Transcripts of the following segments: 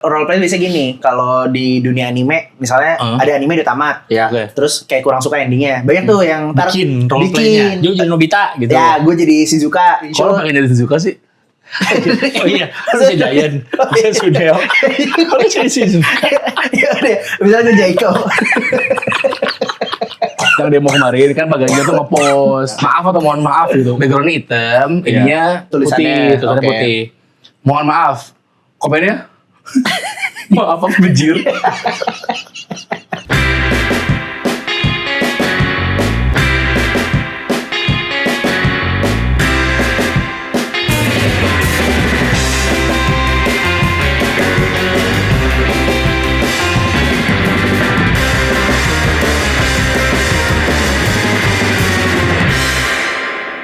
Roleplay biasa gini, kalau di dunia anime, misalnya ada anime udah tamat, terus kayak kurang suka endingnya, banyak tuh yang bikin roleplaynya, dia jadi Nobita gitu. Ya, gue jadi Shizuka. Kalau pengen jadi Shizuka sih? Oh iya, bisa Giant, bisa Sudeo. Kalau jadi Shizuka, ya udah, misalnya gue Jaiko. Yang demo kemarin kan Baganja tuh nge-post maaf atau mohon maaf gitu, backgroundnya hitam, ininya Tulisannya putih. Mohon maaf, komennya maaf apa bejir.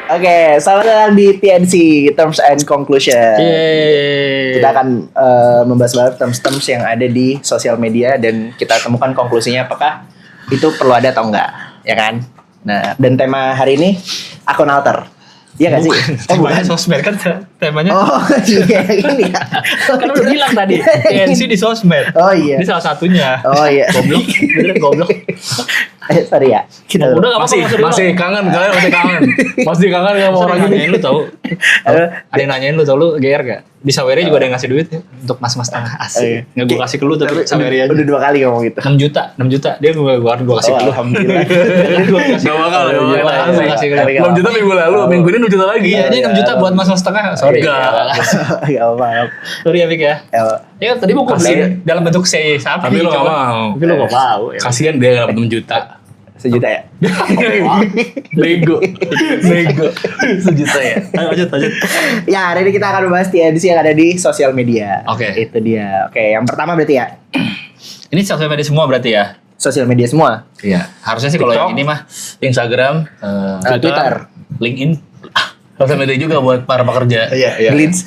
Oke, selamat datang di TNC Terms and Conclusion. Kita akan membahas terms-terms yang ada di sosial media dan kita temukan konklusinya apakah itu perlu ada atau enggak, ya kan? Nah, dan tema hari ini akun alter. Iya nggak sih? Temanya sosmed kan temanya. Oh iya ini ya. Kan udah bilang tadi TNC di sosmed. Oh iya. Ini salah satunya. Oh iya. Goblok, bener goblok. Sorry ya. Kita udah masih kangen, kalian masih kangen. Masih kangen sama orang ini. Nanyain lu tahu. Ada yang nanyain lu tahu lu GR gak? Di Saweria juga ada yang ngasih duit ya, untuk mas-mas tengah asik. Nggak gue kasih ke lu tapi Saweria aja. Udah 2 kali ngomong gitu. 6 juta. Dia gue kasih ke lu. Alhamdulillah. Gak bakal ya. Kasih ke lu. 6 juta minggu lalu, minggu ini 6 juta lagi. Iya, dia 6 juta buat mas-mas tengah. Sorry. Gak apa-apa. Sorry ya Fik ya. Ya tadi mau gue beli dalam bentuk sapi. Tapi lu gak mau. Tapi lu gak mau. Kasian dia dapat 6 juta. 1 juta ya? Lego 1 juta ya. Ayo lanjut. Ya, hari ini kita akan membahas TNC yang ada di sosial media. Oke. Itu dia. Oke, yang pertama berarti ya. Ini sosial media semua berarti ya? Sosial media semua. Iya. Harusnya sih kalau yang ini mah Instagram, Twitter, LinkedIn. sosial media juga buat para pekerja. Iya. Glitz.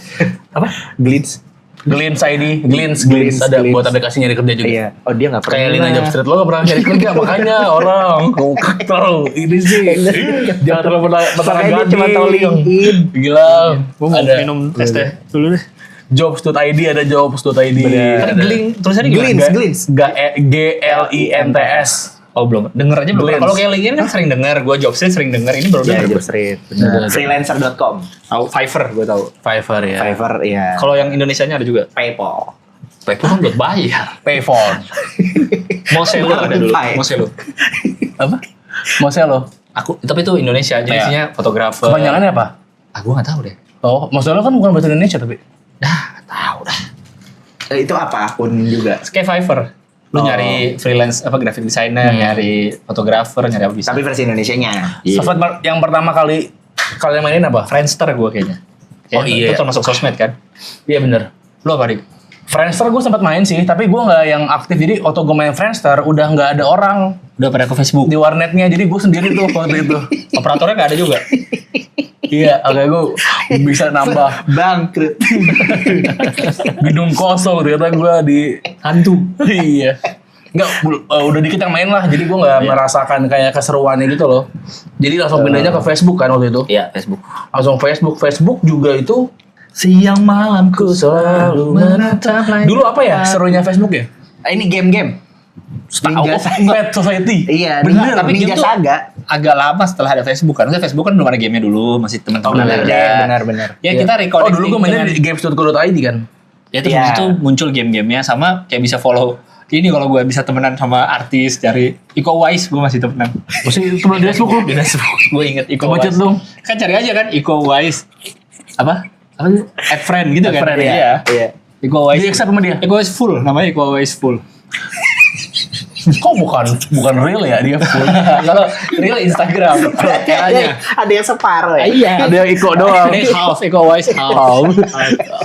Apa? Glitz. Glintz ID, Glintz ada buat aplikasi nyari kerja juga. Iya. Oh, dia enggak pernah. Kayak Lina Job Street, lo gak pernah nyari kerja, makanya orang tahu ini sih. Jangan terlalu Makanya dia cuma tahu LinkedIn. Gila. Gue mau minum es teh dulu deh. Jobs.id ada Jobs.id. Kan tulisannya gimana? Glintz. GLINTS. Oh belum. Denger aja belum. Kalau kayak LinkedIn kan sering denger, gue Jobstreet sering denger, ini baru Iya, denger. Job Street. Benar. Freelancer.com. Tahu Fiverr gue tahu. Fiverr ya. Fiverr ya. Kalau yang Indonesianya ada juga. PayPal. PayPal kan buat bayar. Payphone. Moselo ada dulu. Moselo. Apa? Moselo. Tapi itu Indonesia, jenisnya fotografer. Kepanjangannya apa? Gue nggak tahu deh. Oh, Moselo kan bukan bahasa Indonesia tapi. Nggak tahu dah. Itu apa akun juga? Kayak Fiverr. Lu nyari freelance graphic designer, nyari fotografer, nyari apa bisa. Tapi versi Indonesianya. Sosmed yang pertama kali kalian mainin apa? Friendster gue kayaknya. Oh iya. Itu termasuk sosmed kan? Iya bener. Lu apa Dik? Friendster gue sempat main sih, tapi gue nggak yang aktif. Jadi auto gue main Friendster udah nggak ada orang Udah pada ke Facebook. di warnetnya, jadi gue sendiri tuh waktu itu. Operatornya nggak ada juga. Iya, oke gue bisa nambah Bangkrut. gedung kosong ternyata gue di Hantu. iya. Enggak, udah dikit yang main lah, jadi gue nggak merasakan kayak keseruannya gitu loh. Jadi langsung pindahnya ke Facebook kan waktu itu. Iya, Facebook. Langsung Facebook juga itu siang malamku selalu menatap. Dulu apa ya serunya Facebook ya? Ini game-game. Ninja Saga. Mad Society. Iya, Bener, tapi game Ninja tuh Saga. agak lama setelah ada Facebook kan. Maksudnya Facebook kan belum ada gamenya dulu, masih teman-teman aja. Benar. Ya kita Oh recording. dulu gue mainnya di games.co.id kan. Ya terus Iya. itu muncul game-gamenya sama kayak bisa follow. Ini kalau gue bisa temenan sama artis dari Iko Uwais, gue masih temenan. Masih temen di Facebook lu? Di Facebook gue inget Iko Coba Uwais. chat dong. Kan cari aja kan Iko Uwais. Apa sih? Add friend gitu Add kan? friend, Iya. Iya. Iko Uwais. Di accept sama dia? Iko Uwais full, namanya Iko Uwais full. Kok bukan real ya dia full. Kalau real Instagram, kayaknya. Ada yang separuh ya? Iya. Ada yang Iko doang. Ini half, Iko Uwais half.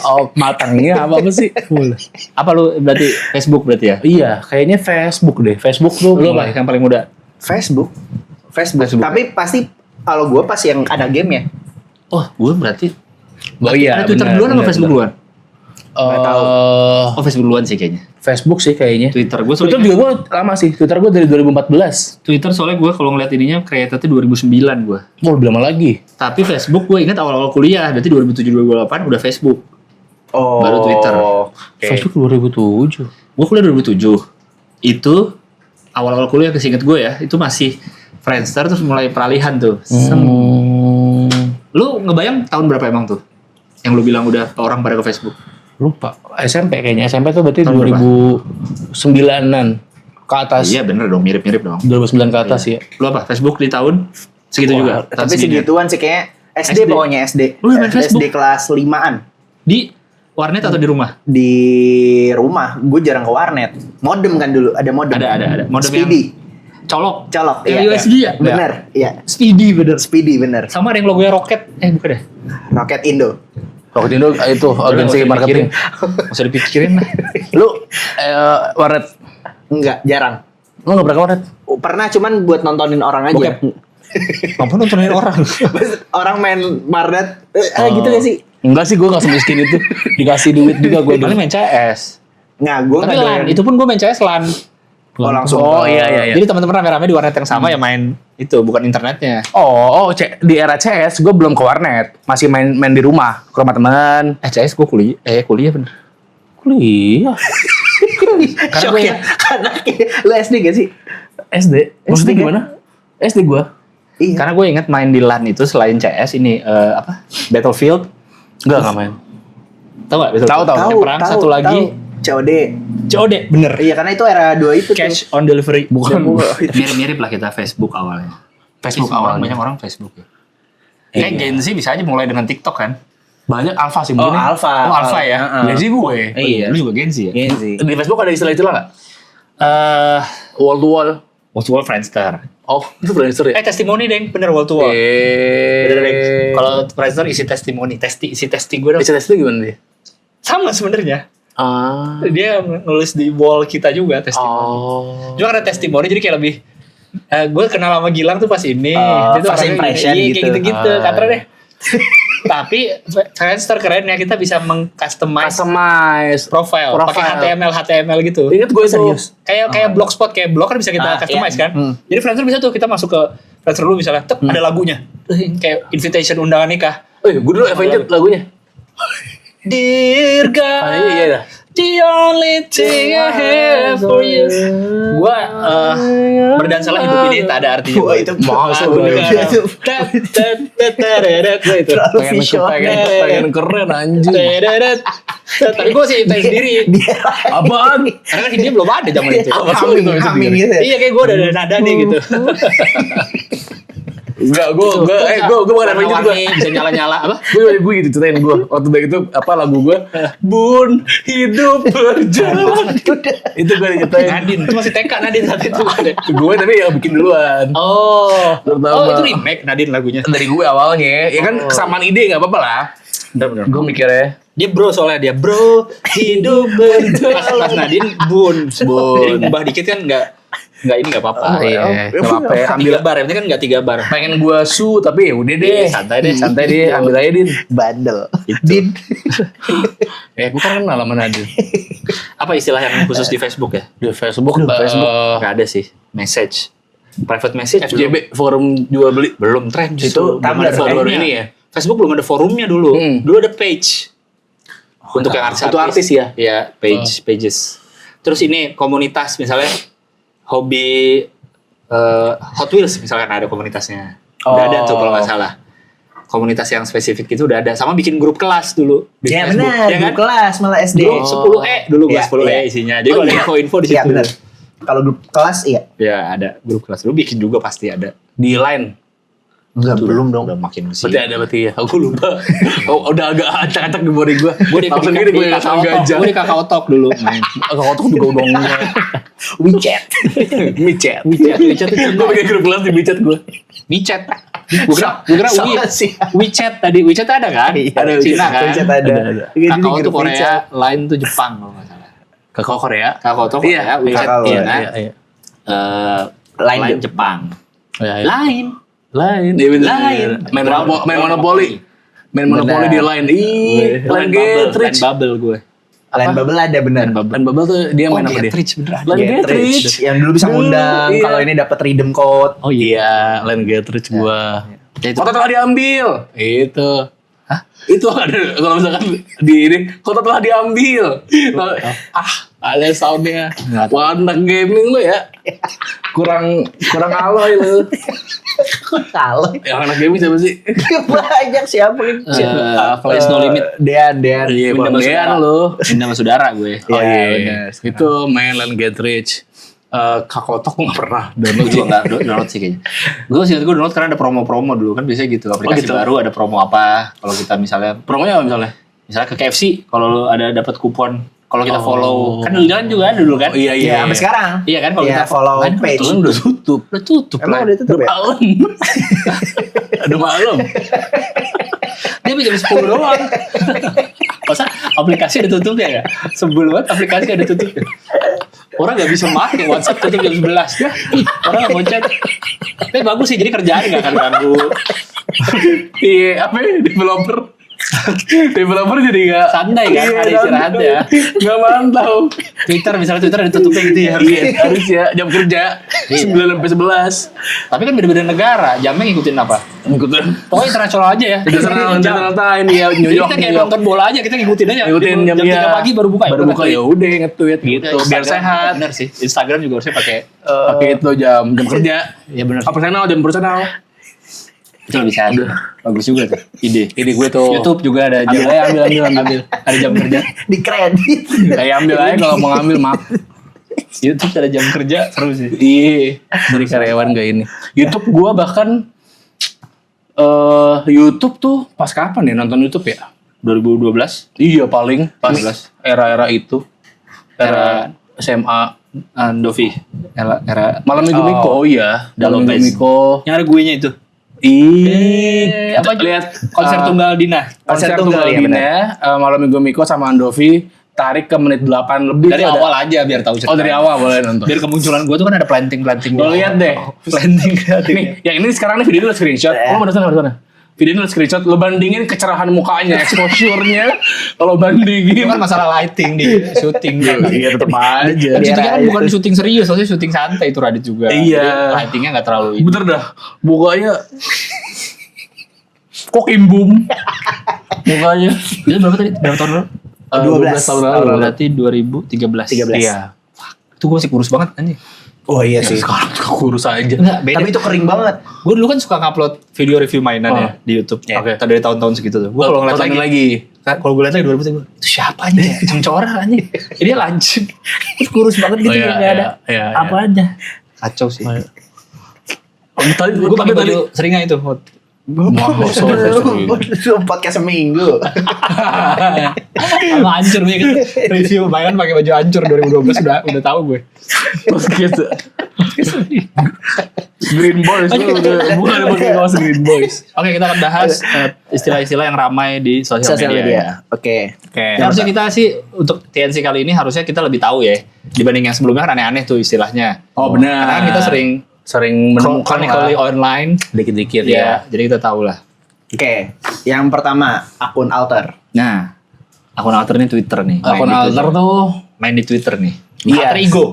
Oh, matangnya apa sih? Full. Apa lu berarti Facebook berarti ya? Iya, kayaknya Facebook deh. Facebook tuh Lu apa yang paling muda? Facebook. Tapi pasti kalau gue pas yang ada game ya. Oh, gue berarti. Oh iya, Ada Twitter benar, duluan sama benar, Facebook duluan? Nggak tahu. Oh, Facebook duluan sih kayaknya. Facebook sih kayaknya. Twitter gue Twitter juga gue lama sih. Twitter gue dari 2014. Twitter soalnya gue kalau ngeliat ininya creatornya 2009 gue. Oh, lebih lama lagi. Tapi Facebook gue ingat awal-awal kuliah, berarti 2007-2008 udah Facebook. Baru Twitter. Oke. Facebook 2007. Gue kuliah 2007. Itu awal-awal kuliah kesingkat gue ya, itu masih Friendster terus mulai peralihan tuh. Lu ngebayang tahun berapa emang tuh? Yang lu bilang udah orang pada ke Facebook? Lupa. SMP kayaknya. SMP tuh berarti Tahun berapa? 2009-an ke atas. Iya bener dong, mirip-mirip dong. 2009 ke atas ya. Lu apa? Facebook di tahun segitu juga? Tahun Tapi segini ya? segituan sih kayaknya SD SD. pokoknya SD. Lu main Facebook? SD kelas 5-an. Di warnet atau di rumah? Di rumah, gue jarang ke warnet. Modem kan dulu, ada modem. Ada. Modem Speedy. Colok. Colok. Yang iya. USB ya? Bener, iya. Speedy bener. Speedy bener. Sama ada yang logonya roket. Bukan deh. Rocket Indo. Rocket Indo itu agensi marketing. Gak usah dipikirin lah. Lu warnet. Enggak, jarang. Lu enggak pernah ke warnet? Pernah cuman buat nontonin orang aja. Bokep. Mampu nontonin orang. Orang main warnet, gitu gak sih? Enggak sih, gue gak semiskin itu. Dikasih duit juga gue dulu. Paling main CS. Nggak, gue Tapi nggak LAN, doyan. itu pun gue main CS LAN. Oh, langsung. Oh iya. Jadi teman-teman rame-rame di warnet yang sama ya main itu, bukan internetnya. Di era CS gue belum ke warnet. Masih main di rumah. Ke rumah teman. CS gue kuliah bener. Kuliah. Shock ya. Karena lu SD gak sih? SD. Maksudnya SD, gimana? SD gue. Iya. Karena gue inget main di LAN itu selain CS ini Battlefield. Enggak main. Tahu gak Battlefield? Tahu. Yang perang satu lagi COD. COD bener. Iya, karena itu era 2 itu Cash on delivery. Bukan. Mirip-mirip lah kita Facebook awalnya. Facebook Semua awalnya. banyak orang Facebook ya. Kayak Gen Z bisa aja mulai dengan TikTok kan. Banyak alpha sih Oh, mungkin. Alpha. Alpha ya. Gen Z gue. Iya. Lu juga Gen Z ya? Gen Z. Di Facebook ada istilah-istilah nggak? Wall to wall. Wall to wall Friendster. Oh, itu Friendster ya? Testimoni deng, bener wall to wall. Bener deng. Kalau Friendster isi testimoni, isi testing gue dong. Istilah itu gimana dia? Sama sebenarnya. Ah. Dia nulis di wall kita juga testimoni. Oh. Cuma karena testimoni jadi kayak lebih gue kenal sama Gilang tuh pas ini. Dia tuh first orangnya impression kayak gitu. gitu-gitu. Katra deh. Tapi Friendster keren ya, kita bisa meng-customize Customize. profile pakai HTML gitu. Ingat gue serius. Kayak blogspot, kayak blog kan bisa kita customize iya. kan. Jadi Friendster bisa tuh kita masuk ke Friendster dulu misalnya, ada lagunya. Kayak invitation undangan nikah. Oh iya, gue dulu Avenged lagunya. Dear God, Iya dah. the only thing I have for you. Gua berdansalah hidup ini tak ada artinya. Wah, itu Masa lagu gue dia tuh. Gua itu. Terlalu pengen visioner. pengen keren anjing. Tapi gua sih tanya sendiri. Apaan? Karena kan dia belum ada zaman itu. Humming gitu ya. Iya kayak gua ada nada nih gitu. Enggak, gue bukan Avenged juga. Warna-warni, bisa nyala-nyala apa? Gue gitu ceritain gue waktu dari itu apa lagu gue Bun hidup berjalan itu gue ceritain Nadine, itu masih TK Nadine saat itu. gue tapi yang bikin duluan Oh, Pertama. itu remake Nadine lagunya. dari gue awalnya ya kan kesamaan ide nggak apa-apa lah Bener-bener. gue mikirnya Dia bro soalnya dia bro hidup berjalan. Pas Nadine bun. Jadi ubah dikit kan nggak ini nggak apa-apa. iya nggak apa-apa ya, Ambil ambil bar, ini kan nggak 3 bar. pengen gue su tapi ya udah deh Iya, santai deh. ambil aja din Bandel. Din. gue kan kenal sama Nadine Apa istilah yang khusus di Facebook ya? di Facebook Nggak ada sih. Message. Private message. FJB forum jual beli Belum tren Itu justru. Belum Tumblr ada forumnya. baru ini ya? Facebook belum ada forumnya dulu. Dulu ada page. Untuk yang artis. itu artis ya? Iya, pages. Terus ini komunitas misalnya hobi Hot Wheels misalkan ada komunitasnya. Udah ada tuh kalau nggak salah. Komunitas yang spesifik itu udah ada. Sama bikin grup kelas dulu di Ya Facebook. benar, Ya kan? grup kelas malah SD. Grup 10E dulu gua Iya, 10E iya. isinya. Jadi kalau ada info-info di situ. Iya benar. Kalau grup kelas iya. Ya ada grup kelas. Lu bikin juga pasti ada. di line Enggak, belum dong. Udah makin sih. berarti ada berarti ya aku lupa udah agak acak-acak di body gue Gue di langsung gini gue langsung gajah Gue di Kakao Talk dulu main. agak otak juga udah ngomongnya WeChat. micet WeChat itu gue pakai grup kelas di micet gue WeChat. Gue kira Sama sih. WeChat tadi. WeChat ada kan? Iya, Ada Cina kan? WeChat ada. Ada. Iya, jadi Kakao tuh grup Korea, WeChat. lain tuh Jepang kalau nggak salah. Kakao Korea Kakao tuh Korea, Iya, WeChat Kakao, iya iya, kan? iya. Lain Lain Jepang. Iya. Lain. Lain iya bener. Lain. main monopoli Bener. di line ih line Line Getrich Bubble gue. Line Bubble ada benar. line bubble tuh dia main apa dia Getrich bener ada. Line Getrich. Getrich Yang dulu bisa ngundang Iya. kalau ini dapat redeem code. oh iya line Getrich gua Ya, itu. foto telah diambil itu Itu ada kalau misalkan di ini kota telah diambil. Ada soundnya. Wah, anak gaming lu ya. Kurang aloy lu. Salah. Yang anak gaming siapa sih? Banyak siapa ini? Flash No Limit. Dean. Iya, Bang Minda Dean Basudara. lu. Minda Basudara gue. Oh Iya, iya, benar. itu main Land Get Rich. Kakotok gue gak pernah Gue juga gak download sih kayaknya. Gue download karena ada promo-promo dulu kan biasanya gitu. Aplikasi gitu. baru ada promo apa. Kalau kita misalnya Promonya apa misalnya? ke KFC, kalau lu ada dapat kupon, kalau kita follow, kan di jalan juga ada dulu kan? Iya. Iya, sampai sekarang. Iya kan kalau Iya, kita follow kan page. kebetulan udah tutup. Emang lah. udah tutup ya? Malam. Aduh malam. Dia jam 10 doang. Masa aplikasi ada tutupnya ya? Sebel banget aplikasi ada tutupnya. Orang gak bisa pakai WhatsApp tutup jam 11 ya. Orang gak mau chat. Tapi bagus sih, jadi kerjaan gak akan ganggu. Iya, apa ya? Developer jadi gak Santai kan, Iya, ada istirahat ya. Gak mantau. Misalnya Twitter ada tutupnya gitu ya. Iya, harus ya jam kerja 9 sampai 11. Tapi kan beda-beda negara, jamnya ngikutin apa? Ngikutin Pokoknya internasional aja ya. internasional time ya New Jadi York. kita kayak nonton bola aja, kita ngikutin aja. Ngikutin jam jamnya. 3 pagi baru buka. Baru buka ya udah nge-tweet gitu biar sehat. Bener sih. Instagram juga harusnya pakai. Pakai itu jam kerja. Ya bener. Personal jam personal. Itu lebih sehat. Bagus juga tuh. Ide Gue tuh YouTube juga ada jam. Ambil. Ada jam kerja. Di kredit. kayak ambil aja kalau mau ngambil maaf. YouTube ada jam kerja seru sih. Iya, dari karyawan gak ini. YouTube gua bahkan YouTube tuh pas kapan ya nonton YouTube ya? 2012. Iya paling pas 12. era-era itu. Era SMA. Dovi. Era Malam Minggu Miko, oh iya. Malam Minggu Lopez. Miko. Yang ada guenya itu. Apa lihat Konser Tunggal Dina. konser Tunggal, tunggal iya, Dina, Malam Minggu Miko sama Andovi tarik ke menit 8 lebih. Dari tuh ada- awal aja biar tahu cerita. Oh dari awal boleh nonton. Biar kemunculan gue tuh kan ada planting. Lo lihat deh. Planting. Nih, yang ini sekarang nih video lu screenshot. Lo mana sana? Video lu screenshot, lo bandingin kecerahan mukanya, exposure-nya. Kalau bandingin. Itu kan masalah lighting di syuting dia. Iya tetep aja. Kan syutingnya kan bukan syuting serius, maksudnya syuting santai itu Radit juga. Iya. Jadi lightingnya nggak terlalu ini. Bener dah. Mukanya kok imbum. Mukanya. Itu berapa tadi? Berapa tahun lalu? 12 tahun lalu. Berarti 2013. 13. Iya. Itu gue masih kurus banget anjing. Oh iya sih. Sekarang tuh kurus aja. Enggak, beda. Tapi itu kering banget. Gue dulu kan suka ngupload video review mainan ya di YouTube. Oke. Dari tahun-tahun segitu tuh. Gue kalau ngeliat Tontonin lagi. Kalau gue liat lagi 2000 gue, itu siapa anjing? Cemcora anjing. Ini lancip. Terus kurus banget gitu, Oh, iya, nggak ada iya, apa aja. Kacau sih. Tadi Gue pakai baju seringai itu. Lu podcast seminggu. Sama hancur gue gitu. Review mainan pakai baju hancur 2012 udah tahu gue. gitu. Green Boys lu udah bukan pakai kaos Green Boys. Oke, kita akan bahas istilah-istilah yang ramai di sosial media. Oke. Ya, harusnya kita sih untuk TNC kali ini harusnya kita lebih tahu ya dibanding yang sebelumnya kan aneh-aneh tuh istilahnya. Oh benar. Karena kan kita sering menemukan chronically lah. online. Dikit-dikit Ya, jadi kita tahu lah. Oke. Yang pertama, akun alter. Nah, akun alter nih Twitter nih. Akun Main di alter Twitter. tuh Main di Twitter nih. Iya. Alter ego.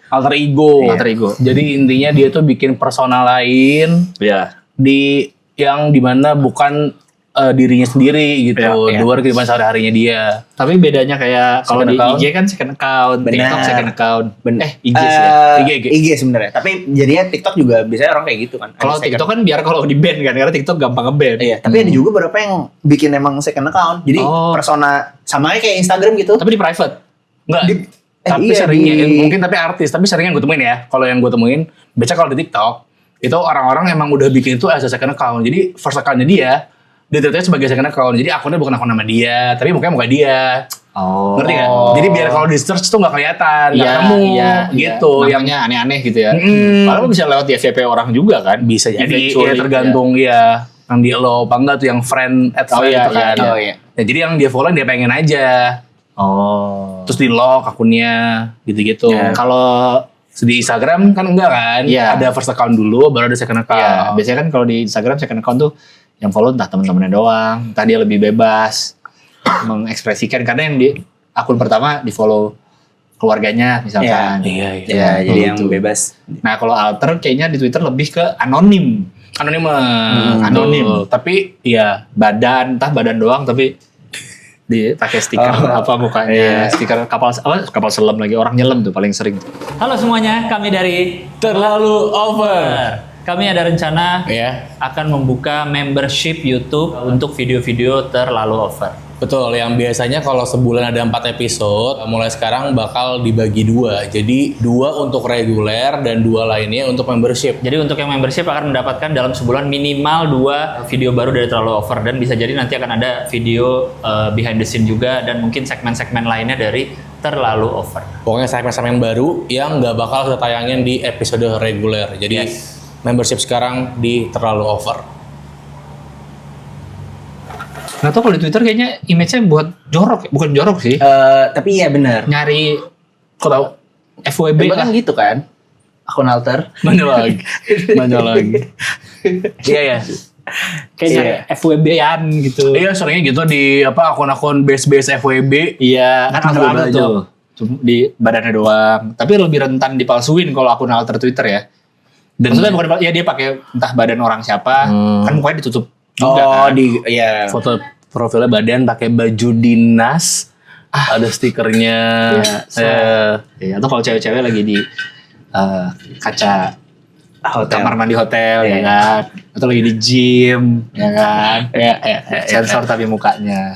alter ego. Alter ego. Jadi intinya dia tuh bikin persona lain Ya. di yang dimana bukan dirinya sendiri gitu. Iya, iya. Luar kehidupan sehari-harinya dia. Tapi bedanya kayak kalau Second di account. IG kan second account, Benar. TikTok second account. Bener. IG sih ya. IG sebenarnya. Tapi jadinya TikTok juga biasanya orang kayak gitu kan. Kalau Ada second- TikTok kan biar kalau di ban kan karena TikTok gampang nge-ban. Iya, tapi ada juga beberapa yang bikin emang second account. Jadi Oh. persona sama kayak Instagram gitu. Tapi di private. Enggak. Di- Tapi iya, seringnya di- mungkin tapi artis, tapi seringnya gue temuin ya. Kalau yang gue temuin, biasanya kalau di TikTok itu orang-orang emang udah bikin itu as a second account. Jadi first account-nya dia diterima sebagai second account. Jadi akunnya bukan akun nama dia, tapi mukanya muka dia. Oh. Ngerti kan? Jadi biar kalau di search tuh nggak kelihatan, nggak Iya, ketemu iya, gitu. Iya. Yang Namanya aneh-aneh gitu ya. Mm-mm. Padahal bisa lewat di FYP orang juga kan. bisa jadi Eventually, ya tergantung ya yang dia lo apa enggak tuh yang friend at Oh, friend iya, itu kan. iya, oh, iya. Ya, jadi yang dia follow dia pengen aja. Oh. Terus di lock akunnya gitu-gitu. Ya, kalau Di Instagram kan enggak kan? Iya. Ada first account dulu baru ada second account. ya biasanya kan kalau di Instagram second account tuh yang follow entah teman-temannya doang, entah dia lebih bebas mengekspresikan karena yang di akun pertama di follow keluarganya misalkan. Iya, iya. Ya, jadi yang gitu. bebas. Nah kalau alter kayaknya di Twitter lebih ke anonim. Anonim. Tapi ya Badan, entah badan doang tapi pakai stiker apa mukanya, stiker kapal selam lagi, orang nyelam tuh paling sering. Halo semuanya, kami dari terlalu over. Kami ada rencana Ya. akan membuka membership YouTube untuk video-video terlalu over. Betul, yang biasanya kalau sebulan ada 4 episode, mulai sekarang bakal dibagi 2. Jadi 2 untuk reguler dan 2 lainnya untuk membership. Jadi untuk yang membership akan mendapatkan dalam sebulan minimal 2 video baru dari terlalu over, dan bisa jadi nanti akan ada video behind the scene juga dan mungkin segmen-segmen lainnya dari terlalu over. Pokoknya segmen-segmen baru yang nggak bakal kita tayangin di episode reguler. Jadi membership sekarang di terlalu over. Nggak tahu kalau di Twitter kayaknya image-nya buat jorok, bukan jorok sih. Tapi iya benar. Nyari Kok tahu? FWB lah. Kan gitu kan. Akun alter. Nanya lagi. Iya ya. Kayak nyari FWB-an gitu. Iya, seringnya gitu di akun-akun base FWB. Iya, kan Juga ada tuh. Cuma di badannya doang. Tapi lebih rentan dipalsuin kalau akun alter Twitter ya. Dan maksudnya bukan ya dia pakai entah badan orang siapa, kan mukanya ditutup juga kan. Foto profilnya badan pakai baju dinas. Ada stikernya. Atau kalau cewek-cewek lagi di kaca kamar mandi hotel ya kan, atau lagi di gym ya kan, sensor tapi mukanya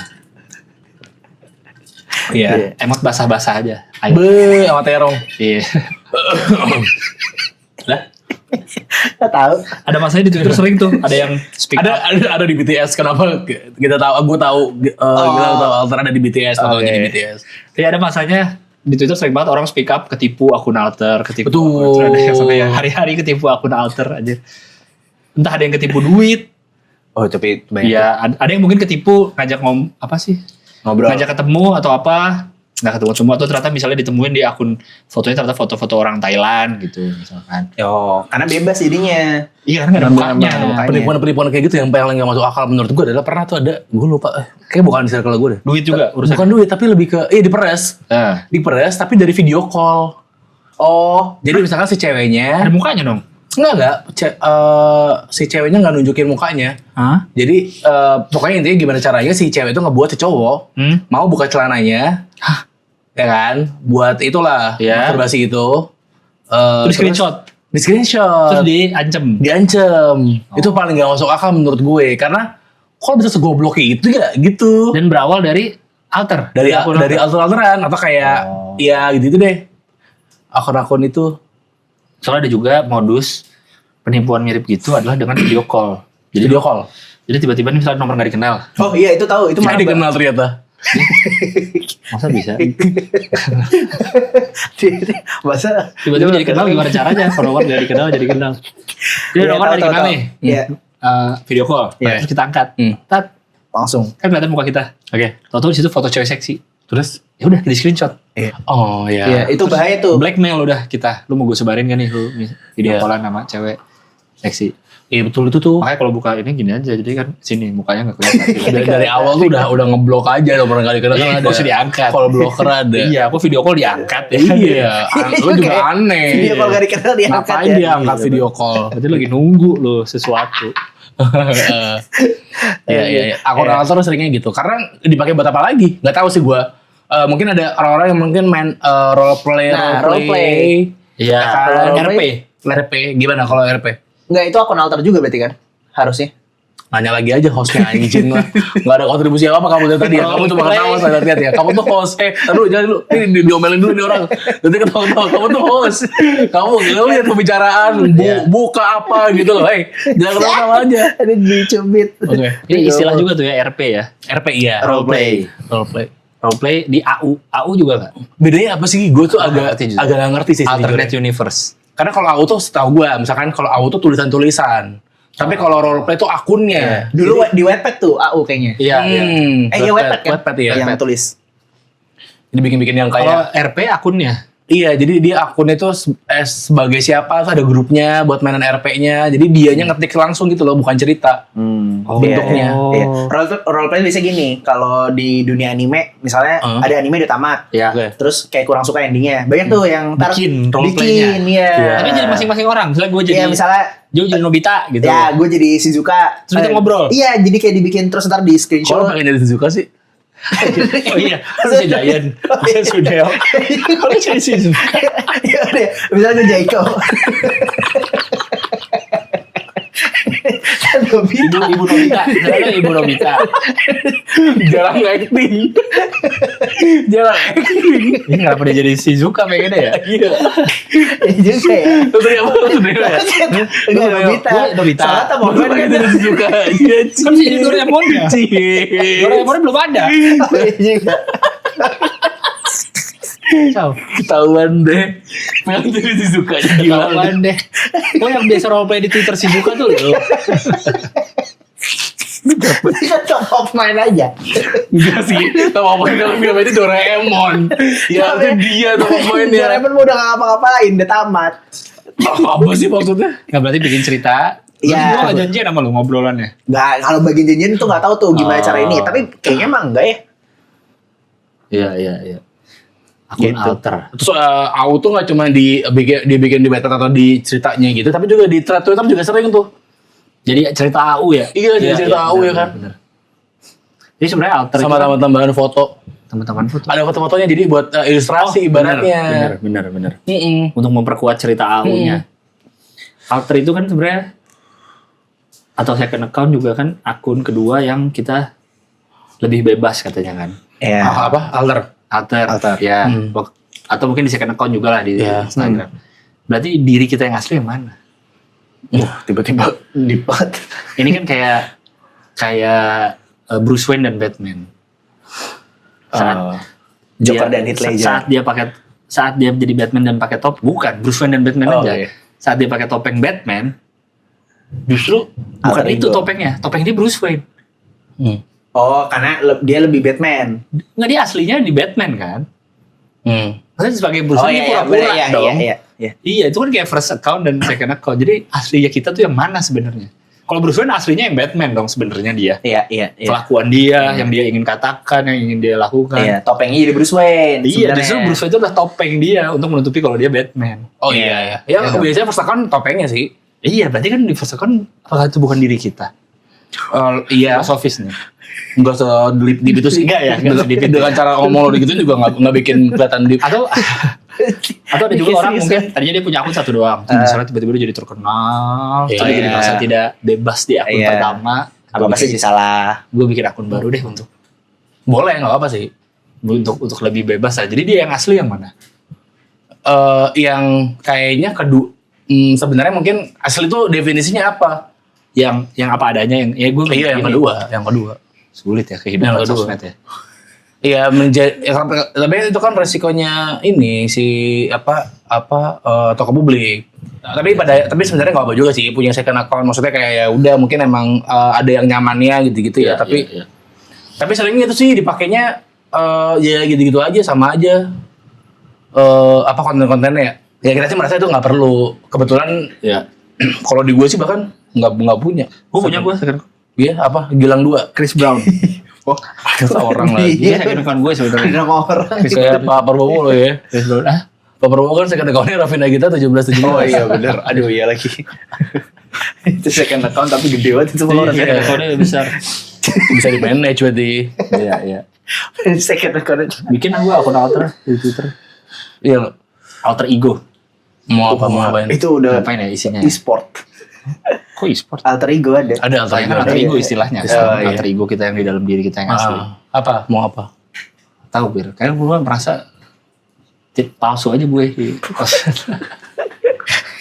emot basah-basah aja. Be, sama terong. Iya. Lah, Nggak tahu. Ada masanya di Twitter sering tuh, ada yang speak up. ada di BTS. Kenapa kita tahu? Gue tahu. Kita tahu alter ada di BTS. Fotonya di BTS. Iya, ada masanya di Twitter sering banget orang speak up ketipu akun alter, ketipu. Betul. Ada yang sampai hari-hari ketipu akun alter aja. Entah ada yang ketipu duit. Oh, tapi Iya, ada yang mungkin ketipu ngajak ngobrol. ngajak ketemu atau apa. Nggak ketemu semua, atau ternyata misalnya ditemuin di akun fotonya ternyata foto-foto orang Thailand gitu misalkan. Karena bebas jadinya. Iya, kan nggak ada mukanya. Penipuan kayak gitu yang paling nggak masuk akal menurut gue adalah pernah tuh ada, gue lupa, kayak bukan di circle gue deh. Duit juga urusan. Bukan duit, tapi lebih ke diperes. Diperes tapi dari video call. Jadi misalkan si ceweknya Ada mukanya dong. enggak, si ceweknya nggak nunjukin mukanya. Hah? Jadi pokoknya intinya gimana caranya si cewek itu ngebuat si cowok mau buka celananya. Ya kan, buat itulah masturbasi itu. Terus screenshot. Di screenshot. Terus diancem. Itu paling gak masuk akal menurut gue, karena kok bisa segoblok itu ya gitu. Dan berawal dari alter. Dari alter-alteran atau kayak ya gitu deh. Akun-akun itu. Soalnya ada juga modus penipuan mirip gitu adalah dengan video call. Jadi video call. Jadi tiba-tiba nih misalnya nomor nggak dikenal. Oh iya, itu tahu. Itu Saya dikenal ternyata. Masa bisa? Masa Tiba-tiba jadi kenal gimana caranya? Follower nggak dikenal jadi kenal. Jadi nomor nggak dikenal nih. Iya. Video call. Terus kita angkat. Tat. Langsung. Kan kelihatan muka kita. Oke. Tahu-tahu di situ foto cewek seksi. Terus Ya udah di screenshot. oh ya. Iya, itu bahaya tuh. Blackmail udah kita. Lu mau gue sebarin kan nih lu video callan sama cewek seksi. Iya betul itu tuh. Makanya kalau buka ini gini aja, jadi kan sini mukanya nggak kelihatan. Dari awal tuh udah ngeblok aja nomor kali kan ada. Nggak usah diangkat. Kalau bloker ada. Iya, aku video call diangkat ya. Iya, lu juga aneh. Video call gak dikenal diangkat Ngapain ya. diangkat video call? Berarti lagi nunggu lo sesuatu. Iya. Akun alter seringnya gitu. Karena dipakai buat apa lagi? Gak tahu sih gua. Mungkin ada orang-orang yang mungkin main role play. Iya, Kalau RP. RP gimana kalau RP? Enggak, itu akun alter juga berarti kan? Harusnya. Nanya lagi aja hostnya anjing lah. Gak ada kontribusi apa kamu dari tadi ya. Kamu cuma ketawa saya lihat ya. Kamu tuh host. Aduh jangan dulu. Ini diomelin dulu nih orang. Nanti ketawa-ketawa. Kamu tuh host. Kamu lihat pembicaraan. Buka apa gitu loh. Jangan ketawa aja. Ada dicubit. Oke. Ini istilah juga tuh ya RP ya. RP iya. Roleplay. Roleplay di AU. AU juga nggak? Bedanya apa sih? Gue tuh agak ngerti juga. gak ngerti sih. Alternate sejujurnya. universe. Karena kalau AU tuh setahu gue. Misalkan kalau AU tuh tulisan-tulisan. Tapi kalau roleplay tuh akunnya. Dulu di Wattpad tuh AU kayaknya. Iya. Iya Wattpad kan? Wattpad ya. Yang tulis. Jadi bikin-bikin yang Kalau kayak RP akunnya. Iya, jadi dia akunnya itu sebagai siapa, ada grupnya buat mainan RP-nya. Jadi dianya ngetik langsung gitu loh, bukan cerita. Bentuknya. Iya. Role play bisa gini, kalau di dunia anime misalnya ada anime udah tamat. Ya. Oke. Terus kayak kurang suka endingnya. Banyak tuh yang Bikin role play-nya. ya. Tapi jadi masing-masing orang. Misalnya gue jadi Iya, misalnya Joe jadi Nobita gitu. ya gue jadi Shizuka. Terus kita ngobrol. Iya, jadi kayak dibikin terus ntar di Kalau screenshot. pengen jadi Suzuka sih. Oh iya, saya Giant, saya Sudeo. Kalau jadi Shizuka. Iya deh, misalnya gue Jaiko. Ibu Nobita, misalnya Ibu Nobita. Jarang acting. Jarang acting. Ini kenapa dia jadi Shizuka pengennya ya? Iya. Iya juga ya. Terus dia apa? Sudah ya. Enggak Nobita. Gue Nobita. Salah tak mau Gue pengen jadi Suzuka. Iya, Kan bisa jadi Doraemon ya? Doraemon belum ada. Iya juga. Ketahuan deh. Pengen jadi Suzuka gila. Ketahuan deh. Gue yang biasa roleplay di Twitter Shizuka tuh loh. Kita top of mind aja. Enggak sih. Tahu apa kalau film itu Doraemon. Ya itu dia tuh pemainnya. Doraemon mau udah gak ngapa-ngapain, udah tamat. Apa sih maksudnya? Nggak berarti bikin cerita. Iya. Gue gak janjian sama lu ngobrolannya. Nggak, kalau bagian janjian tuh nggak tahu tuh gimana cara ini. Tapi kayaknya emang enggak ya. Iya. Akun Gitu. alter. Terus auto nggak cuma dibikin di beta atau di ceritanya gitu, tapi juga di thread Twitter juga sering tuh. Jadi cerita AU ya? Iya, jadi cerita AU ya kan. Bener. Jadi sebenarnya alter Sama itu tambahan foto. teman-teman foto. Ada foto-fotonya jadi buat ilustrasi ibaratnya. Bener. Mm-mm. Untuk memperkuat cerita AU-nya. Alter itu kan sebenarnya atau second account juga kan akun kedua yang kita lebih bebas katanya kan. Iya. Apa? Alter. Alter. Ya. Atau mungkin di second account juga lah di Iya. Instagram. Berarti diri kita yang asli yang mana? Tiba-tiba dipat. Ini kan kayak Bruce Wayne dan Batman. Joker dan Heath Ledger. Saat dia jadi Batman dan pakai top, bukan Bruce Wayne dan Batman aja. Iya. Saat dia pakai topeng Batman, justru bukan Alter itu ego. topengnya. Topeng dia Bruce Wayne. Oh, karena dia lebih Batman. Nggak, dia aslinya di Batman kan? Maksudnya sebagai Bruce Wayne dia pura-pura bener, dong. Iya. Iya, itu kan kayak first account dan second account. Jadi aslinya kita tuh yang mana sebenarnya? Kalau Bruce Wayne aslinya yang Batman dong sebenarnya dia. Iya. Kelakuan dia, yang dia ingin katakan, yang ingin dia lakukan. Iya, topengnya jadi Bruce Wayne. Iya, sebenarnya. justru Bruce Wayne itu adalah topeng dia untuk menutupi kalau dia Batman. Oh iya. Ya biasanya first account topengnya sih. Iya, berarti kan di first account apakah itu bukan diri kita? Iya. Filosofis nih. Enggak se-deep itu sih. Enggak ya, enggak se-deep itu. Dengan cara ngomong lo gitu juga enggak bikin kelihatan deep. Atau ada juga orang mungkin tadinya dia punya akun satu doang. Misalnya tiba-tiba dia jadi terkenal, Iya, terus dia jadi iya. merasa tidak bebas di akun Iya. pertama. Apa pasti jadi salah. Gue bikin akun baru deh untuk Boleh, enggak apa sih. lebih bebas aja. Jadi dia yang asli yang mana? Yang kayaknya sebenarnya mungkin asli itu definisinya apa? Yang apa adanya yang ya gue Iya, yang kedua. sulit ya kehidupan Yang kedua. sosmed ya. Iya, tapi itu kan resikonya ini toko publik. Nah, tapi sebenarnya nggak apa juga sih punya second account. Maksudnya kayak ya udah mungkin emang ada yang nyamannya gitu-gitu ya. Tapi seringnya itu sih dipakainya ya gitu-gitu aja, sama aja. Konten-kontennya ya. Ya kita sih merasa itu nggak perlu. Kebetulan Ya. kalau di gue sih bahkan nggak punya. Gue punya second Iya apa? Gilang 2. Chris Brown. Oh, seorang lagi. Dia second account gue sebenarnya. Ada orang. Kayak Pak Prabowo loh ya. Chris Brown. Pak Prabowo kan second account-nya Raffi Nagita 1717. Oh iya bener. Aduh iya lagi. Itu second account tapi gede banget itu follower. Second account-nya besar. Bisa di manage berarti. Iya. Second account. Bikin gue akun alter di Twitter. Iya. Alter ego. Mau ngapain? Itu udah Ngapain ya isinya? e-sport. Kok e-sport? Alter ego ada. Ada Saya kan alter ego istilahnya. Iya. Alter ego kita yang di dalam diri kita yang asli. Apa? Mau apa? Tahu Bir? Kayaknya gue merasa palsu aja gue.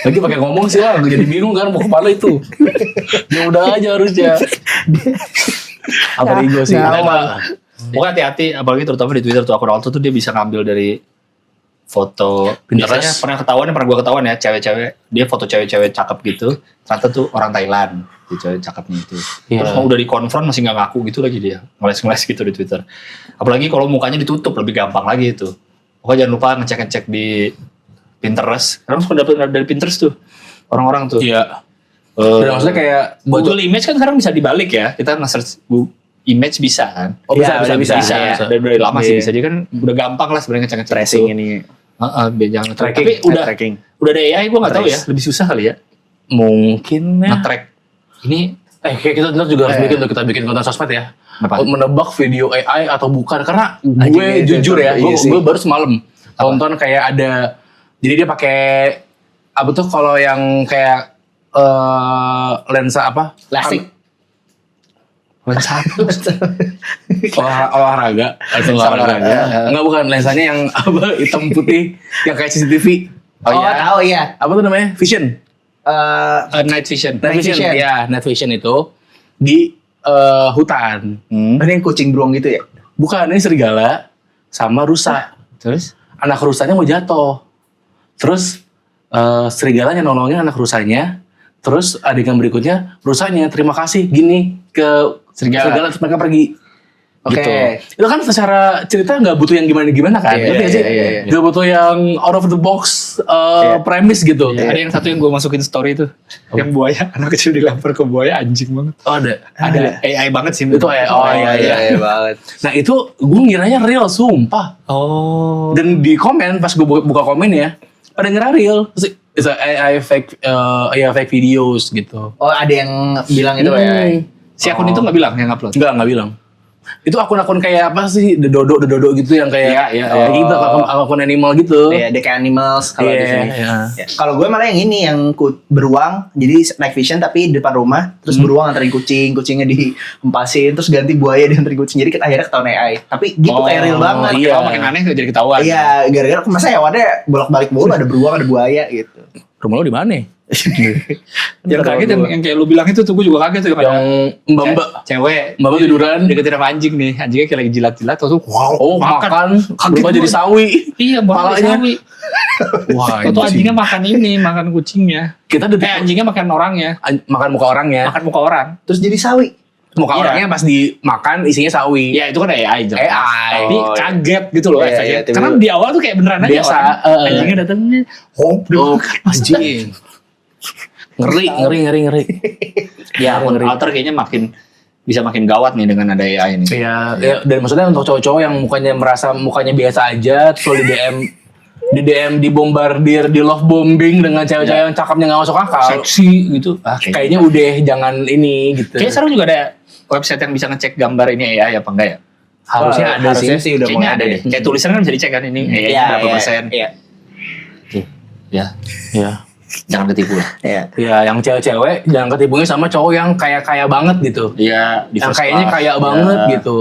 Lagi pakai ngomong sih lah, jadi bingung kan mau kemana itu. Ya udah aja harusnya. Alter ego sih. Pokoknya hati-hati, apalagi terutama di Twitter tuh akun alter tuh dia bisa ngambil dari foto. Biasanya pernah gue ketahuan ya, cewek-cewek dia foto cewek-cewek cakep gitu, ternyata tuh orang Thailand, di cewek cakepnya itu. Terus mau udah dikonfront masih nggak ngaku gitu lagi dia, ngeles-ngeles gitu di Twitter. Apalagi kalau mukanya ditutup lebih gampang lagi itu. Pokoknya jangan lupa ngecek di Pinterest. Karena suka dapat dari Pinterest tuh orang-orang tuh. Iya. Dan maksudnya kayak Google Image kan sekarang bisa dibalik ya. Kita nge-search Image bisa kan. Oh bisa. Bisa. Dari lama sih bisa. Jadi kan udah gampang lah sebenarnya ngecek-ngecek Tracing itu. ini. Jangan Tracking. Tapi udah Tracking. ada AI gue nggak tahu ya. Lebih susah kali ya. mungkin ya. Nge-track. Ini Kayak kita juga harus bikin konten sosmed ya. Apa? Menebak video AI atau bukan, karena gue Anjing, jujur ya, iya sih. gue baru semalam nonton kayak ada, jadi dia pakai apa tuh kalau yang kayak lensa apa? Plastik. lensa olahraga atau olahraga. Enggak, bukan, lensanya yang apa, hitam putih yang kayak CCTV. Oh, tahu ya. Apa tuh namanya? Vision. night vision. Night vision. vision. Ya, night vision itu di hutan. Ada yang kucing beruang gitu ya? Bukan, ini serigala sama rusa. Terus? Anak rusanya mau jatuh. Terus serigalanya nolongin anak rusanya. Terus adegan berikutnya rusanya terima kasih gini ke serigala terus mereka pergi. Oke. Gitu. Itu kan secara cerita nggak butuh yang gimana-gimana kan? Iya, Ngerti nggak sih? iya. Nggak butuh yang out of the box premise gitu. Ada yang satu yang gue masukin story itu. Yang buaya, anak kecil dilempar ke buaya, anjing banget. Oh, ada. Ada AI banget sih. Itu AI. Oh iya. banget. Nah itu gue ngiranya real, sumpah. Oh. Dan di komen pas gue buka komen ya, pada ngira real. Terus, it's a AI fake videos gitu. Oh, ada yang bilang itu ya. Si akun itu nggak bilang yang upload. Nggak bilang. Itu akun-akun kayak apa sih? Dodo gitu yang kayak Iya. kayak gitu, akun animal gitu. Iya, The Animals kalau di sini. Iya. Ya, kalau gue malah yang ini yang beruang, jadi night vision tapi di depan rumah, terus beruang anterin kucing, kucingnya diempasin, terus ganti buaya dianterin kucing. Jadi akhirnya ketahuan AI. Tapi gitu kayak real banget. iya. Kalau makin aneh jadi ketahuan. Iya, gara-gara masa hewannya bolak-balik mulu, ada beruang, ada buaya gitu. Rumah lo di mana? Yang kaget yang kayak lu bilang itu tuh gue juga kaget tuh. Yang mbak Cewek. mbak tiduran. Deketin sama anjing nih. Anjingnya kayak lagi jilat-jilat. Terus Oh, makan Kaget berubah jadi gua. sawi. Iya, Palanya. sawi. Wah, Atau anjingnya makan ini, makan kucingnya. kita Anjingnya makan orangnya. makan muka orangnya. Makan muka orang. Terus jadi sawi. Muka Iya. orangnya pas dimakan isinya sawi. Ya itu kan AI jelas. AI. Tapi Oh, iya. kaget gitu loh Iya, efeknya. iya, tiba-tiba. Karena di awal tuh kayak beneran aja Biasa, orang. Anjingnya datangnya. Oh, anjing. Ngeri. Ya, akun alter kayaknya bisa makin gawat nih dengan ada AI ini. Iya, ya, dan maksudnya untuk cowok-cowok yang mukanya biasa aja, terus di DM dibombardir, di love bombing dengan cewek-cewek yang cakepnya nggak masuk akal. Seksi gitu. Kayaknya udah jangan ini gitu. Kayaknya sekarang juga ada website yang bisa ngecek gambar ini AI apa enggak ya? Harusnya ada Harusnya sih. udah Kayaknya mulai ada deh. Kayak tulisan kan bisa dicek kan ini AI-nya berapa persen. Iya. Ya, Iya. jangan ketipu lah. Iya. Ya, yang cewek-cewek jangan ketipunya sama cowok yang kaya banget gitu. Iya, di Yang first kayaknya class. kaya Ya. banget gitu.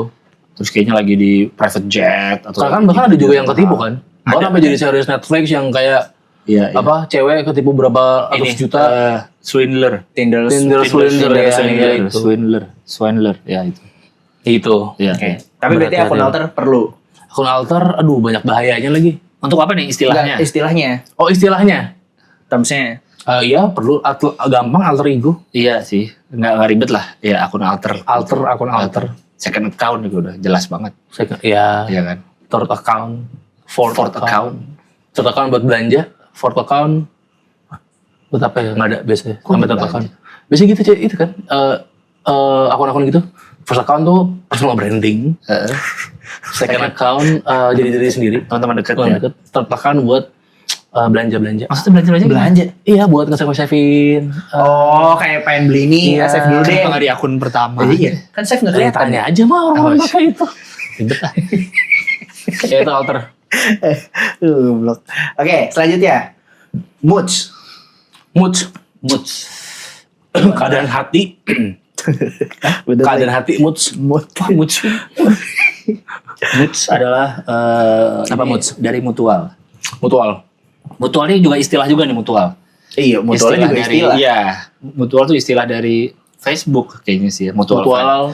Terus kayaknya lagi di private jet atau Karena kan bahkan ada juga yang ketipu kan. Bahkan sampai jadi series Netflix yang kayak Iya, apa cewek ketipu berapa ratus juta. Swindler. Tinder. Swindler ya, itu. Swindler, ya itu. Itu. Iya. Oke. Tapi berarti akun alter perlu. Akun alter, aduh banyak bahayanya lagi. Untuk apa nih istilahnya? Nggak, istilahnya, Oh istilahnya? termsnya. Iya perlu, gampang alter ego. Iya sih, nggak ribet lah. Ya akun alter. Akun alter. Second account juga udah jelas banget. Ya, Iya kan? third account. Fourth account. Third account buat belanja, fourth account buat apa ya? Nggak ada biasanya. Kok Sampai third belanja? account. Biasanya gitu itu kan. Akun-akun gitu. First account tuh personal branding. Second account jadi diri sendiri. Teman-teman dekat Teman ya. deket. Third account buat belanja-belanja. Maksudnya belanja-belanja gimana? Belanja? Iya buat nge-save-savein. Oh, kayak pengen beli ini, Iya. save dulu deh. Kenapa nggak di akun pertama? Iya, kan save nggak kelihatan. Tanya aja mah orang-orang Oh, pakai itu. Ribet lah. Ya itu alter. Blok. Oke, selanjutnya. Moods. Moods. Keadaan hati. Keadaan hati moods. Moods. Moods adalah Apa ini moods? dari mutual. Mutual. Mutual ini juga istilah juga nih mutual. Iya, mutualnya juga dari, istilah. Iya, mutual tuh istilah dari Facebook kayaknya sih. Mutual.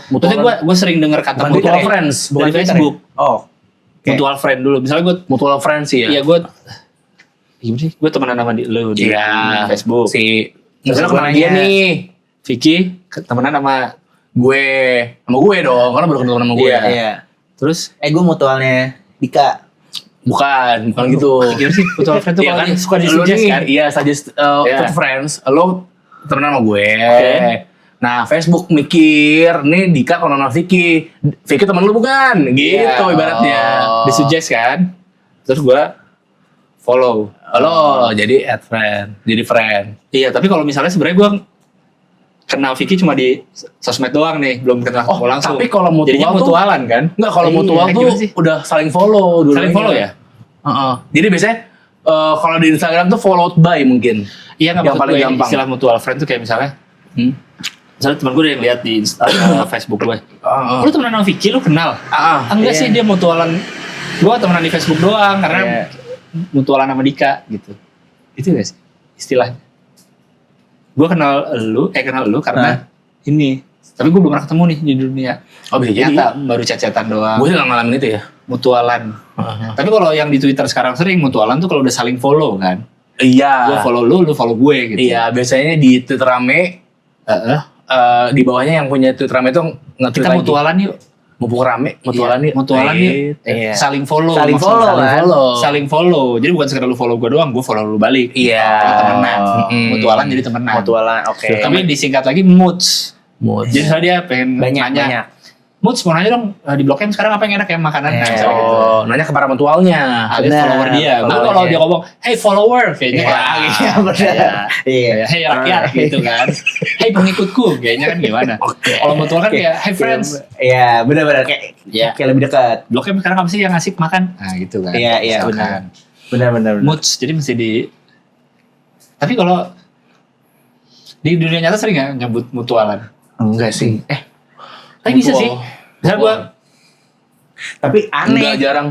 Mutual. Gue sering dengar kata Bukan Mutual Twitter ya? friends. Bukan dari Twitter Facebook. ya? Oh. Oke. Mutual friend dulu. Misalnya gue, Mutual friends sih ya. iya gue, gimana sih? Gue temenan sama lo di Iya. Facebook. Misalnya Terus kenal gue dia nanya. nih. Vicky temenan sama Sama gue dong. Karena baru kenal sama gue. Iya. Iya. terus Gue mutualnya Dika. Bukan gitu. Gimana sih mutual friend tuh Iya kalau kan dia suka lu disuggest nih, kan? Iya, suggest Iya. to friends. Lo temenan sama gue. Oke. Nah, Facebook mikir, nih Dika kalau nama Vicky. Vicky temen lu bukan? Gitu Iya. ibaratnya. Disuggest kan? Terus gue follow. Lo jadi add friend, jadi friend. Iya, tapi kalau misalnya sebenarnya gue kenal Vicky cuma di sosmed doang nih, belum kenal Oh, langsung. tapi kalau mutual jadinya tuh- mutualan kan? Enggak, kalau Iya, mutual tuh gimana sih? udah saling follow dulu. Saling follow ya? Heeh. Jadi biasanya kalau di Instagram tuh followed by mungkin. Iya, nggak Yang maksud paling gue ini gampang. istilah mutual friend tuh kayak misalnya, Hmm? misalnya teman gue yang lihat di Facebook gue, Heeh. lu temenan sama Vicky, lu kenal? Enggak iya. sih, dia mutualan. Gue temenan di Facebook doang karena Iya. mutualan sama Dika gitu. Itu gak sih istilahnya? Gue kenal lu karena ini. Tapi gue belum pernah ketemu nih di dunia Oh, bisa jadi. nyata, baru chat-chatan doang. Gue sih nggak ngalamin itu ya. Mutualan. Tapi kalau yang di Twitter sekarang sering mutualan tuh kalau udah saling follow kan. Iya. Gue follow lu follow gue gitu. Iya, biasanya di tweet rame di bawahnya yang punya tweet rame tuh nge-tweet Kita lagi. mutualan yuk. Mumpung rame, mutualan Iya, yuk. mutualan yuk. Iya. Saling follow. Saling maksudnya. follow, Saling kan? follow. Saling follow. Jadi bukan sekedar lu follow gue doang, gue follow lu balik. Iya. Kita temenan. Mm-mm. Mutualan jadi temenan. Mutualan, oke. Tapi disingkat lagi moods. Mood. Jadi misalnya dia pengen banyak. nanya, Moods mau nanya dong di Blok M sekarang apa yang enak ya makanan? Iya. Nah, misalnya gitu. Oh, nanya ke para mutualnya. Ada Benar, follower dia. Gue followernya. kalau dia ngomong, hey follower, kayaknya Iya, kayak iya, benar. kayak, Iya. hey rakyat gitu kan. Hey pengikutku, kayaknya kan gimana? Kalau mutual kan kayak, hey friends. Iya, benar-benar kayak Iya. kayak lebih dekat. Blok M sekarang apa sih yang asik makan? Nah gitu kan. Iya, iya, Misalkan. Benar-benar. Moods, jadi mesti di. Tapi kalau di dunia nyata sering nggak nyebut mutualan? Enggak sih. Tapi bisa Mutual. sih. Misalnya gue Tapi aneh. Enggak jarang.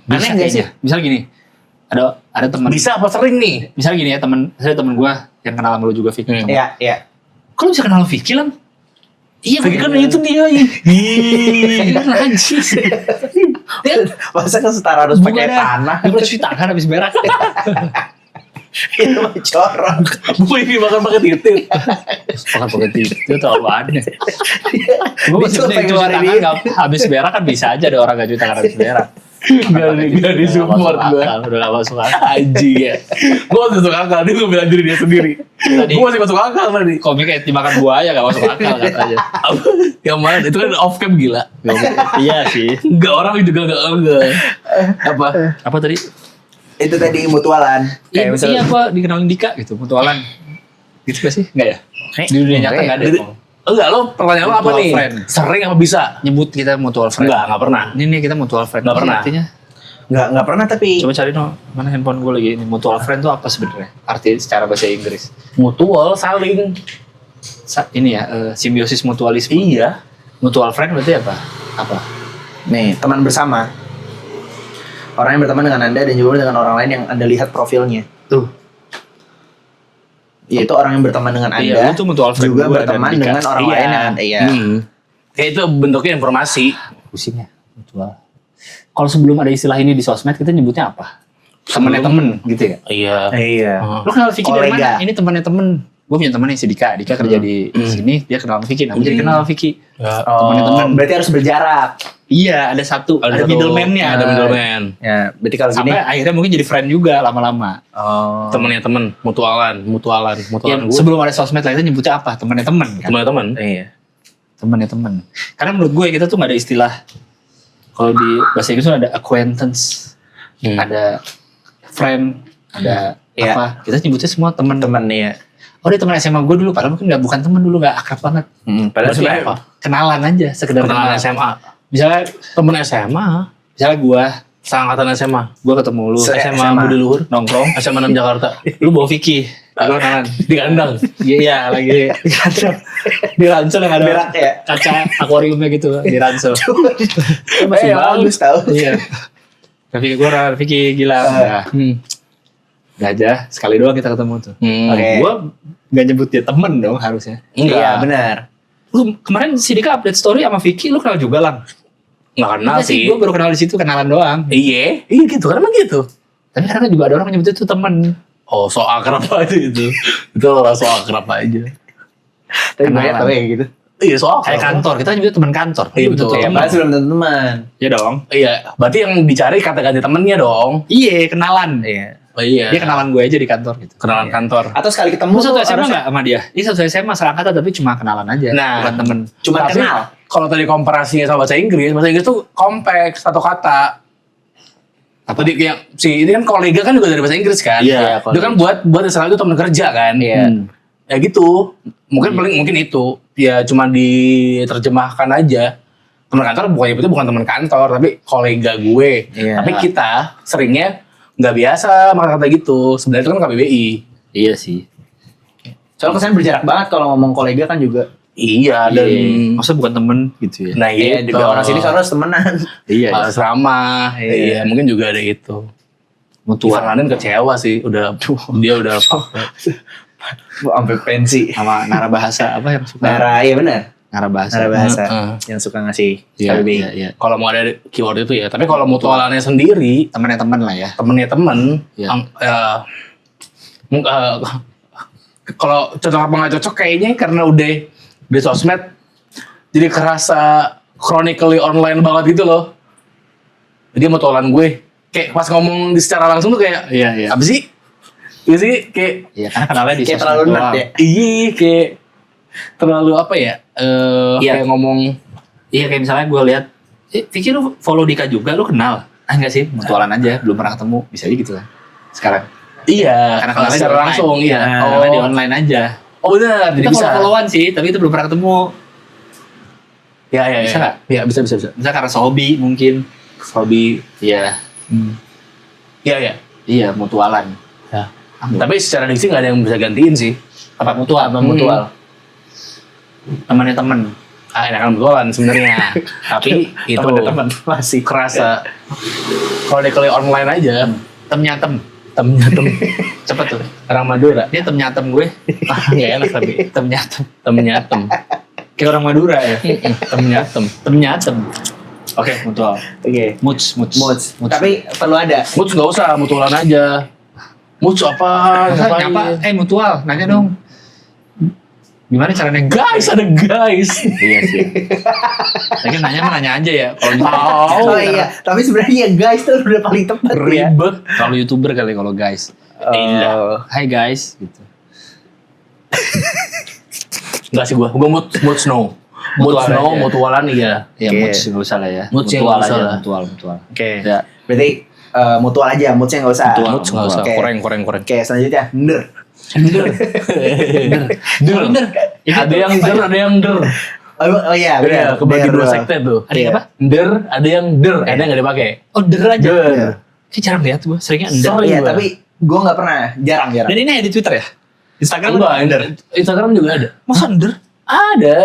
Aneh nggak sih? Misal gini, ada teman. Bisa apa sering nih? Misalnya gini ya misalnya teman gue yang kenal sama lu juga Vicky. Hmm. Iya, iya. Kok lu bisa kenal Vicky Lang? Iya, Vicky kan itu dia. Vicky kan najis. Dia Masa kan setara harus pakai tanah? Dia cuci tangan habis berak. Itu mah corong. Gue ini makan pakai titit. Pakai itu terlalu aneh. Gue masih Itu penting pengen cuci keluarin tangan ini. nggak habis berak kan bisa aja ada orang gak cuci tangan habis berak. Gak di support gue. Udah gak masuk akal. Anjing ya. Gue masih masuk akal. Dia gue bilang diri dia sendiri. Tadi- Gue masih masuk akal tadi. Komik kayak dimakan buaya gak masuk akal katanya. Yang mana? Itu kan off cam gila. Iya sih. Enggak, orang juga enggak. Apa? Apa tadi? Itu tadi mutualan. Iya, Kayak misalnya gue dikenalin Dika gitu, mutualan. Gitu gak sih? Enggak ya? Di dunia nyata gak ada. Jadi- Enggak, lo pertanyaan lo apa Mutual nih? friend. Sering apa bisa? Nyebut kita mutual friend. Enggak pernah. Ini kita mutual friend. Nggak pernah. Artinya, nggak pernah tapi coba cari no, mana handphone gue lagi ini. Mutual friend itu apa sebenarnya? Arti secara bahasa Inggris. Mutual saling. Ini ya, simbiosis mutualisme. Iya. Mutual friend berarti apa? Apa? nih teman bersama. Orang yang berteman dengan Anda dan juga dengan orang lain yang Anda lihat profilnya. Tuh. Yaitu orang yang berteman dengan Iya, Anda lu tuh mutual friend juga gua dan berteman Dika. dengan orang Iya. lain yang Anda iya. Kayak itu bentuknya informasi. Pusingnya. Mutual. Kalau sebelum ada istilah ini di sosmed, kita nyebutnya apa? Temennya temen gitu ya? Iya. Iya. Lu kenal Vicky dari Kolega. mana? Ini temennya temen. Gue punya temen nih si Dika. Dika kerja di sini, dia kenal sama Vicky. Nah, gue jadi kenal sama Vicky. Temennya temen. Berarti harus berjarak. Iya, ada satu. Ada satu. middleman-nya. Ada middleman. Ya, berarti kalau gini. Sampai akhirnya mungkin jadi friend juga lama-lama. Oh. Temennya temen. Mutualan Ya, gue. sebelum ada sosmed lah, kita nyebutnya apa? Temennya temen kan? Temennya temen. Iya. Temennya temen. Karena menurut gue kita tuh gak ada istilah. Kalau di bahasa Inggris tuh ada acquaintance. Ada friend. Ada Iya. apa. Kita nyebutnya semua temen. Teman ya. Oh, dia temen SMA gue dulu. Padahal mungkin bukan temen dulu. Gak akrab banget. Padahal Berarti sebenarnya apa? Kenalan aja. Sekedar Kenalan kenalan. SMA. Misalnya Temen SMA. gue Seangkatan SMA. ketemu lu. SMA SMA. Budi Luhur. Nongkrong. SMA 6 Jakarta. Lu bawa Vicky. Lu kenalan. Di kandang. Iya, lagi di Ransel. Di Ransel yang ada Berak ya. kaca akuariumnya gitu di Ransel. Masih bagus tahu. Iya. Tapi gue Vicky gila. Udah. Udah aja. Sekali doang kita ketemu tuh. Oke. Gue gak nyebut dia temen dong harusnya. Iya, benar. Lu kemarin si Dika update story sama Vicky, lu kenal juga Lang? Nggak kenal sih. Gue baru kenal di situ, kenalan doang. Iya gitu kan emang gitu. Tapi kadang juga ada orang yang nyebut itu temen. Oh, so akrab aja itu. Itu orang so akrab aja. Tapi banyak Kenalan. tahu ya gitu. Iya soal Kayak kantor, kita juga teman kantor. Iya, betul. Tentu Ya, teman. padahal sebelum teman. Iya dong. Iya, berarti yang dicari kata-kata temennya dong. Iya, kenalan. Iya. Oh iya. Dia kenalan gue aja di kantor gitu. Kenalan kantor. Atau sekali ketemu Lu satu tuh SMA harusnya- nggak sama dia? Iya satu SMA serangkatan tapi cuma kenalan aja. Nah. Bukan temen. Cuma Tapi kenal. kalau tadi komparasinya sama bahasa Inggris tuh kompleks satu kata. Apa di yang si ini kan kolega kan juga dari bahasa Inggris kan? Iya, Itu kan buat istilah itu teman kerja kan? Iya. Ya gitu. Mungkin itu ya cuma diterjemahkan aja. Teman kantor bukan teman kantor tapi kolega gue. Iya. Tapi kita seringnya nggak biasa makan kata gitu. Sebenarnya itu kan KBBI. Iya sih. Soalnya kesan berjarak banget kalau ngomong kolega kan juga. Iya dan Maksudnya bukan temen gitu ya. nah Iya, gitu. juga orang sini soalnya harus temenan. Iya. Harus ramah. Iya. Iya, mungkin juga ada itu. Mutual. Fernandin kecewa sih, dia udah Sampai pensi. Sama narabahasa apa yang suka? Iya benar. Narabahasa. Narabahasa Heeh. yang suka ngasih Iya, KBBI. iya, iya. kalau mau ada keyword itu ya. Tapi kalau mutualannya sendiri, Temennya temen lah ya. temennya temen, Iya. kalau cocok apa nggak cocok kayaknya karena udah di sosmed, jadi kerasa chronically online banget gitu loh. Jadi mutualan gue, kayak pas ngomong secara langsung tuh kayak, Iya, iya. apa sih? Iya sih, kayak Iya, karena kenalnya di Kayak sosmed terlalu nerd doang. ya. iya kayak terlalu apa ya? Iya. Kayak ngomong Iya, kayak misalnya gue lihat, Vicky lu follow Dika juga, lu kenal? Ah enggak sih, mutualan aja, belum pernah ketemu. Bisa aja gitu kan. Sekarang. iya, Karena kenalnya secara di online. langsung iya. Karena di online aja. Oh benar, jadi Kita bisa. follow-followan sih, tapi itu belum pernah ketemu. Ya, ya, Bisa ya. nggak? Ya, bisa. Misalnya karena hobi mungkin. Hobi. Iya. Iya, ya. Iya, mutualan. Ya. Tapi secara diksi nggak ada yang bisa gantiin sih. Apa mutual? Apa mutual? Temannya temen. Enakan mutualan sebenarnya. Tapi itu Teman-teman masih kerasa kalau dia kali online aja, Temnya tem. temnya tem Cepet tuh. orang Madura. Dia temnya tem gue. Nggak enak tapi Temnya tem. temnya tem. Kayak orang Madura ya. Temnya tem. Temnya tem. Oke, mutual. Oke. Moods. Moods. Tapi perlu ada. Moods nggak usah, mutualan aja. Moods apa? Masa Ngapain? nyapa? Mutual. Nanya dong. Gimana caranya? Guys, ada guys. Iya sih. Lagi nanya mah nanya aja ya. Kalau Tahu. Oh iya, tapi sebenarnya guys tuh udah paling tepat ya. Ribet. kalau YouTuber kali kalau guys. Oh. Hai guys gitu. Enggak sih gua moods no. Moods Mutualan no, aja. mutualan iya. Ya Oke. moods nggak usah lah ya. Moods yang Mutual nggak usah aja, lah. mutual. Oke. Ya. Berarti mutual aja, moodsnya nggak usah. Mutual. Moods nggak usah. Oke. Koreng. Oke, selanjutnya nder. Der. Ada yang der, ada yang der. Oh iya, Beda, benar. kebagi Der. dua sekte tuh. Ada yang apa? Der, ada yang der, ada yang nggak dipakai. Oh der aja. Der. Kayak jarang lihat gue. Seringnya ender. Sorry. Iya, gua. tapi gue nggak pernah, jarang. Dan ini ada di Twitter ya? Instagram Enggak, ada ender. Instagram juga ada. Masa ender? Ada.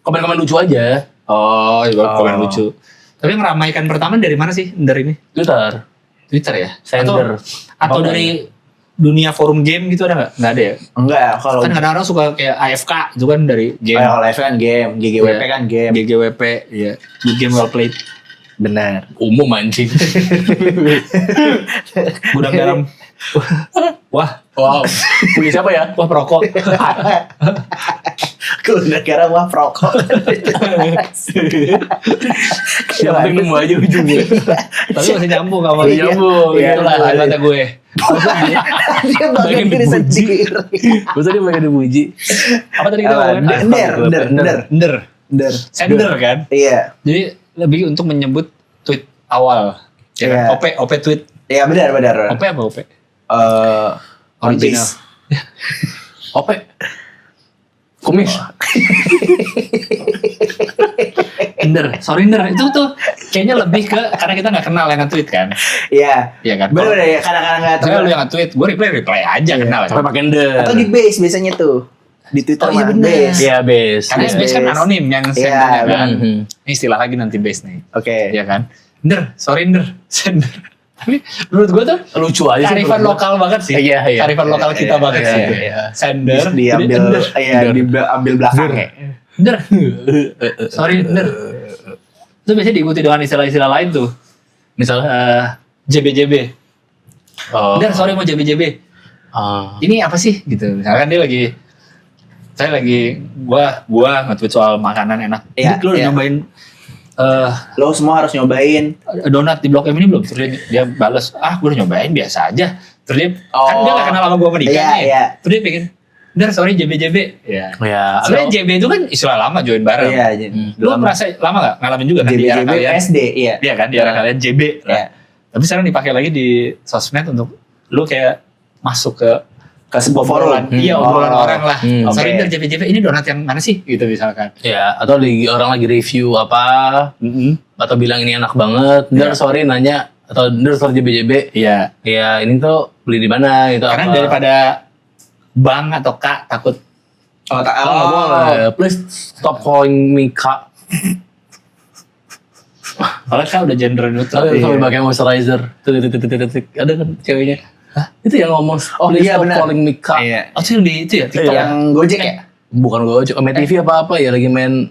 Komen-komen lucu aja. Oh, iya Oh. komen lucu. Tapi yang meramaikan pertama dari mana sih ender ini? Twitter. Twitter ya? Sender. Atau Apa dari dunia forum game gitu ada nggak? Nggak ada ya? Enggak, kalau Kan kadang-kadang suka kayak AFK itu kan dari game. kalau live kan game, GGWP Iya. kan game. GGWP, ya. Good game well played. Benar. Umum anjing. Gudang garam. Wah, Wow. Punya siapa ya? wah perokok. Gue negara wah prokok. Yang penting nemu aja ujungnya. Tapi masih nyambung sama Masih nyambung, Iya, itulah. kata gue. Dia bangga Pengen diri dipuji. sendiri. Masa dia pengen dipuji? Apa tadi kita Apa? ngomongin? Nder. Ender. Sender kan? Iya. Jadi lebih untuk menyebut tweet awal. Ya kan? Iya. OP tweet. Iya benar. OP apa OP? One Original. Piece. Ope. Kumis. Ender. Sorry Ender. Itu tuh kayaknya lebih ke karena kita nggak kenal yang nge-tweet kan. Iya. Iya kan? Benar ya. Kadang-kadang nggak tahu. Misalnya lu yang nge-tweet, gue reply aja kenal. Sampai pakai der. Atau di base biasanya tuh. Di Twitter Oh, iya mah benar. base. Iya, base. Karena Iya. base kan anonim yang Iya, sendernya kan. Mhm. Ini istilah lagi nanti base nih. Oke. Iya kan? Ender. Sorry Ender. Sender. Tapi menurut gue tuh Lucu aja sih. kearifan menurut lokal banget sih. Iya, iya. Kearifan lokal kita Iya, banget iya, sih. iya. Sender. Diambil, Ender. iya, diambil belakang ya. Ender. Sorry Ender. Itu biasanya diikuti dengan istilah-istilah lain tuh. Misalnya. JBJB. Oh. Ender, sorry mau JBJB. Ah. Ini apa sih gitu. Misalkan dia lagi saya lagi gua nge-tweet soal makanan enak. Iya, Lu udah iya. nyobain Lo semua harus nyobain. donat di Blok M ini belum? Terus dia balas, gue udah nyobain biasa aja. Terus dia kan Oh. dia gak kenal sama gue menikah Iya, nih. iya. Terus dia pengen, Dar sorry JB. Ya. Ya, Sebenarnya JB itu kan istilah lama join bareng. Iya, jadi Lu merasa lama gak ngalamin juga kan di era JB kalian? SD, iya. Iya kan di era kalian JB. Nah, Iya. Tapi sekarang dipakai lagi di sosmed untuk lu kayak masuk ke Ke sebuah forum. Iya obrolan Oh. orang lah. Hmm, Sorry oke. Dar JB ini donat yang mana sih? Gitu misalkan. Ya, atau orang lagi review apa, atau bilang ini enak banget, Iya. Dar sorry nanya, atau Dar sorry JB. Iya. Ya ini tuh beli di mana gitu Karena apa. daripada Bang atau Kak takut Oh, tak. Oh, nggak boleh. Please stop calling me Kak. kalau Kak udah gender neutral. Tapi sambil Iya. pakai moisturizer. Titik. Ada kan ceweknya. Hah? Itu yang ngomong. Oh, Please iya, stop benar. calling me Kak. Iya. Oh itu yang di itu ya TikTok. Yang Gojek ya? Bukan gue, main TV apa ya lagi main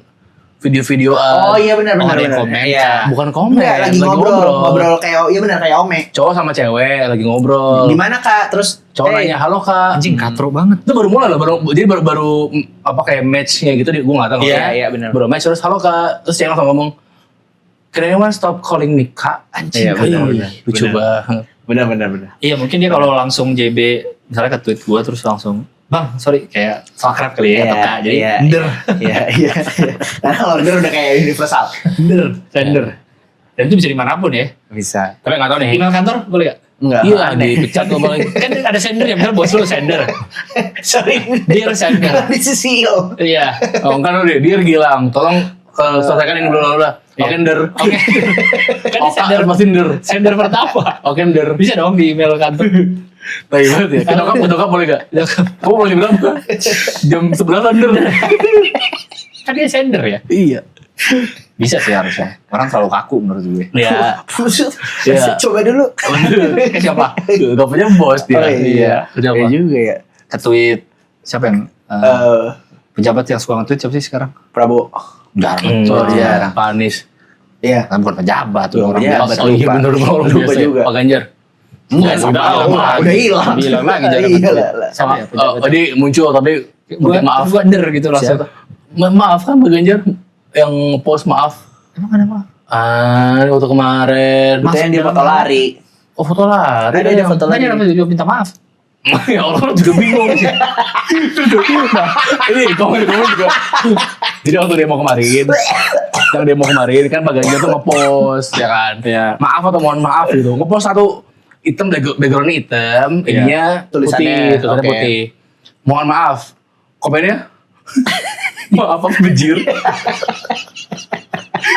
video-videoan. Oh iya benar Oh, benar. ada yang benar. komen, Iya. Bukan komen, Enggak, lagi ngobrol kayak iya benar kayak Ome. Cowok sama cewek lagi ngobrol. Di mana Kak? Terus Cowok nanya, "Halo Kak." Anjing katro banget. Itu baru mulai loh, jadi baru apa kayak match-nya gitu, gue nggak tahu. Iya, iya, benar. Baru match terus, "Halo Kak." Terus yang langsung ngomong, "Can anyone stop calling me Kak?" Anjing, Iya, benar, ih, benar. lucu Benar. banget. benar. Iya mungkin dia kalau langsung JB misalnya ke tweet gua terus langsung Bang sorry kayak sakrab kali ya atau Kak jadi der Iya. Karena kalau order udah kayak universal. sender. Dan itu bisa dimanapun ya. Bisa. Tapi nggak tahu nih. Email kantor boleh gak? Enggak. Iya, aneh. dipecat loh paling. Kan ada sender ya misalnya bos lu sender. Sorry. Dear sender. This is CEO. Iya. Oh, kan udah dia Gilang, tolong selesaikan ini belum udah. Iya. Oke, Der. Oke. Kan dia sender pasti Der. sender pertama. Oke, Der. Bisa dong di email kantor. Baik banget ya. Kedokap boleh gak? Kamu boleh berapa? Jam 11 kan, Der. Kan dia sender ya. Iya. Bisa sih harusnya. Orang terlalu kaku menurut gue. Ya. Buset. Iya. Coba dulu. Siapa? Dokternya bos dia. Oh, iya. Siapa? Iya juga ya. Ke-tweet siapa yang pejabat yang suka nge-tweet siapa sih sekarang? Prabowo. Jarang. Jarang. Panis. Iya. Kan bukan pejabat tuh orang Iya, biasa. Oh iya lupa. bener orang Lupa biasa ya. juga. Pak Ganjar. Enggak, Udah hilang lagi. Udah hilang. Hilang lagi jarang Iya nge-tweet. lah. Sama ya pejabat. Oh, dia muncul tapi maaf. Gua der gitu langsung. Siapa? Maaf kan Pak Ganjar yang post maaf. Emang kenapa? Waktu kemarin. Itu yang dia foto lari. Oh foto lari. Ada dia foto Tadi lari. orang juga minta maaf. Ya Allah juga bingung sih. Nah, ini komen juga. Jadi waktu demo kemarin, yang demo kemarin kan Pak Ganjar tuh nge-post ya kan. Iya. Maaf atau mohon maaf gitu. Nge-post satu hitam, backgroundnya hitam, ininya Tulisannya, tulisannya oke. putih. Mohon maaf. Komennya maaf apa bejir.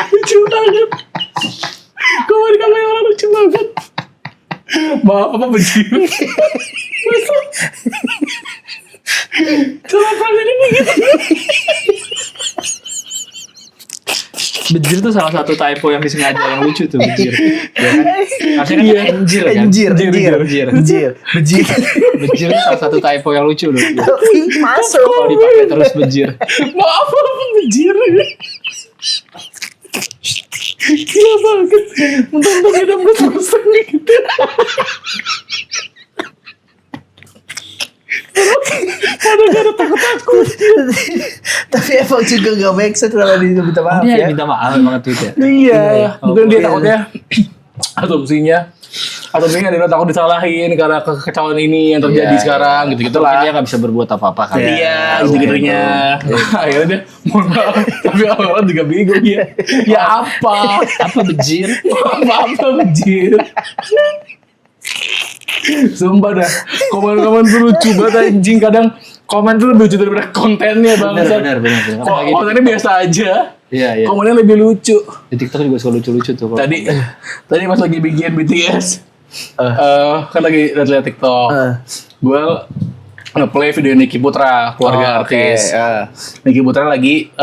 Lucu banget. Komen kamu yang lucu banget. Maaf apa bejir. Coba perasaan ini gitu. Bejir tuh salah satu typo yang disengaja yang lucu tuh bejir. Ya kan? Harusnya kan Iya. enjir kan? Enjir. Bejir. Bejir tuh salah satu typo yang lucu loh. Tapi masuk. Kalau dipakai terus bejir. Maaf apa bejir. Gila banget. Untung kita berusaha gitu. Ada takut-takut. Tapi emang juga gak make sense kalau dia minta maaf Dia ya. minta maaf emang tweet ya. Iya, mungkin dia iya. takutnya asumsinya atau mungkin dia takut disalahin karena kekecauan ini yang terjadi Iya, sekarang iya. gitu-gitu Mungkin lah. dia nggak bisa berbuat apa-apa kan. Iya, gitu-gitunya. Akhirnya dia mohon maaf, tapi orang juga bingung ya. Ya apa? Apa bejir? Apa bejir? Sumpah dah, komen-komen tuh lucu banget anjing. Kadang komen tuh lebih lucu daripada kontennya bang. Benar. Kontennya biasa aja. Iya. Komennya lebih lucu. Di TikTok juga suka lucu-lucu tuh. Tadi pas lagi bikin BTS, kan lagi liat TikTok. Gue nge-play video Niki Putra, keluarga artis. Niki Putra lagi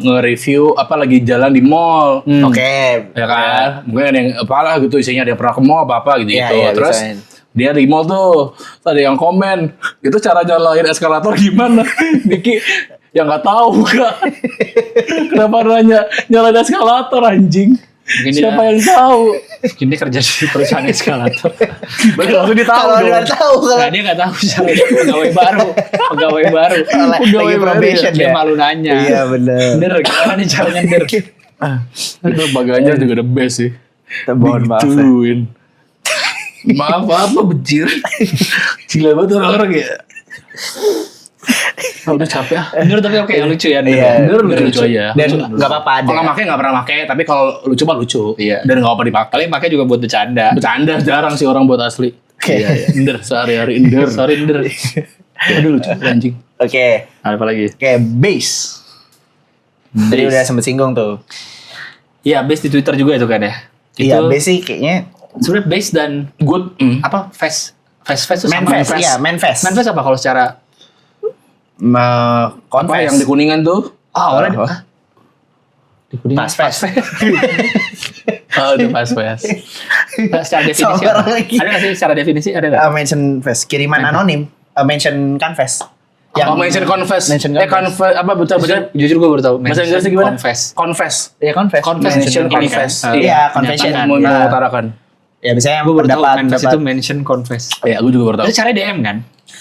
nge-review lagi jalan di mall. Oke. Ya kan, mungkin ada yang apalah gitu isinya, ada yang pernah ke mall apa gitu. Iya, iya, Terus bisain. dia di mall tuh ada yang komen, itu cara nyalain eskalator gimana? Niki yang nggak tahu kak. Kenapa nanya nyalain eskalator anjing? Mungkin Siapa dia, yang tahu? mungkin dia kerja di perusahaan eskalator. Berarti langsung ditahu Kalau dong. dia tahu kalau Nah, dia nggak tahu siapa pegawai baru. lagi probation Dia ya. malu nanya. Iya bener. Der, gimana nih caranya Der? Itu baganya juga the best sih. Mohon maaf ya. Digituin. Maaf apa bejir. Gila banget orang-orang ya. Udah capek ah. Bener tapi oke lucu ya. Iya, Bener lucu aja. Dan nggak apa-apa ada. Kalau nggak pernah pakai, tapi kalau lucu mah lucu. Iya. Dan nggak apa dipakai. Kalian pakai juga buat bercanda. Bercanda jarang sih orang buat asli. Iya, iya. Ender sehari-hari ender. Sorry Der. Aduh lucu anjing. Oke, Apa lagi? kayak base. Tadi udah sempet singgung tuh. Iya, base di Twitter juga itu kan ya. Iya, Itu base sih kayaknya sebenarnya base dan Good. apa face itu sama manifest. Iya, manifest. Manifest apa kalau secara Apa Confess. yang di Kuningan tuh? awalnya Apa? di Kuningan. Pas fest. Oh, itu pas pas. Secara definisi Sabar apa? lagi. Ada nggak sih secara definisi ada nggak? Mention fest, kiriman anonim. Mention confess. Oh, mention confess. Mention Confess apa betul-betul? Jujur gue baru tahu. Bahasa Inggrisnya gimana? Confess. Confess. Iya confess. Confess Mention ini kan, confess. Iya, confession. menyatakan. Mau Iya. mengutarakan. Ya biasanya Gue baru tahu pendapat Manifest pendapat. itu mention confess. Ya, gue juga baru tahu. Itu caranya DM kan?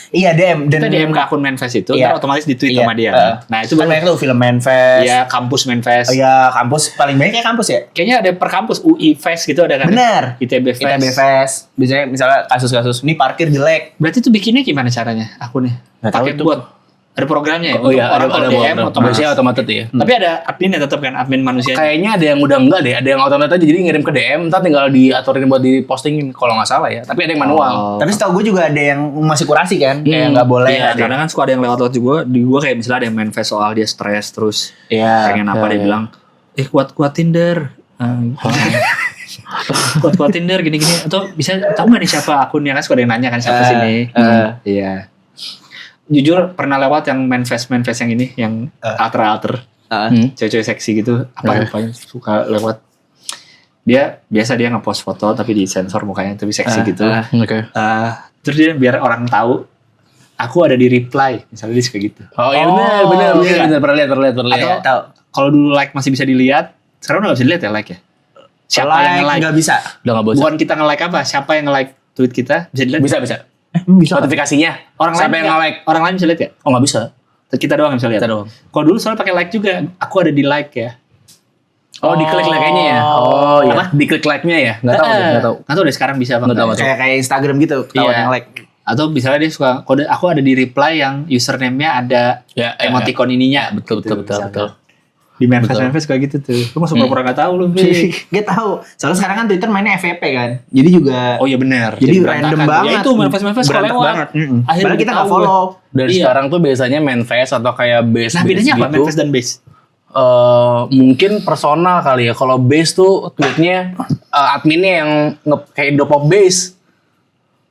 Iya DM dan Kita DM ke akun Manifest itu, Iya. ntar otomatis di tweet Iya. sama dia. Kan? Nah itu banyak baru tuh film manifest. ya kampus Manifest. Oh iya, kampus paling banyak kayak kampus ya. Kayaknya ada per kampus UI Fest gitu ada kan? Bener. ITB Fest. ITB Fest. Biasanya misalnya kasus-kasus ini parkir jelek. Berarti itu bikinnya gimana caranya akunnya? Nggak tahu Pakai itu. bot. Ada programnya ya? Oh iya, ada Orang kalau DM program. otomatis. Biasanya otomatis ya. Tapi ada adminnya tetap kan, admin manusia. Kayaknya ada yang udah enggak deh, ada yang otomatis aja jadi ngirim ke DM, ntar tinggal diaturin buat dipostingin kalau nggak salah ya. Tapi ada yang manual. Oh. Tapi setahu gue juga ada yang masih kurasi kan, kayak nggak boleh. Iya, ada. kadang kan suka ada yang lewat-lewat juga. Di gua kayak misalnya ada yang manifest soal dia stres terus Iya. pengen apa iya, dia iya. bilang, kuat Tinder. Kuat Tinder gini-gini atau bisa tahu nggak nih siapa akunnya kan suka ada yang nanya kan siapa sini. Iya. Jujur pernah lewat yang manifest yang ini yang alter cewek-cewek seksi gitu apa rupanya suka lewat dia biasa dia ngepost foto tapi disensor mukanya tapi seksi gitu. Oke. Terus dia biar orang tahu aku ada di reply misalnya dia suka gitu. Oh iya Oh, benar iya. benar pernah lihat. Atau tahu. kalau dulu like masih bisa dilihat, sekarang udah gak bisa dilihat ya like ya. Siapa yang nge-like? Nggak bisa. Udah nggak bocor. Bukan kita nge-like apa, siapa yang nge-like tweet kita bisa dilihat. Bisa. Bisa. Notifikasinya. Orang Siapa lain yang nggak? nge-like? Orang lain bisa lihat ya? Oh nggak bisa. Kita doang yang bisa lihat. Kita doang. Kalau dulu soalnya pakai like juga, aku ada di like ya. Oh, diklik like-nya ya. Oh iya. Apa? Diklik like-nya ya. Nggak tahu. Nggak tahu. Nggak tahu deh sekarang bisa apa Nggak tahu, nggak. Kayak Instagram gitu, ketahuan Iya. yang like. Atau misalnya dia suka kode aku ada di reply yang username-nya ada Ya, emoticon ininya. Betul. Misalnya. Di manifest kayak gitu tuh. Lu masuk pura-pura nggak tahu lu. Bi. Gak tahu. Soalnya sekarang kan Twitter mainnya FVP kan. Jadi juga Oh iya benar. jadi random berantakan. banget. Ya itu manifest kalau Berantak lewat. banget. Akhirnya Padahal kita nggak tahu gue. follow. Dan Iya. sekarang tuh biasanya manifest atau kayak base. Nah bedanya apa gitu. manifest dan base? Mungkin personal kali ya. Kalau base tuh tweetnya adminnya yang kayak Dopop base.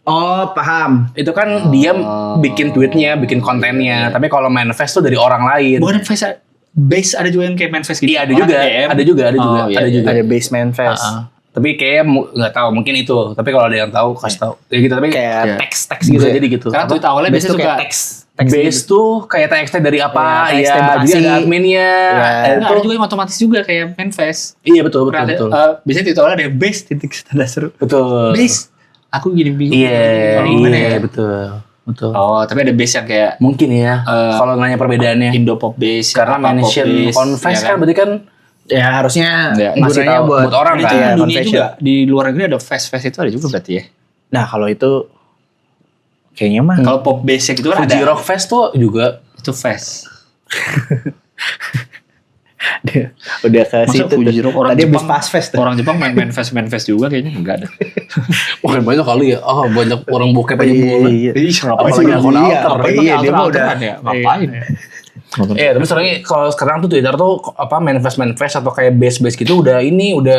Oh paham. Itu kan dia bikin tweetnya, bikin kontennya. Tapi kalau manifest tuh dari orang lain. Bukan base ada juga yang kayak manifest gitu. Iya ada Orang juga, DM. ada juga, Oh, iya, ada iya. juga. Ada basement fest. Tapi kayaknya nggak tahu, mungkin itu. Tapi kalau ada yang tahu kasih tahu. Kayak gitu tapi Kayak Iya. teks gitu gitu. jadi gitu. Karena tweet awalnya Base biasanya tuh kayak suka teks. Base tuh kayak TXT dari apa? Iya, TXT Iya, basi. jadi ada adminnya. Iya. Enggak, ada juga yang otomatis juga kayak manifest. Iya betul betul Pernah ada, betul. biasanya tweet awalnya ada base titik tanda seru. Betul. Base. Aku gini bingung. Iya, Gimana ya? betul. Betul. Oh, tapi ada base yang kayak Mungkin ya. Kalau nanya perbedaannya. Indopop base. Karena apa pop mention base, confess ya kan berarti kan Ya harusnya Iya. ngasih gunanya tahu buat orang Itu kan. Iya, dunia confession. juga di luar negeri ada fest itu ada juga berarti ya. Nah kalau itu kayaknya mah Kalau pop base gitu kan Fuji ada. Rock Fest tuh juga Itu fest. udah ke Masa situ Fuji tuh. Rock orang Tadi Jepang habis pas fest tuh. Orang Jepang main manifest juga kayaknya enggak ada. wah banyak kali ya. Oh banyak orang bokep aja boleh. Iya. Apalagi Iya, akun iya. alter. Apa iya, dia mah udah. ya. Ngapain ya? Iya, tapi sebenarnya kalau sekarang tuh Twitter tuh apa manifest atau kayak base gitu udah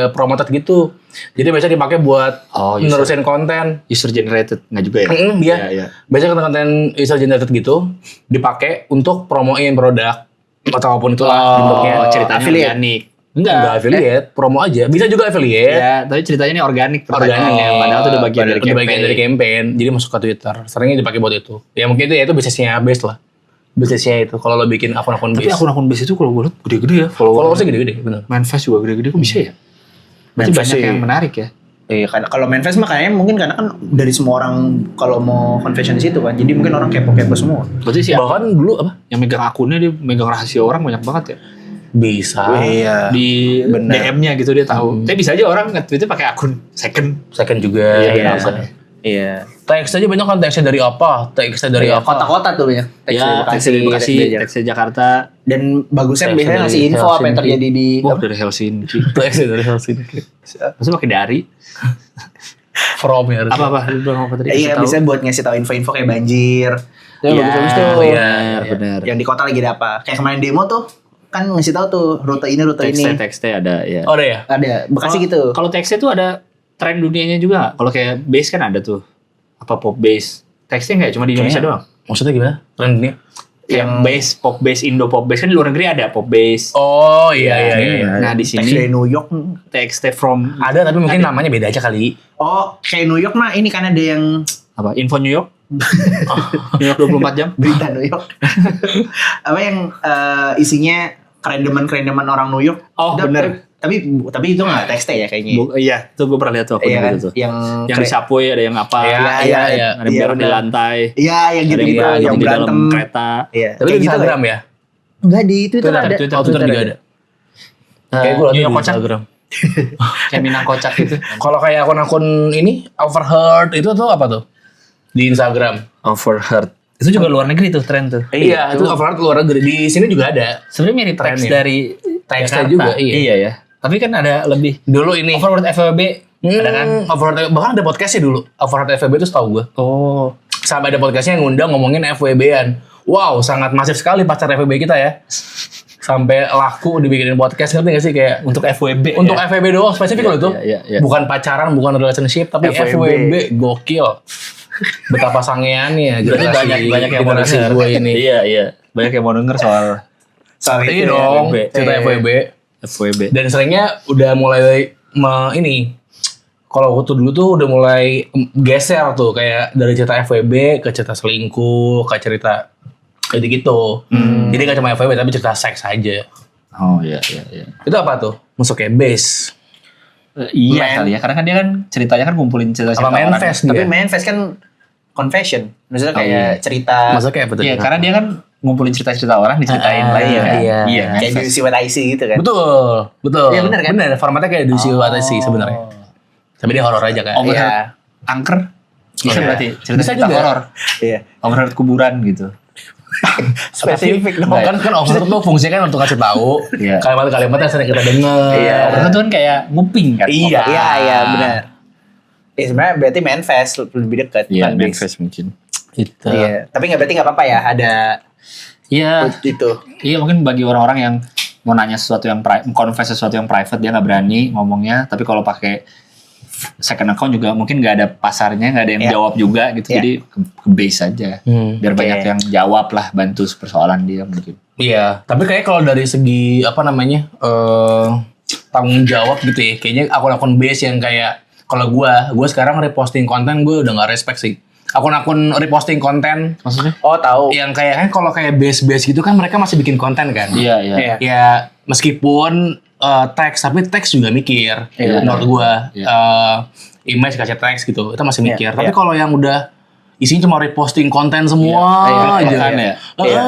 promoted gitu. Jadi biasanya dipakai buat Oh, user. nerusin konten. User generated enggak juga ya? Iya. Iya, iya. Biasanya konten user generated gitu dipakai untuk promoin produk atau apapun itulah bentuknya. Oh, ceritanya affiliate. organik. Enggak affiliate, promo aja. Bisa juga affiliate. Ya, tapi ceritanya ini organik. Organik. Padahal itu udah bagian dari Udah bagian dari campaign. Jadi masuk ke Twitter. Seringnya dipakai buat itu. Ya mungkin itu bisnisnya base lah. Bisnisnya itu kalau lo bikin akun-akun Tapi base. akun-akun base itu kalau gue lihat gede-gede ya. Followersnya gede-gede, benar. Manifest juga gede-gede kok bisa ya? Berarti Manifest banyak sih. yang menarik ya. Iya, karena kalau manifest mah kayaknya mungkin karena kan dari semua orang kalau mau confession di situ kan, jadi mungkin orang kepo-kepo semua. Berarti sih Bahkan dulu apa? yang megang akunnya dia megang rahasia orang banyak banget ya. Bisa. Iya. Di benar. DM-nya gitu dia tahu. Tapi bisa aja orang nge-tweetnya pakai akun second. Second juga. Iya. Bisa. Iya. Teks aja banyak kan, teksnya dari apa? Teksnya dari Iya, apa? kota-kota tuh banyak. Ya, teks dari Bekasi, teks dari Jakarta. Dan bagusnya Teks biasanya dari ngasih info apa yang Helsinki. terjadi di Wah, dari Helsinki. Teksnya dari Helsinki. Maksudnya pakai dari? From ya. harusnya. Apa-apa? Lu bilang apa tadi? Iya, Kasih tahu. biasanya buat ngasih tahu info-info kayak banjir. Itu Iya, bagus-bagus tuh. iya, benar. Yang di kota lagi ada apa? Kayak kemarin demo tuh kan ngasih tahu tuh rute ini, rute ini. Teksnya ada ya. Oh, ada ya? Ada Bekasi Kalau- gitu. Kalau teksnya tuh ada tren dunianya juga nggak? Kalau kayak bass kan ada tuh. Apa pop bass? Teksnya nggak cuma di Indonesia Kayaknya- doang. Maksudnya gimana? Tren dunia? Yang bass, pop bass, Indo pop bass kan di luar negeri ada pop bass. Oh, iya. Nah, di Teks dari sini New York. teksnya from Ada tapi mungkin namanya beda aja kali. Oh, kayak New York mah ini kan ada yang apa? Info New York. New York 24 jam. berita New York. Apa yang isinya kerendeman orang New York. Oh, Udah, bener. Tapi itu nggak teksnya ya kayaknya. Iya, tuh gue pernah lihat tuh Iya kan? gitu tuh. Yang Yang di subway ada yang apa? Iya, iya, iya. Ada yang berak di bener. lantai. Iya, yang Ada gitu-gitu, yang yang di dalam berantem. kereta. Iya. Tapi kayak di gitu Instagram kan? ya? Enggak, di Twitter Twitter, ada. Twitter juga ada. Kayak gue New liat York di kocak. Instagram. Kayak Minang kocak gitu. Kalau kayak akun-akun ini overheard itu tuh apa tuh? Di Instagram. Overheard. Itu juga luar negeri tuh tren tuh. Iya, itu overheard luar negeri. Di sini juga ada. Sebenarnya mirip teks Trennya. dari Teksnya Jakarta. juga, iya. ya. Tapi kan ada lebih Dulu ini. Overheard FWB ada kan? Overheard, bahkan ada podcastnya dulu. Overheard FWB itu setahu gue. Oh. Sampai ada podcastnya yang ngundang ngomongin FWB-an. Wow, sangat masif sekali pacar FWB kita ya. Sampai laku dibikinin podcast, ngerti gak sih? Kayak Untuk FWB. untuk ya? FWB doang spesifik loh itu. iya. Bukan pacaran, bukan relationship, tapi FWB. FWB gokil. Betapa sangeannya Berarti banyak yang mau generasi denger. gue ini. Iya. Banyak yang mau denger soal Soal Iya itu ya. dong, FWB. cerita FWB. FWB. Dan seringnya udah mulai ini. Kalau waktu dulu tuh udah mulai geser tuh kayak dari cerita FWB ke cerita selingkuh, ke cerita kayak gitu. Jadi gak cuma FWB tapi cerita seks aja. Oh iya. Itu apa tuh? Masuknya base. Iya kali ya, karena kan dia kan ceritanya kan ngumpulin cerita-cerita Apa orang. manifest Tapi dia? manifest kan confession. Maksudnya Oh, kayak iya. cerita Masuknya apa tuh? Iya, karena dia kan ngumpulin cerita-cerita orang diceritain lagi ya. kan? iya. Iya, kayak manifest. You See What I See gitu kan. Betul. Iya, bener kan? Bener, formatnya kayak Dusi Watasi sebenarnya. Tapi dia horor aja kan. Overheard Iya. angker. Bisa Iya. berarti cerita Bisa cerita juga. horor. Iya. Overheard kuburan gitu. Spesifik dong. Kan overheard tuh fungsinya kan untuk kasih tahu Iya. kalimat-kalimat yang sering kita dengar. Iya. Overheard tuh kan kayak nguping kan. Iya. Iya, benar. Ya sebenarnya berarti manifest lebih dekat Iya, bukan base. manifest mungkin. Gitu. Iya, tapi berarti nggak apa-apa ya ada Iya. itu. Iya, mungkin bagi orang-orang yang mau nanya sesuatu yang confess sesuatu yang private dia nggak berani ngomongnya, tapi kalau pakai second account juga mungkin nggak ada pasarnya, nggak ada yang Iya. jawab juga gitu. Iya. Jadi ke base aja. Biar Oke. banyak yang jawab lah, bantu persoalan dia mungkin. Iya, tapi kayak kalau dari segi apa namanya tanggung jawab gitu ya, kayaknya akun-akun base yang kayak kalau gue sekarang reposting konten gue udah nggak respect sih. Akun-akun reposting konten Maksudnya? Oh, tahu. yang kayak kan kalau kayak base gitu kan mereka masih bikin konten kan. Iya. Iya. Ya meskipun teks tapi teks juga mikir. Iya. Menurut gue Iya. image kasih teks gitu itu masih Iya, mikir. Tapi iya. kalau yang udah isinya cuma reposting konten semua Iya, aja. kan ya. Iya.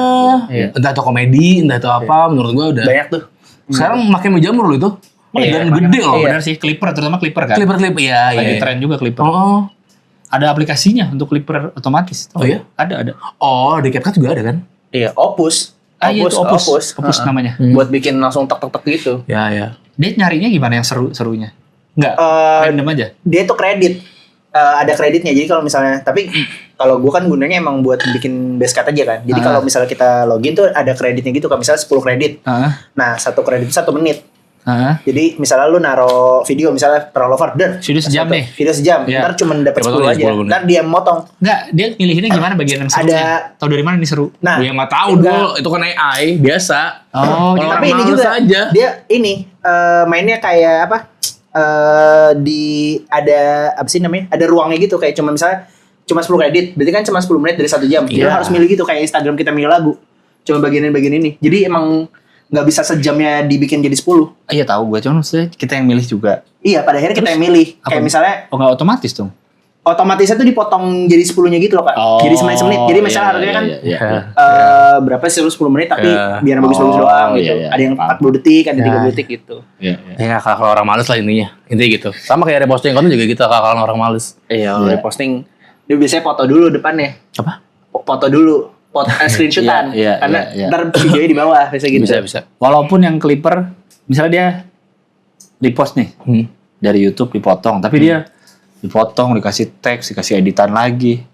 Iya. Entah itu komedi, entah itu apa, menurut gue udah. Banyak tuh. Sekarang makin menjamur loh itu. Iya, Dan gede loh. Benar sih, Clipper terutama Clipper kan. Clipper iya. Lagi tren juga Clipper. Oh, Ada aplikasinya untuk Clipper otomatis. Oh, iya? Ada. oh di CapCut juga ada kan? Iya, Opus. Iya, itu Opus. Opus Heeh. namanya. Buat bikin langsung tek gitu. Ya ya. Dia nyarinya gimana yang serunya? Enggak, Eh, random aja. Dia tuh kredit. Ada kreditnya. Jadi kalau misalnya, tapi kalau gue kan gunanya emang buat bikin base cut aja kan. Jadi kalau misalnya kita login tuh ada kreditnya gitu kan, misalnya 10 kredit. Heeh. Nah, satu kredit 1 menit. Heeh. Jadi misalnya lu naro video misalnya terlalu over dan Video sejam nih. Video sejam. Iya. Ntar cuma dapat Dapat 10 aja. 10 menit. Ntar dia motong. Enggak, dia milihinnya gimana bagian yang serunya? Tahu dari mana ini seru? Nah, Gue yang nggak tahu enggak. dulu itu kan AI biasa. Oh, Kalau tapi orang ini males juga aja. dia ini mainnya kayak apa? Di ada apa sih namanya? Ada ruangnya gitu kayak cuma misalnya cuma 10 kredit. Berarti kan cuma 10 menit dari 1 jam. Jadi Iya. harus milih gitu kayak Instagram kita milih lagu. Cuma bagian ini. Jadi emang nggak bisa sejamnya dibikin jadi 10. Iya tahu gue, cuman maksudnya kita yang milih juga. Iya, pada akhirnya kita Terus, yang milih. apa? Kayak misalnya Oh nggak otomatis dong? otomatisnya tuh dipotong jadi 10-nya gitu loh, Kak. Jadi semenit-semenit. Jadi misalnya harganya kan berapa sih 10 menit tapi biar bagus-bagus doang gitu. Ada yang 40 detik, ada 30 detik gitu. Ya kalau orang males lah intinya gitu. Sama kayak reposting konten juga gitu kalau orang males. Iya, reposting dia biasanya foto dulu depannya. Apa? Foto dulu, screenshotan. Karena ntar videonya di bawah biasanya gitu. Bisa. Walaupun yang Clipper, misalnya dia repost nih dari YouTube dipotong, tapi dia dipotong, dikasih teks, dikasih editan lagi,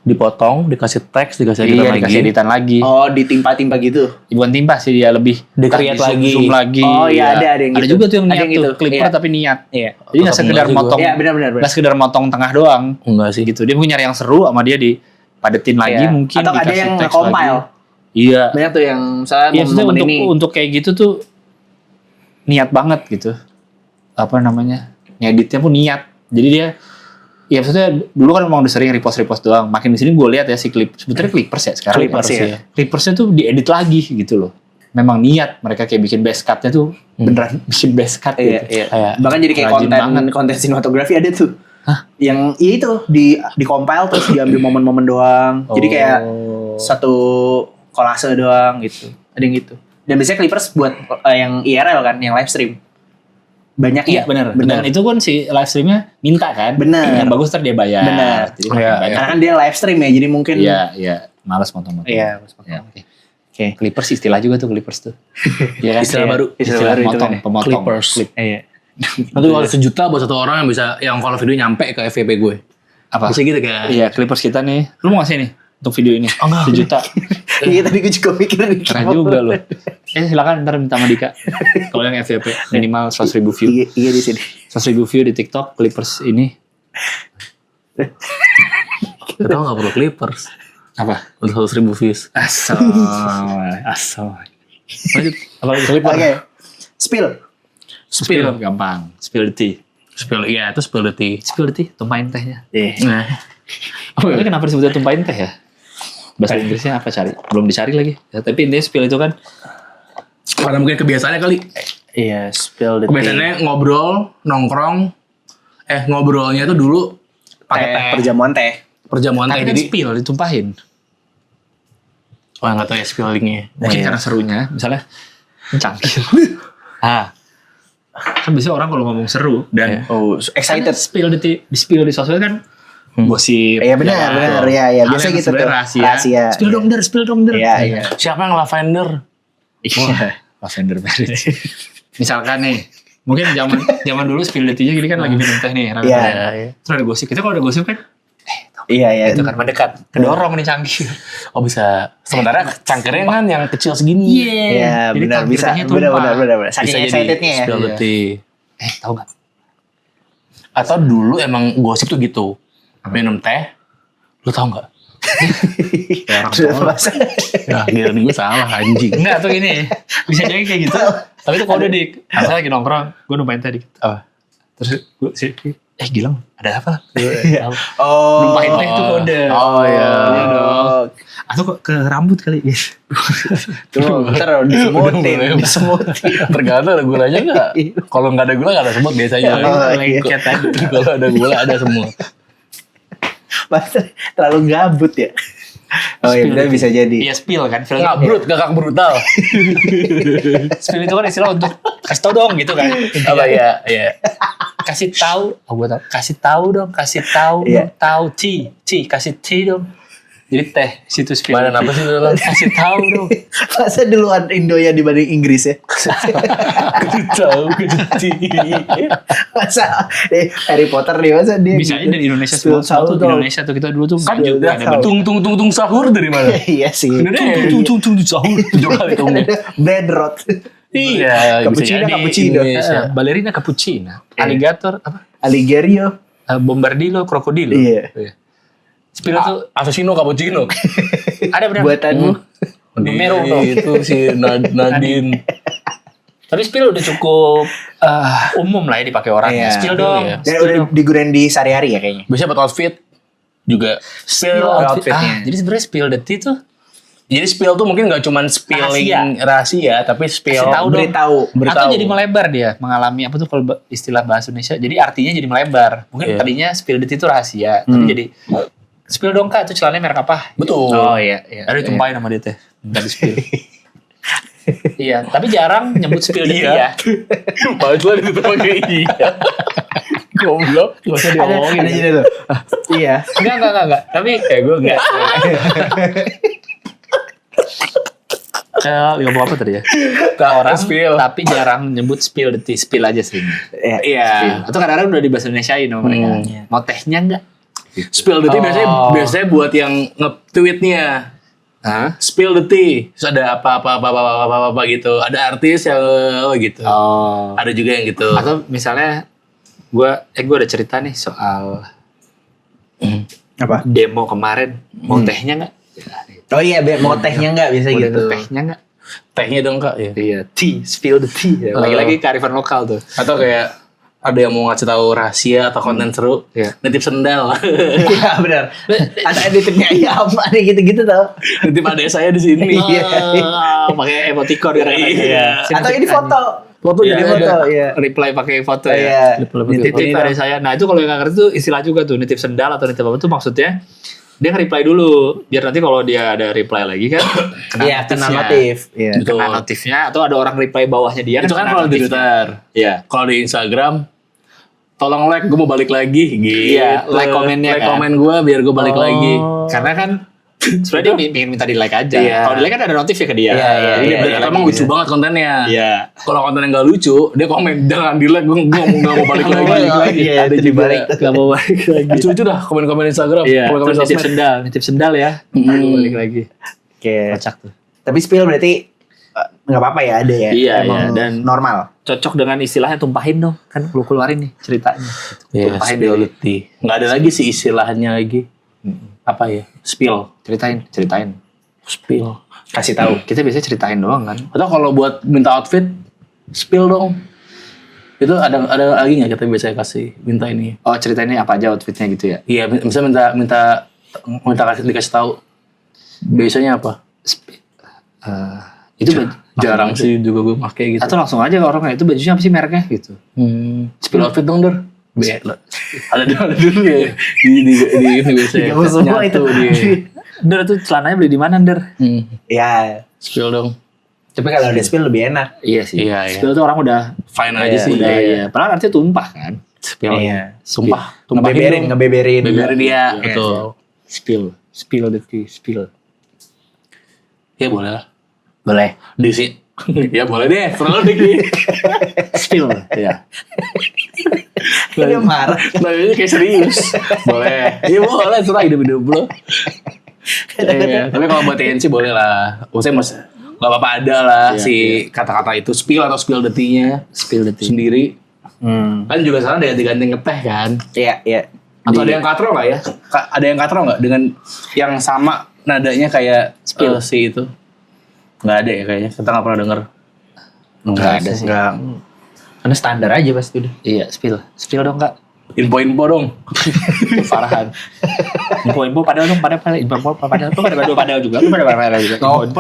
Dipotong, dikasih teks, dikasih dikasih editan lagi. Oh, ditimpa-timpa gitu. Bukan timpa sih, dia lebih Di-create lagi. zoom lagi. Oh iya, ada yang Ada gitu. juga tuh yang Ada niat yang tuh, gitu. Clipper Iya. tapi niat. Iya. Jadi nggak Ketemu sekedar lagi gua. motong, Iya, benar. nggak sekedar motong tengah doang. Enggak sih. Gitu, dia mungkin nyari yang seru sama dia dipadetin lagi Iya. mungkin. Atau ada dikasih yang teks compile. lagi. Iya. Banyak tuh yang misalnya Iya, maksudnya momen ini. untuk kayak gitu tuh niat banget gitu. Apa namanya? Ngeditnya pun niat. Jadi dia, ya maksudnya dulu kan emang udah sering repost doang. Makin di sini gue lihat ya si sebetulnya Clippers ya sekarang. Clippers, ya. Clippersnya tuh diedit lagi gitu loh. Memang niat mereka kayak bikin base cut-nya tuh beneran bikin base cut gitu. Iya. Bahkan jadi kayak Rajin banget. konten sinematografi ada tuh. Yang itu di compile terus diambil momen-momen doang. Jadi kayak satu kolase doang gitu. Ada yang gitu. Dan biasanya Clippers buat yang IRL kan, yang live stream. Banyak Iya benar. Dan itu kan si live streamnya minta kan. Bener. Yang bagus ntar dia bayar. Bener. Jadi Iya, banyak. Karena kan dia live stream ya, jadi mungkin Iya. Males motong-motong. Iya, Ya, oke. Clippers istilah juga tuh Clippers tuh. Iya kan? Istilah Iya. baru. Istilah baru itu motong, kan. pemotong. Clippers. Iya. Nanti kalau 1 juta buat 1 orang yang bisa, yang kalau video nyampe ke FYP gue. Apa? Bisa gitu kan? Iya, Clippers kita nih. Lu mau ngasih nih untuk video ini? Oh, enggak. 1 juta. Iya, tadi gue juga mikir nih. Keren juga lu. Silakan ntar minta sama Dika. Kalau yang FYP minimal 100.000 view. Iya di sini. 100.000 view di TikTok Clippers ini. Kita tahu nggak perlu Clippers. Apa? Untuk 100.000 views. Asal. Lanjut. Apa lagi? Clippers? Oke. Spill. Spill gampang. Spill the tea. Spill, iya itu spill the tea. Spill the tea, tumpahin tehnya. Iya. Nah, Tapi kenapa disebutnya tumpahin teh ya? Bahasa Inggrisnya apa cari? Belum dicari lagi. Ya, tapi intinya spill itu kan karena mungkin kebiasaannya kali. Iya, spill the tea. Kebiasaannya ngobrol, nongkrong. Ngobrolnya tuh dulu pakai teh. Perjamuan teh. Perjamuan teh. tapi kan Jadi, spill ditumpahin. wah nggak tahu ya spillingnya. Mungkin karena serunya, misalnya cangkir. Kan biasanya orang kalau ngomong seru dan Oh, excited. kan spill di spill di sosmed kan gosip. Iya benar. Iya, Hal biasa yang gitu tuh. sebenarnya Rahasia. Spill dong der. Iya, iya. Siapa yang lavender? Iya. Lavender marriage. Misalkan nih, mungkin zaman dulu spill the tea-nya gini kan lagi minum teh nih. Iya. Terus ada gosip. Kita kalau ada gosip kan Iya. itu kan mendekat, kedorong nih cangkir. Oh bisa. Sementara cangkirnya kan yang kecil segini. Iya, Jadi benar bisa. cangkirnya tumpah. Benar. Saking Bisa jadi excitednya ya. spill the tea. Tahu nggak? Atau dulu emang gosip tuh gitu. Minum teh, lu tau nggak? Kayak orang Sudah tua. masa. Ya, gila nih gue salah anjing. Enggak tuh gini, bisa jadi kayak gitu. Tapi itu kode dik. Saya lagi nongkrong, gue numpahin tadi. Terus gue sih, Gilang, ada apa? Oh. Numpahin teh itu kode. Oh iya. Iya dong. Atau kok ke rambut kali? Tuh, ntar disemutin. Tergantung ada gulanya nggak? Kalau nggak ada gula nggak ada semut biasanya. Oh, iya. Lengket tadi. Kalau ada gula ada semua. Masa terlalu gabut ya. Oh iya, benar bisa jadi. Iya spill kan. Nggak brut, gak brutal. Spill itu kan istilah untuk kasih tau dong gitu kan. Apa ya? Iya. Kasih tahu. Oh gue tau. Kasih tahu dong. Kasih tahu. Iya. Tahu. Kasih tea dong. Jadi teh situ spill. Mana apa sih dulu? Kasih tahu dong. Masa duluan Indonya dibanding Inggris ya? Tahu Masa Harry Potter nih masa dia Bisa aja gitu. dari Indonesia Spill semua tuh tahu dong. Indonesia tuh kita dulu tuh Kan juga juga ada tung sahur dari mana? Iya sih. Tung sahur 7 kali tunggu. Bread rot. Iya, bisa Cappuccino, jadi cappuccino. Indonesia. Ballerina cappuccina, alligator apa? Aligerio. Bombardilo, krokodilo. Iya. Spill tuh Asesino cappuccino. ada benar. Buatanmu. Meru dong. Itu si Nadine. Tapi spill udah cukup umum lah ya dipakai orang. Iya. Spill dong. Iya. Dan udah digunain di sehari-hari ya kayaknya. Biasanya buat outfit juga. Spill outfitnya. outfitnya. Jadi sebenarnya spill the tea tuh Jadi spill tuh mungkin nggak cuma spilling rahasia, tapi spill Kasih tahu dong. beritahu. Atau jadi melebar dia, mengalami apa tuh kalau istilah bahasa Indonesia. Jadi artinya jadi melebar. Mungkin tadinya spill the tea itu rahasia, tapi jadi spill dong Kak, itu celananya merek apa? Betul. Oh iya. Ada ditumpahin sama dia teh. Enggak di spill. Iya, tapi jarang nyebut spill the tea ya. Bagus lah itu pakai iya. Goblok, gak usah diomongin. Ada jadi tuh. Iya. Enggak. Tapi Gue enggak. ngomong apa tadi ya? Orang spill, tapi jarang nyebut spill the tea, spill aja sering. Iya. Atau kadang-kadang udah di bahasa Indonesiain sama mereka. Mau tehnya enggak? Spill the tea biasanya buat yang nge-tweetnya. Hah? Spill the tea. Terus ada apa gitu. Ada artis yang gitu. Oh. Ada juga yang gitu. Atau misalnya gue ada cerita nih soal Apa? demo kemarin. Mau tehnya enggak? Oh iya, mau tehnya nggak biasa Mau gitu. tehnya enggak? Tehnya dong Kak ya. Iya, tea, spill the tea. Ya, lagi-lagi kearifan lokal tuh. Atau kayak ada yang mau ngasih tahu rahasia atau konten seru, nitip sendal. Iya benar. Ada editnya ayam, ada gitu-gitu tau. Nitip adek saya di sini. Pakai emoticon kadang-kadang. Iya. Atau ini foto. Foto Iya, jadi ada. foto. Iya. Reply pakai foto Iya. ya. Nitip ada saya. Nah itu kalau yang nggak ngerti tuh istilah juga tuh nitip sendal atau nitip apa tuh maksudnya dia nge-reply dulu biar nanti kalau dia ada reply lagi kan Iya, kena notif. Iya. Betul. kena notifnya atau ada orang reply bawahnya dia Itu kan kena kalau di notifnya. Twitter. Iya. Kalau di Instagram, tolong like, gue mau balik lagi. Gitu. Iya, like komennya like kan. komen gue biar gue balik lagi. Karena kan sebenarnya dia pengen minta di like aja. Iya. Kalau di like kan ada notif ya ke dia. Iya, iya, Jadi iya, berarti iya, emang iya. lucu banget kontennya. Iya. Kalau konten yang gak lucu, dia komen jangan di like, gue nggak mau balik lagi. Iya, Ada itu juga. dibalik. Gak mau balik lagi. Lucu-lucu dah komen-komen Instagram, Iya. komen-komen Terus nitip sosmed. nitip sendal ya. Balik lagi. Oke. Kocak tuh. Tapi spill berarti nggak apa-apa ya, ada ya. Iya, Emang iya, dan- normal. Cocok dengan istilahnya tumpahin dong. Kan lu keluarin nih ceritanya. Iya, Tumpahin spill deh. the tea. Nggak ada lagi sih istilahnya lagi. Apa ya? Spill. Ceritain. Spill. Kasih tahu. Kita biasanya ceritain doang kan. Atau kalau buat minta outfit, spill dong. Itu ada lagi nggak kita biasanya kasih minta ini? Oh ceritainnya apa aja outfitnya gitu ya? Iya, misalnya minta dikasih tahu. Biasanya apa? Itu baju, Jarang sih juga gue pakai gitu. atau langsung aja ke orangnya itu bajunya apa sih mereknya gitu. Spill outfit dong, Der. Ada dulu ya. Di ini biasanya. Gak usah semua itu. Der tuh celananya beli di mana Der? Ya. Spill dong. Tapi kalau ada spill lebih enak. Iya sih. Iya, iya. Spill tuh orang udah Fine aja sih. udah ya. Padahal artinya tumpah kan. Spill. Iya. Sumpah. Ngebeberin. Beberin dia. Iya. Betul. Spill the tea, spill. Ya boleh lah. Boleh. Di sini. Ya boleh deh. Selalu deh. Spill ya. Dia marah. Nah ini kayak serius. Boleh. Iya boleh. Serah hidup-hidup bro. Iya. Tapi kalau buat TNC boleh lah. Maksudnya gak apa-apa ada lah Iya, si kata-kata itu. Spill atau spill the tea-nya. Spill the tea. Sendiri. Kan juga sekarang ada ganti-ganti ngeteh kan. Iya, iya. Atau ada yang katro nggak ya? Ada yang katro nggak dengan yang sama nadanya kayak spill si itu? Nggak ada ya kayaknya. Kita nggak pernah denger. Nggak ada sih. Enggak. Karena standar aja pasti udah. Iya, spill dong Kak. Info-info dong. Farhan. Info padahal dong, padahal info padahal tuh padahal juga, lu padahal juga. Info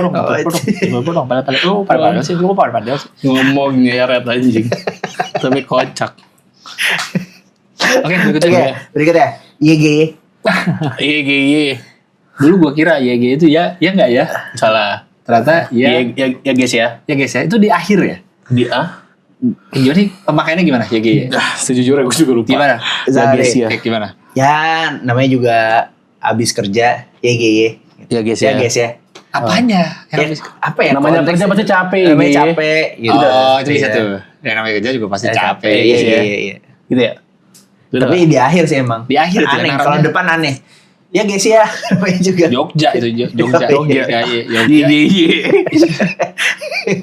dong, padahal lu padahal sih, lu padahal sih. Ngomong nyeret anjing. Tapi kocak. Oke, Oke, berikutnya. berikutnya. YG. Iya. Dulu gua kira YG itu ya enggak ya. Salah. Ternyata Ya guys ya. ya guys ya, itu di akhir ya. Gimana nih pemakaiannya gimana YG ya? Sejujurnya gue juga lupa. Gimana? Ya guys ya. Kayak gimana? Ya, namanya juga abis kerja. YG. Ya guys Ya ya. guys ya. Apanya? Ya, apa ya? Namanya konteks- kerja pasti capek. Namanya Gi. capek gitu. Oh, itu bisa Iya. tuh. Ya namanya kerja juga pasti Ya, capek. Iya, Iya, iya, iya. iya. Gitu ya. Tapi di akhir sih emang. Di akhir tuh aneh. kan Kalau namanya. depan aneh. Ya guys ya. Namanya juga. Jogja itu Jogja. Jogja. Ya, Iya. Jogja.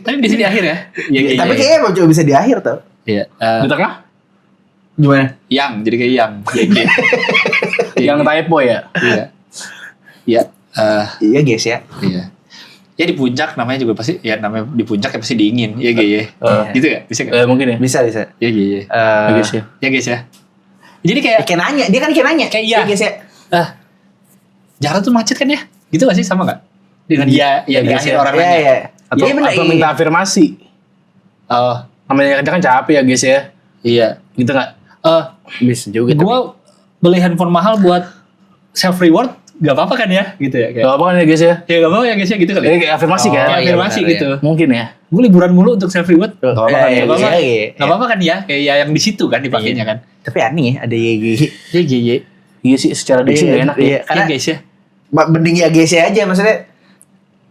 Tapi di sini di akhir ya. YG. Tapi kayaknya mau coba bisa di akhir tuh. Iya. Di tengah? Gimana? Yang jadi kayak yang YG. Yang typo ya? Iya. Iya. Iya guys ya. Iya. Ya di puncak namanya juga pasti ya namanya di puncak ya pasti dingin. Ya ya. Gitu ya? Bisa enggak? Mungkin ya. Bisa bisa. Ya ya. Ya guys ya. Ya guys ya. Jadi kayak Kayak nanya, dia kan kayak nanya. Kayak iya. Ya guys ya. Jakarta tuh macet kan ya? Gitu gak sih sama gak? dengan iya di akhir orang Iya, nanya. iya. Atau, Iya, bener, atau iya. minta afirmasi. Oh, Namanya kerja kan capek ya guys ya. iya. Gitu nggak? Bisa juga. Gue beli handphone mahal buat self reward, gak apa-apa kan ya, gitu ya. Gak apa kan ya guys ya. Ya gak apa-apa ya guys ya gitu kali. Ini kayak afirmasi kan. Kayak iya, afirmasi benar, gitu. Mungkin ya. Gue liburan mulu untuk self reward. Gak apa-apa kan? Iya, Gak apa-apa. iya, iya. Gak apa-apa kan ya? Kayak ya yang di situ kan dipakainya kan. Tapi aneh ya, ada YG. YGY. Iya sih, secara diksi gak enak Iya, ya. karena Ya guys ya. mending ya guys aja maksudnya.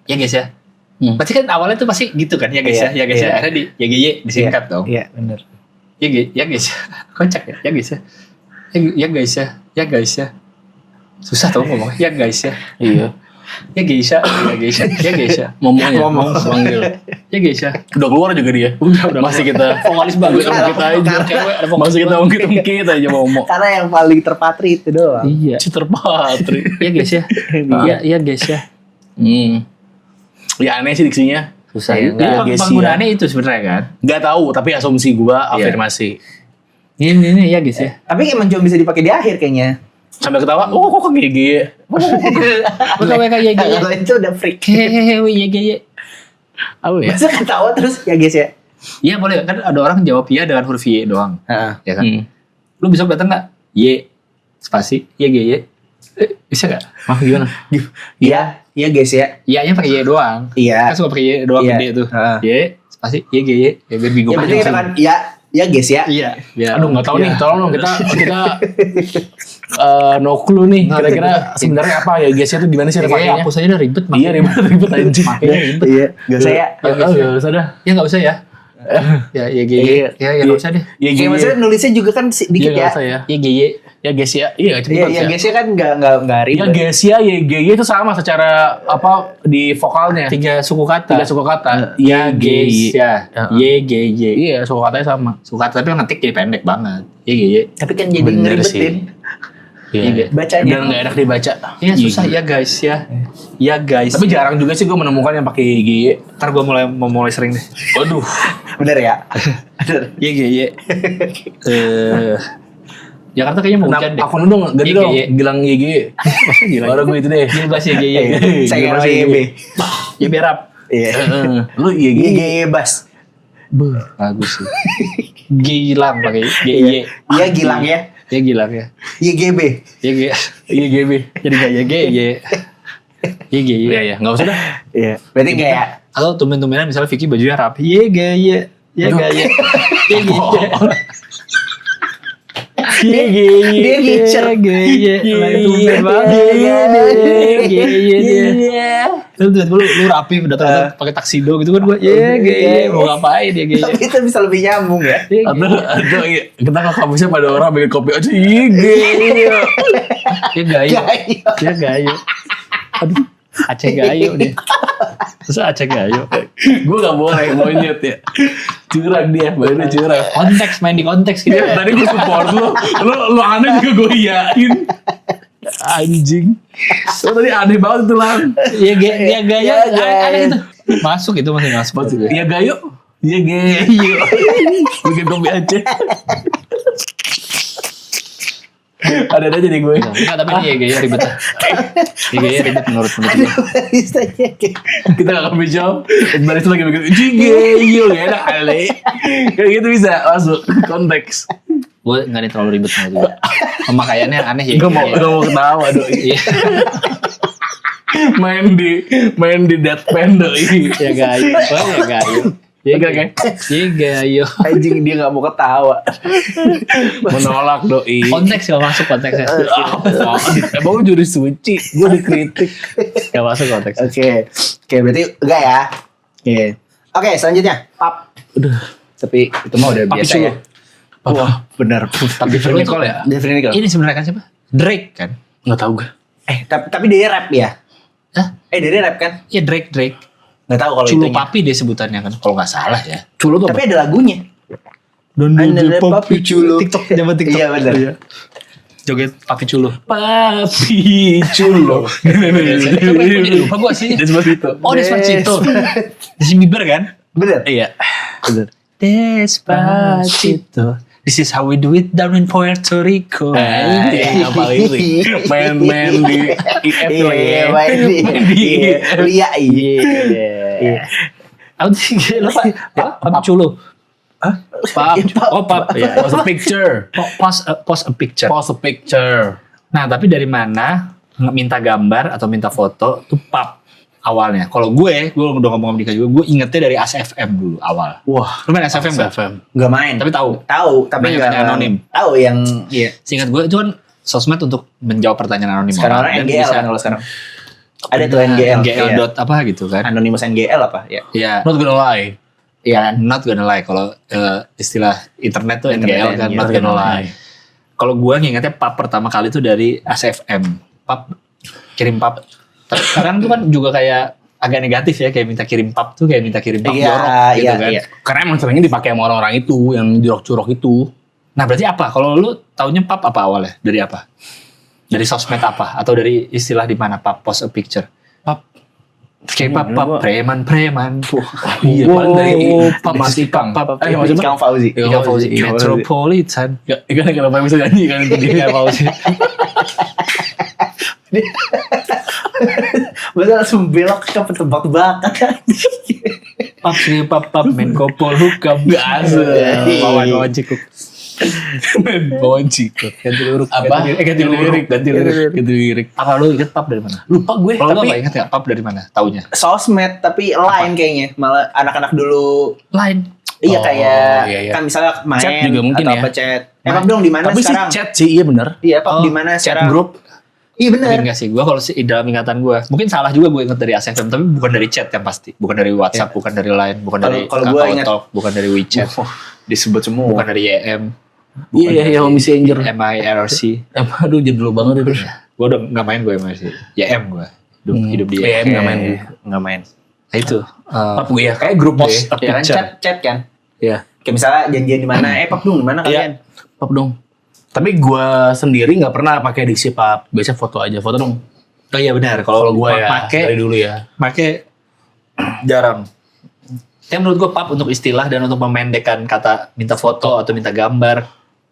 Ya guys ya. Pasti kan awalnya tuh pasti gitu kan ya guys Iya, ya. Ya guys ya. iya. Akhirnya di YGY disingkat dong. Iya, benar. Ya guys ya. Kocak ya. Ya guys ya. Ya guys ya. Ya guys ya. Susah tau ngomong. Ya guys ya. Iya. Ya guys ya. Ya guys ya. Ya guys ya. Ngomong panggil. Ya guys ya. Udah keluar juga dia. Udah Masih kita vokalis bagus Kita kita aja. aja. Cewek ada vokalis Masih kita bagus. ungkit aja ngomong. Karena yang paling terpatri itu doang. Iya. Citer Patri. Ya guys ya. Ya guys ya. Ya aneh sih diksinya. Susah ya. Jadi guys, penggunaannya itu sebenarnya kan. Gak tahu, tapi asumsi gua Iya. afirmasi. Ini ya guys ya. Tapi emang cuma bisa dipakai di akhir kayaknya. Sambil ketawa, oh kok gigi. Bukan mereka ya guys ya. Kalau itu udah freak. Hehehe ya guys ya. Apa ya? Masa ketawa terus ya guys ya. Iya boleh kan ada orang jawab iya dengan huruf Y doang. Heeh. Ya kan. Hmm. Lu bisa datang nggak? Y spasi Y G Y. Bisa nggak? Ah gimana? Iya, iya guys ya. Iya-nya pakai Y doang. Iya. Kan suka pakai Y doang Iya. gede tuh. Heeh. Y spasi Y G Y. Ya biar bingung Ya berarti kita kan ya guys ya. Iya. Biar- Aduh nggak tahu Iya. nih, tolong dong kita no clue nih. Kira-kira sebenarnya apa ya guys itu gimana sih Ya, pakainya? hapus aja udah ribet. Iya ribet anjing. Makanya ribet. Iya, gak usah ya. Gak usah dah. Ya nggak usah ya. Ya Y G Y. Iya. Ya nggak usah deh. Ya Kayak maksudnya nulisnya juga kan Iya dikit gak ya. usah ya. Y G Y. Ya guys ya. Iya Iya, cepet ya ya. guys ya kan nggak Ya ribet. guys ya, YGY itu sama secara apa di vokalnya. 3 suku kata. 3 suku kata. Ya guys ya. Heeh. Y G Y. Iya, suku katanya sama. Suku kata tapi ngetik jadi pendek banget. Y G Y. Tapi kan jadi Bener ngeribetin Iya. bacanya. Dan gak enak dibaca. Iya susah ya guys ya. Ya guys. Tapi jarang juga sih gue menemukan yang pakai YGY. Ntar gue mulai sering deh. Waduh. Bener ya. Bener. Y G Y. Jakarta kayaknya mau hujan deh. Akun lu dong, ganti dong. YGY. Gilang YGY. Gila. Baru gue itu deh. Gilbas Y G Y. Saya Gimana sih, YB. Y berap. Iya. Lu YGY. YG Bas. Bagus sih. Gilang pakai G Y. Iya Gilang ya. Ya Gilang ya. YGB. Y G. YGB. Jadi gak Y G Y. Y G Y. Iya ya, enggak usah dah. Iya. Berarti kayak Atau tumben-tumbenan misalnya Vicky bajunya rapi. Y G Y. Y G Y. Y G Y. dia ngincer. Tumben banget. Lu rapi datang pakai taksido gitu kan gue. Mau ngapain ya G Y. Tapi itu bisa lebih nyambung ya. Atau kita ke kampusnya pada orang bikin kopi aja YGY. Ya gayo. Gayo. Ya gayo. Aduh, Aceh gayo dia. Terus Aceh gayo. Gue gak boleh monyet ya. Curang dia, barunya curang. Konteks, main di konteks gitu. Tadi gue support lu aneh juga gue iyain. Anjing. Lu tadi aneh banget tuh Lang. Ya gaya Ya, ada itu. Masuk itu masih masuk. Ya gayo. Ya gayo. Bikin kopi aja. Ada aja nih gue. Enggak, tapi ini ya gaya ribet. Ya gaya ribet menurut gue. Istilahnya kayak Kita gak kopi shop. Baris lagi bikin jigeyo. Gak enak kali. Kayak gitu bisa masuk konteks. Gue nggak ada terlalu ribet menurut gue. Pemakaiannya aneh ya. Gue mau ketawa doi. Iya. main di deadpan doi. Ya gayo. Oh ya gayo. Ya gayo. Ya gayo. anjing dia gak mau ketawa. Menolak doi. Konteks gak masuk konteksnya. Emang lu juri suci. Gue dikritik. Gak masuk konteks. Oke. Oke, berarti enggak ya. Oke. Oke, selanjutnya. Pap. Udah. Tapi itu mah udah Papi biasa Culo. ya. Wah, bener. Tapi Different Nicole ya? Different Nicole. Ini sebenarnya kan siapa? Drake kan? Gak tau gue. Tapi dia rap ya? Hah? Dia rap kan? Iya Drake. Gak tahu kalau Culo itunya. papi dia sebutannya kan. Kalau nggak salah ya. Culo tuh apa? Tapi ada lagunya. Ada papi culo. TikTok zaman TikTok. Iya benar. Joget papi culo. Papi Culo. Lupa gue sih. Despacito. Oh Despacito. Justin Bieber kan? Bener. Iya. Bener. Despacito. This is how we do it down in Puerto Rico. Iya, apa ini? Main di IF tuh lagi. Iya, main di Lia, iya. Apa sih? Lupa. Apa culo? Pap. Oh, pap. Ya. Post a picture. Post a picture. Post a picture. Nah, tapi dari mana minta gambar atau minta foto tuh pap awalnya. Kalau gue udah ngomong sama Dika juga, gue ingetnya dari ASFM dulu awal. Wah, Lu main ASFM nggak? SFM. nggak main. Tapi tahu. Tapi Banyak nggak yang anonim. Tahu yang iya. Seingat gue itu kan sosmed untuk menjawab pertanyaan anonim Sekarang orang Dan NGL bisa- kan kalau sekarang. Ada tuh NGL. NGL iya. dot apa gitu kan. Anonymous NGL apa? Ya. Iya. Not gonna lie. Iya, not gonna lie. Kalau istilah internet tuh NGL kan, not gonna lie. Kalau gue ngingetnya pap pertama kali tuh dari ASFM. Pap, kirim pap. Tapi sekarang tuh kan juga kayak agak negatif ya, kayak minta kirim pap tuh kayak minta kirim pap Iya, jorok gitu iya, kan. iya. Karena emang seringnya dipakai sama orang-orang itu yang jorok-jorok itu. Nah berarti apa? Kalau lu taunya pap apa awalnya? Dari apa? Dari sosmed apa? Atau dari istilah di mana pap post a picture? Pap. Kayak pap, preman. Iya, paling dari pap, Mas Ikang. pap, Mas siapa? Ikang Fauzi. Iya, Ika Fauzi, Ika Fauzi. Metropolitan. Ya, kan kenapa bisa nyanyi kan itu dia Fauzi. Betul langsung belok ke tebak-tebakan. Pap sih pap Menko Polhukam. Gak asal. Wawan ojek. Bawaan cikot. Ganti lirik. Apa? Ganti lirik. Ganti lirik. Apa lu inget pap dari mana? Lupa gue, Kalau lu tapi apa inget gak pap dari mana? Taunya? Sosmed tapi lain kayaknya. Malah anak-anak dulu Lain. iya Oh, kayak iya, iya. kan misalnya main Chat juga mungkin atau ya. apa chat. Pap dong di mana tapi sekarang? sih chat sih, iya bener. Iya, Pap Oh, di mana Chat sekarang? grup. Iya Tapi benar. enggak sih, gue kalau sih dalam ingatan gue, mungkin salah juga gue inget dari ASFM, tapi bukan dari chat yang pasti, bukan dari WhatsApp, bukan dari Line, bukan Kalau- dari kalau gue ingat- Talk, bukan dari WeChat, Disebut semua. bukan dari YM, Iya, iya, Messenger. MIRC. Aduh, jadi dulu banget itu. Gue udah nggak main gue MIRC, YM gue, hidup di YM nggak main gue. Nggak main. Nah itu, Pap gue ya, kayak grup post deh. a Ya kan picture. chat kan. Iya. Kayak misalnya janjian di mana? Pap dong di mana kalian? Pap dong. Tapi gue sendiri nggak pernah pakai diksi pap. Biasanya foto aja, foto dong. Oh iya benar, Kalau gue ya, pakai dari dulu ya. jarang. Ya menurut gue pap untuk istilah dan untuk memendekkan kata minta foto atau minta gambar.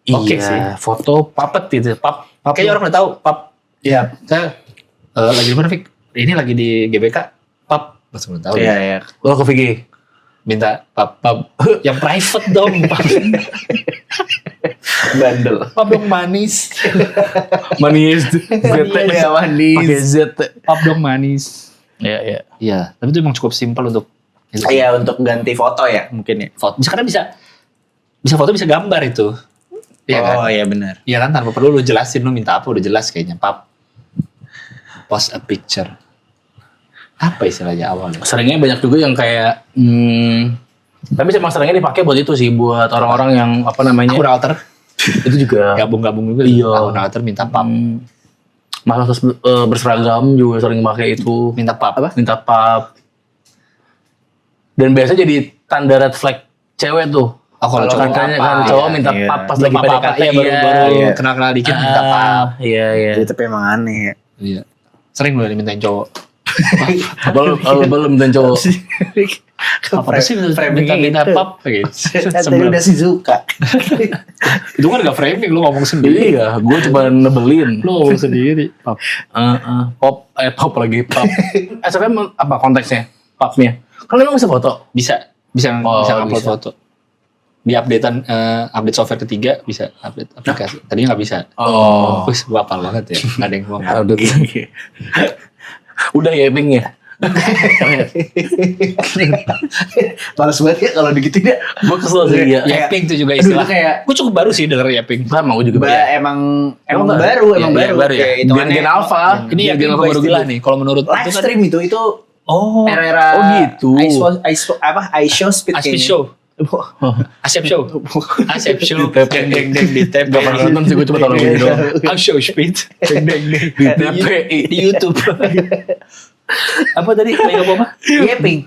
Oke Iya, sih. foto papet gitu. Pap. Kayaknya orang udah tahu pap. Iya. Saya lagi di mana Fik? Ini lagi di GBK. Pap. Masih belum tahu. Iya, ya. iya. Lo ke Vicky. Minta pap. Yang private dong. Pap. Bandel. Pap dong manis. Manis. ZT. Iya, manis. Pakai Z. Pap dong manis. Iya, iya. Iya. Tapi itu emang cukup simpel untuk. itu. Iya, untuk ganti foto ya mungkin ya. Foto. Karena bisa foto bisa gambar itu. Iya kan? Oh iya benar. Iya kan tanpa perlu lu jelasin lu minta apa udah jelas kayaknya pap. Post a picture. Apa istilahnya awalnya? Seringnya banyak juga yang kayak tapi emang seringnya dipakai buat itu sih, buat orang-orang yang apa namanya? Akun alter. Itu juga Gabung-gabung juga. Iya. Akun alter minta pap. masa berseragam juga sering pakai itu. Minta pap. Apa? Minta pap. Dan biasanya jadi tanda red flag cewek tuh. Oh, kalau cowok Katanya apa, kan cowok iya. minta Iya. pap pas Belum lagi apa-apa, PDKT. iya, baru kenal-kenal dikit minta pap. Iya, iya. Jadi tapi emang aneh ya. Iya. Sering gue dimintain cowok. Belum minta cowok. Apa sih minta pap gitu. Tadi udah sih suka. Itu kan gak framing, lu ngomong sendiri. Iya, gue cuma nebelin. Lu ngomong sendiri. Pap. Pop lagi pop. SFM apa konteksnya? Papnya. Kan emang bisa foto. Bisa Oh, upload bisa. foto. Di updatean update software ketiga bisa update aplikasi. Tadinya nggak bisa. Oh. Wih, gua apal banget ya. Nggak ada yang gua nggak. Udah ya ping ya. Males banget ya kalau digituin ya. Gue kesel sih ya. Yaping itu juga Aduh, istilah. itu kayak- Gue cukup baru sih denger yaping. Sama gue juga. Emang Emang baru, Iya, emang iya, baru. baru ya. Kayak hitungannya Gen alpha. Ini Iya, yaping gen apa baru istilah gitu. nih? Kalau menurut live stream itu Oh, era Oh, gitu. I show speed Aspi kayaknya. Show. Asep Show. Asep Show. Deng deng deng di TPI. Gak pernah nonton sih, gue cuma tau lagunya doang. Asep Speed. Deng deng deng. Di TPI. Di YouTube. Apa tadi? Kayak apa? Yaping.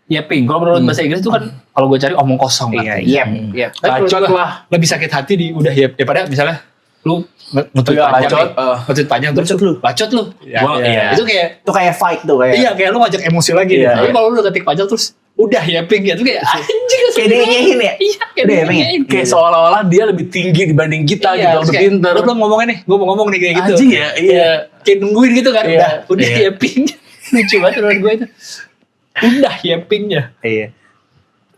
Yaping. Kalau menurut bahasa Inggris itu kan kalau gue cari omong kosong. Iya, artinya. iya. Tapi menurut Bacot gua lah. Lebih sakit hati di udah ya daripada misalnya lu nge-tweet Iya, panjang bacot. nih. Nge-tweet panjang terus Bacot lu. Bacot lu. Ya, Gua- iya. iya. Itu kayak Itu kayak fight tuh kayak. iya kayak lu ngajak emosi lagi. Iya, Tapi iya. kalau lu udah ketik panjang terus udah yapping ya. Tuh kayak anjing. Kayak dia ngehin ya? Iya, kayak Udah dia yapping ya? ngehin. Kayak seolah-olah dia lebih tinggi dibanding kita Iya, gitu, terus lebih kayak, pintar. Lu belum ngomongin nih, gue mau ngomong nih kayak gitu. Anjing ya, iya. Kayak nungguin gitu kan. Iya, Udah iya. yapping. Lucu banget menurut gue itu. Udah yappingnya. Iya.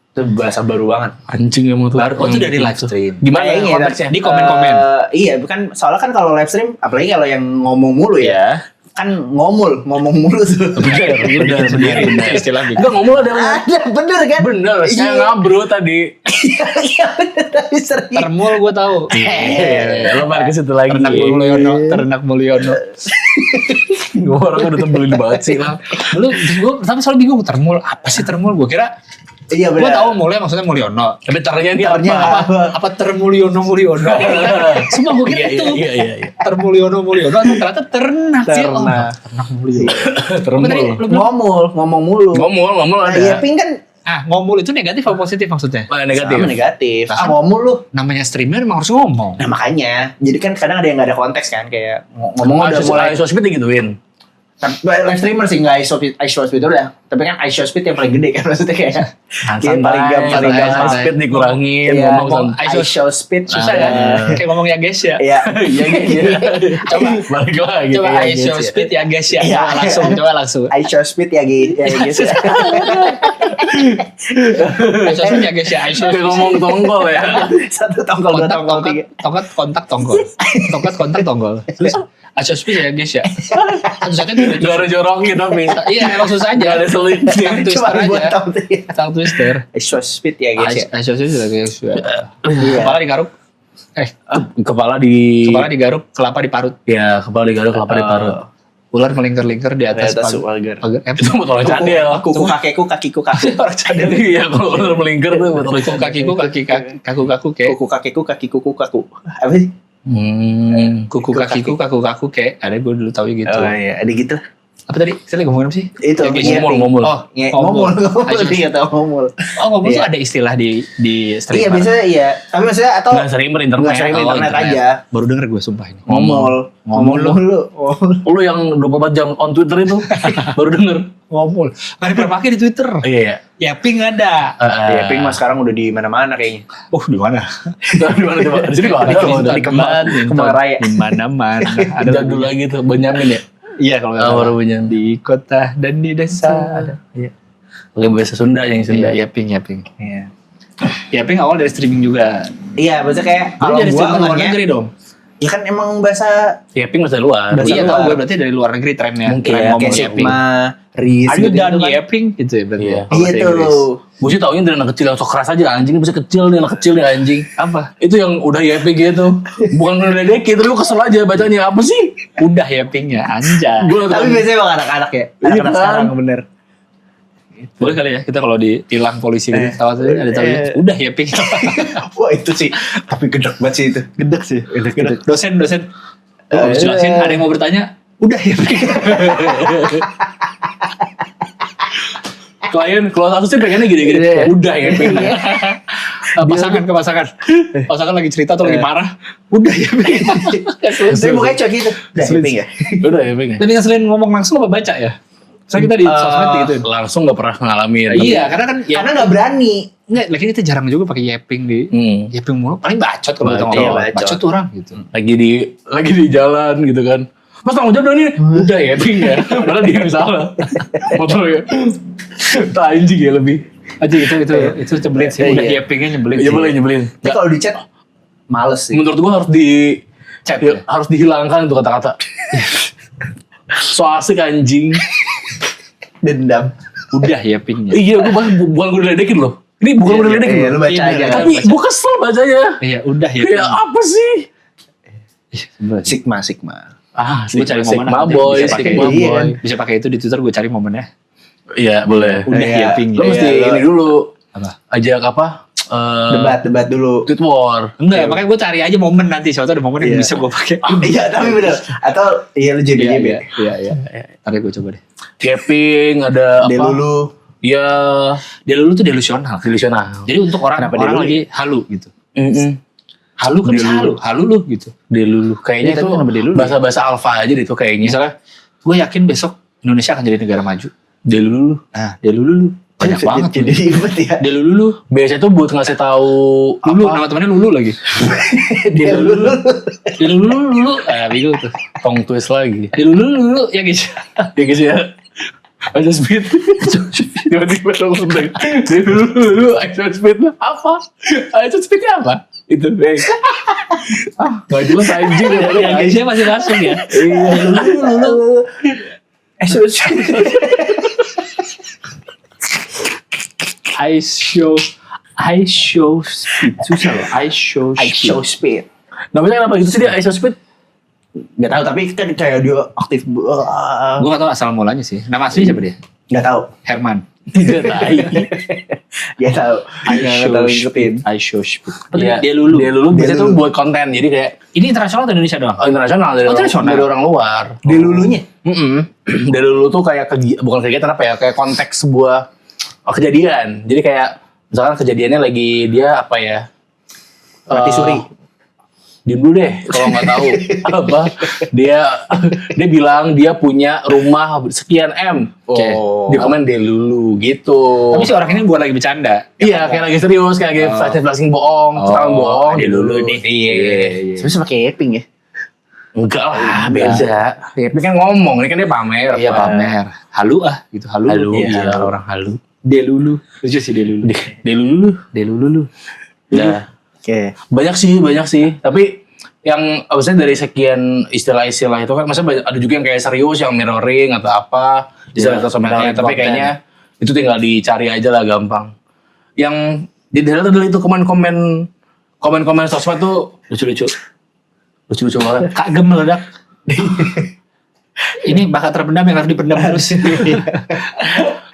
Itu bahasa baru banget. Anjing emang tuh. Baru, oh itu dari live stream. Gimana Kayaknya, konteksnya? Di komen-komen. Iya, bukan soalnya kan kalau live stream, apalagi kalau yang ngomong mulu ya, kan ngomong mulu tuh. Bener. Itu istilah gitu. Enggak ngomong ada. Ada, bener kan? Bener, saya Iya. ngabro tadi. Iya bener, tapi serius. Termul gue tahu. Lo balik ke situ lagi. Ternak Mulyono. Orang udah tebelin banget sih lah. Dulu gue pertama selalu bingung termul apa sih termul? Gue kira Iya gue bener. tahu mulai maksudnya Mulyono. Tapi ternyata Ternya apa? Apa termulyono Semua gue kira itu. Iya. Termulyono ternyata ternak sih. Oh, Ternak. ternak Mulyono. Termul. Apa tadi lu bilang? Ngomong mulu. Ngomong Nah, ada. yapping kan Ngomul itu negatif atau positif maksudnya? Negatif. sama negatif. Nah, Ngomong lu. Namanya streamer emang harus ngomong. Nah makanya, jadi kan kadang ada yang gak ada konteks kan, kayak ngomong udah mulai. sosmed digituin. Live streamer sih nggak iShow Speed udah, tapi kan iShow Speed yang paling gede kan maksudnya kayak. Kayak paling gampang. Speed dikurangin, Iya, ngomong iShow Speed Susah kan? Kayak ngomong ya guys ya. Iya. Iya. Coba balik lagi. coba Iya, iShow guys, ya. speed ya guys ya. Iya. Coba langsung. iShow Speed ya guys. iShow speed ya guys ya. iShow Kayak ngomong tongkol ya. Satu tongkol, dua tongkol, tiga. kontak tongkol. Kontak tongkol. Terus iShow speed ya guys ya. Satu-satunya tuh Gak ada joroknya tapi. Iya emang susah aja. Gak ada selitnya. Twister Cuma buat aja. tahu tuh ya. Tang twister. iShow Speed ya guys ya. iShow speed ya guys ya. Iya. Kepala digaruk. Kepala di. Kepala digaruk, kelapa diparut. Ya, kepala digaruk, kelapa diparut. Ular melingkar-lingkar di atas Di atas pagar. pagar. Itu motor cadel. Kuku kakekku, kakiku kaku. Orang cadel. Iya, kalau udah melingkar tuh motor Kuku kakiku kaku kayak. Kuku kakekku, kakiku kaku. Apa sih? Kuku kakiku kaku kayak. Ada gue dulu tahu gitu. Oh iya, ada gitu. Apa tadi? Saya lagi ngomongin apa sih? Itu Ya, guys, ngomul. Oh, Ngomul. IShow Dia tahu ngomul. Oh, ngomul tuh Iya. ada istilah di streamer. Iya, biasanya iya. Tapi maksudnya atau Nggak sering berinternet. Nggak sering internet aja. Baru denger gue sumpah ini. ngomul. Ngomul lu. lu. Lu yang 24 jam on Twitter itu baru denger. Ngomul. Gak pernah pakai di Twitter. Iya. Yapping ada. Iya, ping mas sekarang udah di mana-mana kayaknya. Di mana? Di mana coba? Di sini gak ada loh. Di Kemang Raya. Di mana-mana. Ada jadul lagi tuh Benyamin ya. Iya kalau nggak Oh, salah. baru Benyamin. Di kota dan di desa ada. Iya. Pakai bahasa Sunda yang Sunda. Iya, yapping. Iya. Yapping awal dari streaming juga. Iya, maksudnya kayak Jadi kalau dari gua streaming luar ngomongnya, negeri dong. ya kan emang bahasa Yapping bahasa luar. Bahasa Iya luar. tahu gue berarti dari luar negeri trennya. mungkin Tren ya, ngomong kayak yapping. Sigma, Riz Are you gitu-gitu done kan. yapping? Gitu ya berarti. Iya. ya, Iya bahasa Inggris. tuh. Gue sih taunya dari anak kecil yang sok keras aja anjing bisa kecil nih anak kecil nih anjing. Apa? Itu yang udah YP gitu. Bukan udah deki tapi gue kesel aja bacanya apa sih? Udah yappingnya anjay. Gue Tapi biasanya emang anak-anak ya. Anak-anak kan? sekarang bener. Boleh kali ya kita kalau ditilang polisi gitu tahu tadi ada tahu udah yapping. Wah itu sih. Tapi gedek banget sih itu. Gedek sih. Gedek. Dosen harus jelasin ada yang mau bertanya udah yapping. klien kalau satu sih pengennya gini-gini. Iya. Udah YP. Pasangan lagi cerita atau lagi marah udah yapping. Tapi mukanya cok gitu. Udah hipping ya. Udah YP nggak? Tapi selain ngomong langsung apa baca ya? Saya kita di sosmed gitu. Langsung nggak pernah ngalamin. Iya, karena kan Karena nggak berani. enggak, lagi kita jarang juga pakai yapping di yapping mulu. Paling bacot kalau kita Bacot, ngomong. bacot. Bacot tuh orang gitu. lagi di jalan gitu kan. Mas tanggung jawab dong ini. Udah YP ya. Padahal dia yang salah. Motor ya. Tak anjing ya lebih. Aja itu nyebelin sih. Udah Iya. yappingnya nyebelin Iya sih. boleh nyebelin. Tapi kalau di chat males sih. Menurut gua harus di Chat ya? harus dihilangkan tuh kata-kata. So asik anjing. Dendam. Udah yappingnya. Iya, bukan gue ledekin loh. Ini bukan gue ledekin Iya, lu loh. baca Iya, aja. Tapi gue kesel bacanya. Iya, udah Kayak yapping. apa sih? Sigma. Ah, Gue cari momen Sigma nanti boy, bisa pakai Sigma itu. boy. Bisa pakai itu di Twitter gue cari momennya. Iya, boleh. Udah Iya. yappingnya. Lo mesti Iya, ini dulu. Apa? Ajak apa? Debat dulu. Tweet war. Enggak, makanya gue cari aja momen nanti. Soalnya ada momen yang Iya. bisa gue pakai. Iya, tapi bener. Atau iya lu jadi ya. Iya. Nanti gue coba deh. Tapping, ada apa? Delulu. Iya, Dia dulu tuh delusional. delusional. Jadi untuk orang Kenapa orang dia lagi halu gitu. Mm-mm. Halu kan bisa halu lu gitu. Delulu. Kayaknya Iya, itu tapi kenapa delulu? bahasa-bahasa alfa aja deh tuh kayaknya. Misalnya, gue yakin besok Indonesia akan jadi negara maju. Delulu. Nah, dia dulu lu. Banyak banget. Jadi ribet ya. Dia Lulu. Biasanya tuh buat ngasih tahu Lulu, apa. nama temannya Lulu lagi. Dia dulu. Dia Lulu. Bingung tuh. Tong twist lagi. Dia Lulu ya guys. Ya guys ya. Aja speed. Tiba-tiba langsung deh. Dia dulu action speed apa? Action speednya apa? Itu deh. Gak jelas anjing Ya guysnya masih masuk ya. Lulu. I show speed. Susah loh. I show Speed. Namanya kenapa gitu sih dia action speed? Gak tahu tapi kan kayak dia aktif. Gue gak tau asal mulanya sih. Nama asli siapa dia? Gak tahu. Herman. Tidak tahu. Gak tahu. Gak tahu ngikutin. I show speed. Iya. Dia Lulu. Dia dulu biasanya Dia tuh Lulu. buat konten. Jadi kayak Ini internasional atau Indonesia doang? internasional dari Oh, internasional. dari orang luar. Dia lulunya. Dari dulu tuh kayak bukan kegiatan apa ya, kayak konteks sebuah kejadian. Jadi kayak misalkan kejadiannya lagi dia apa ya? Mati suri. Diem dulu deh kalau nggak tahu apa dia bilang dia punya rumah sekian M. Oke. Dia komen dia lulu gitu. Tapi si orang ini buat lagi bercanda. Iya kayak lagi serius kayak lagi flashing bohong, sekarang bohong. dia lulu nih. Iya. Sebenarnya pakai Eping ya. Enggak lah, beda. Ya, ini kan ngomong, ini kan dia pamer. Iya pamer. Halu gitu halu. Halu, Iya. iya, orang halu. Dia Lulu. Lucu sih dia Lulu. Dia lulu. Dia Lulu. Nah, Oke. banyak sih. Tapi yang maksudnya dari sekian istilah-istilah itu kan, maksudnya ada juga yang kayak serius, yang mirroring atau apa, istilah sosmednya. Tapi kayaknya itu tinggal dicari aja lah gampang. Yang di dalam adalah itu komen-komen sosmed tuh lucu-lucu banget. Kagem meledak. Ini bakat terpendam yang harus dipendam terus.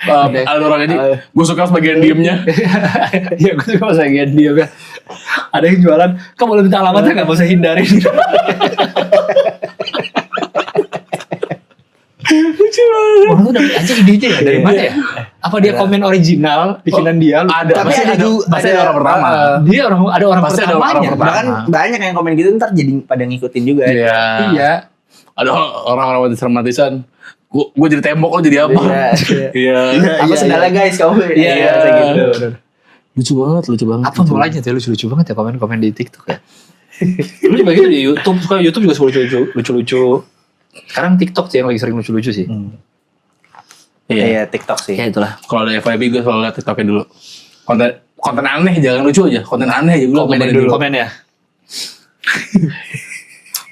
Ada orang ini, gue suka sebagian diemnya. Ya gue juga masa dia kan. Ada yang jualan, kamu boleh minta alamatnya nggak, mau saya hindarin. Lucu banget. Orang tuh dari aja idenya ya, dari mana ya? Apa dia komen original, bikinan dia? Ada, Tapi pasti ada juga- pasti ada- ada orang pertama. Dia ada orang Pasti ada orang pertamanya. pertama. Bahkan banyak yang komen gitu ntar jadi pada ngikutin juga. Iya. Iya. Ada orang-orang mati-matisan. Gue jadi tembok, lo jadi apa? Iya. Aku sendala guys kamu. Iya. Kayak gitu. Lucu banget. Apa mulanya tuh lucu-lucu banget ya komen-komen di TikTok ya. Lu juga gitu di YouTube, suka YouTube juga suka lucu-lucu. Sekarang TikTok sih yang lagi sering lucu-lucu sih. Iya TikTok sih. Ya itulah. Kalau ada FYP gue selalu liat TikToknya dulu. Konten aneh, jangan lucu aja. Konten aneh aja. Gue Komen dulu. Komen ya.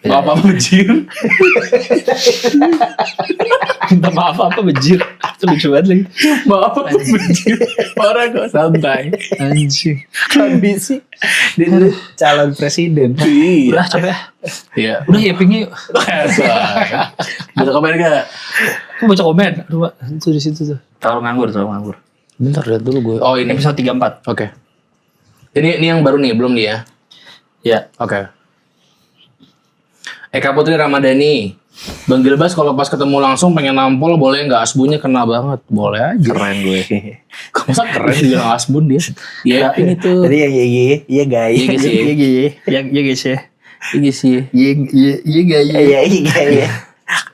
Apa bejir? Minta maaf apa bejir. Itu lucu banget lagi. Maaf apa bejir? Orang kok santai. Anjing. Kondisi dia dulu calon presiden. Iya. Udah capek ya. Iya. Udah ya pingnya. Bisa komen gak? Aku baca komen. Aduh, Pak. Itu di situ tuh. Terlalu nganggur. Bentar lihat dulu gue. Oh ini. Episode 34. Oke. Ini yang baru nih, belum nih ya? Ya. Oke. Eka Putri Ramadhani. Bang Gilbas kalau pas ketemu langsung pengen nampol boleh nggak, asbunnya kena banget. Boleh aja. Keren gue. Masa keren bilang asbun dia? Iya ini tuh. Tadi yang iya guys. Iya guys, Iya guys. Ya guys ya. Ini sih. Iya guys. Iya.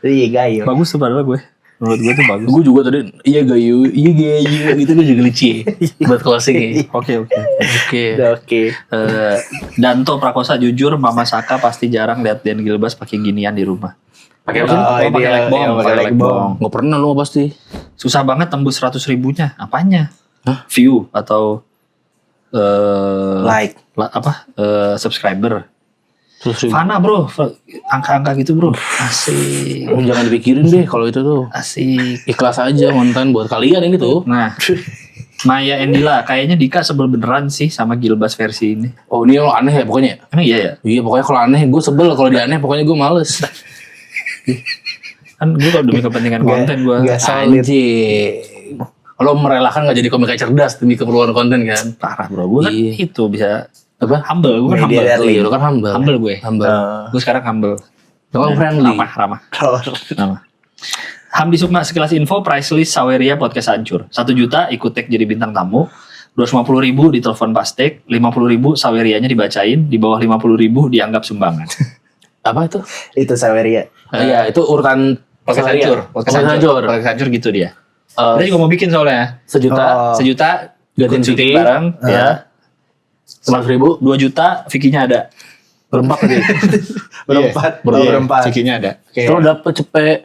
Iya guys. Bagus tuh padahal gue. Menurut gue tuh bagus. Gue juga tadi iya gayu gitu gue juga lucu buat closing ya. Oke. Oke. Danto Prakosa, jujur Mama Saka pasti jarang lihat Dan Gilbas pakai ginian di rumah. Pakai Oh, apa? ini pakai ya, like bomb, iya, pakai pakai like like bomb. Nggak pernah lu pasti. Susah banget tembus 100 ribunya. Apanya? View atau Like. subscriber. Terus Fana bro, angka-angka gitu bro. Asik. jangan dipikirin deh kalau itu tuh. Asik. Ikhlas aja konten buat kalian ini tuh. Nah, Maya Endila, kayaknya Dika sebel beneran sih sama Gilbas versi ini. Oh ini lo aneh ya pokoknya. Emang iya ya? Iya pokoknya kalau aneh gue sebel, kalau dia aneh pokoknya gue males. Kan gue kalau demi kepentingan konten gue. Nggak solid. Anjing. Lo merelakan gak jadi komika cerdas demi keperluan konten kan? Parah bro, gue kan Iya. itu bisa Apa? humble, gue kan humble. Media Iya lo kan humble. Humble gue. Humble. Gue sekarang humble. Lo kan friendly. Ramah. Hamdi Sukma, sekilas info price list Saweria podcast hancur. 1 juta ikut tag jadi bintang tamu. 250.000 di telepon pas tag. 50.000 Sawerianya dibacain. Di bawah 50.000 dianggap sumbangan. Apa itu? Itu Saweria. Iya itu urutan Podcast Saweria. hancur. Podcast hancur. Podcast hancur gitu dia. Kita juga mau bikin soalnya. sejuta, Sejuta gantiin syuting Vicky. bareng. Ya. 100.000 2 juta, Vicky-nya ada. berempat tadi. Berempat. Iya, Berempat. Vicky-nya ada. Kalau dapet cepet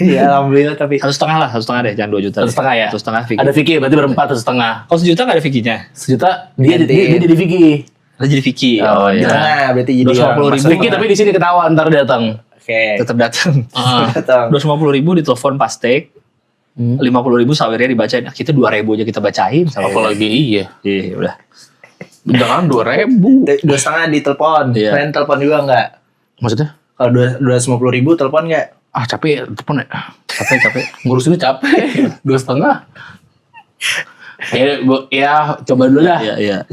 Iya, alhamdulillah tapi 1,5 lah, 1,5 deh, jangan 2 juta. 1,5 ya. 1,5 Vicky. ada Vicky berarti berempat 1,5. Kalau 1 juta nggak ada Vicky-nya. Sejuta dia Gantiin. jadi Vicky. Ada jadi Vicky. Oh, di iya. tengah berarti jadi 250.000. Vicky tapi di sini ketawa ntar datang. Oke. Tetap datang. Datang. 250.000 ditelepon pas take. 50.000 sawernya dibacain. Kita 2.000 aja kita bacain. Apalagi iya. Iya, udah. Jangan 2.000. 2,5 di telepon. Iya. Kalian telepon juga nggak? Maksudnya? Kalau 250.000 telepon nggak? Capek telepon ya. Capek. Ngurusinnya capek. 2,5. Ya coba dulu dah. Iya.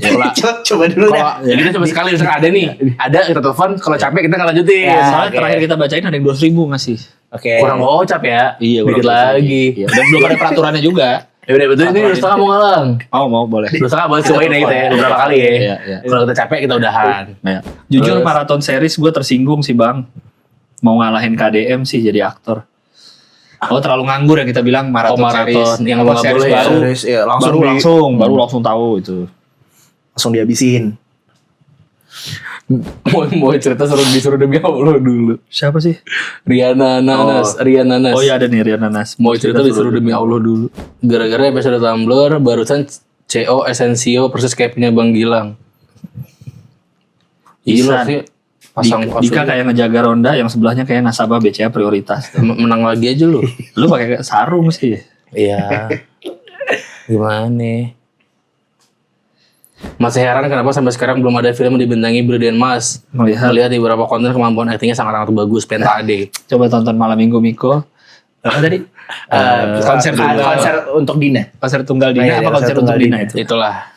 Coba dulu dah. Kalau kita coba sekali misalkan ada nih, ada kita telepon. Kalau capek kita nggak lanjutin. Ya, Soalnya oke. terakhir kita bacain ada yang 200.000 ngasih. Oke. Kurang gocap ya. Iya, Dikit kurang lagi. Iya. Dan belum ada peraturannya juga. Ya udah betul ini 2,5 mau ngalang. Mau boleh. 2,5 boleh cobain ya kita ya beberapa kali ya. Iya. Kalau kita capek kita udahan. Ya. Jujur Terus? maraton series gue tersinggung sih bang. Mau ngalahin KDM sih jadi aktor. Oh terlalu nganggur ya kita bilang maraton, maraton. series. Yang Kalau nggak series boleh ya. baru, Series, ya, langsung baru langsung tahu itu. langsung dihabisin. Mau cerita disuruh demi Allah dulu. Siapa sih? Riana Nanas. Oh iya ada nih Rian Nanas. Mau cerita disuruh demi Allah dulu. Gara-gara episode Tumblr barusan CO Essensio persis kayak punya Bang Gilang. Bisa. sih. Pasang Dika kayak ngejaga ronda, yang sebelahnya kayak nasabah BCA prioritas. menang lagi aja lu. Lu pakai sarung sih. Iya. Gimana nih? Masih heran kenapa sampai sekarang belum ada film yang dibintangi Brilian Mas. Melihat di beberapa konten kemampuan aktingnya sangat-sangat bagus. Penta Ade. Coba tonton Malam Minggu Miko. Apa tadi? Konser untuk Dina. Konser tunggal Nah, Dina iya, apa konser konser untuk tunggal Dina Dina. itu? Itulah.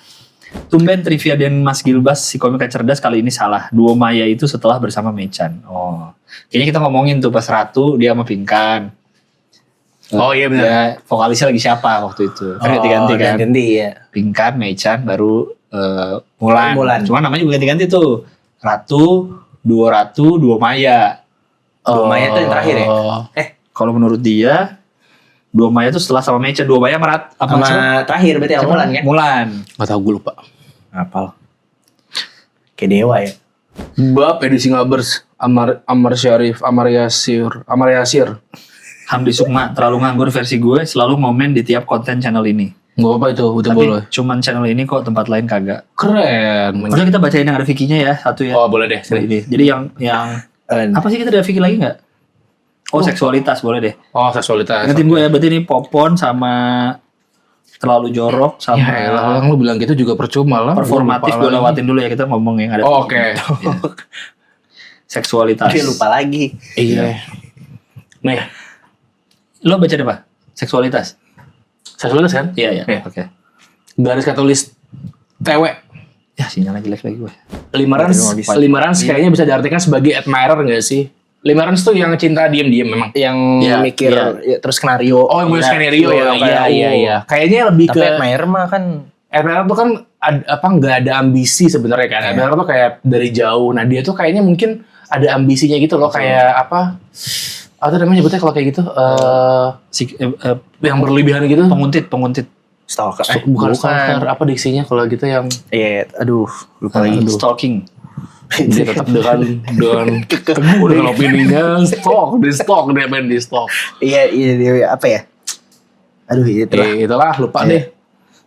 Tumben trivia dan Mas Gilbas si komika cerdas kali ini salah. Duo Maya itu setelah bersama Mechan. Oh. Kayaknya kita ngomongin tuh pas Ratu dia sama Pinkan. Oh iya benar. Ya, vokalisnya lagi siapa waktu itu? Kan ganti-ganti kan. Ganti ya. Pinkan, Mechan, baru Mulan. Mulan. Cuma namanya juga ganti-ganti tuh. Ratu, Duo Maya. Duo Maya tuh yang terakhir ya? Kalau menurut dia, Duo Maya tuh setelah sama Mechan. Duo Maya merat apa sih? Sama terakhir berarti sama Mulan kan? Mulan. Gak tau gue lupa. Apal. Kayak dewa ya. Bab edisi Ngabers Amar Syarif Amar Yasir. Hamdi Sukma terlalu nganggur versi gue selalu ngomen di tiap konten channel ini. Gak apa itu Tapi boleh. cuman channel ini kok tempat lain kagak. Keren. Udah kita bacain yang ada Vicky-nya ya satu ya. Oh boleh deh. Ini. Jadi yang apa sih kita ada Vicky lagi nggak? Oh seksualitas boleh deh. Oh seksualitas. Ingetin gue ya berarti ini Popon sama terlalu jorok sama Ya elah, orang lu bilang gitu juga percuma lah. performatif gue lewatin dulu ya kita ngomong yang ada. Oh, oke. Ya. Seksualitas. Dia lupa lagi. Iya. Nih, Lo baca apa? Seksualitas. seksualitas kan? Iya. Iya. Oke. Garis katulis TW. Ya sinyalnya jelek lagi gue. Limerence kayaknya bisa diartikan sebagai admirer gak sih? Limerence tuh yang cinta diem-diem memang. Yang Iya, mikir iya. ya, terus skenario. Oh yang punya skenario ya. Iya. Kayaknya lebih Tapi ke admire mah kan admirer tuh kan nggak ada ambisi sebenarnya kan. Admirer tuh kayak dari jauh. Nah dia tuh kayaknya mungkin ada ambisinya gitu loh. Kayak apa namanya nyebutnya kalau kayak gitu? Yang berlebihan gitu. Penguntit. stalker. Bukan stalker, apa diksinya kalau gitu yang Iya, aduh, lupa lagi. Stalking. dia tetap dengan teguh dengan opininya, stok dia main di stok. Iya, apa ya? Aduh, itulah. Itulah lupa Iya. deh.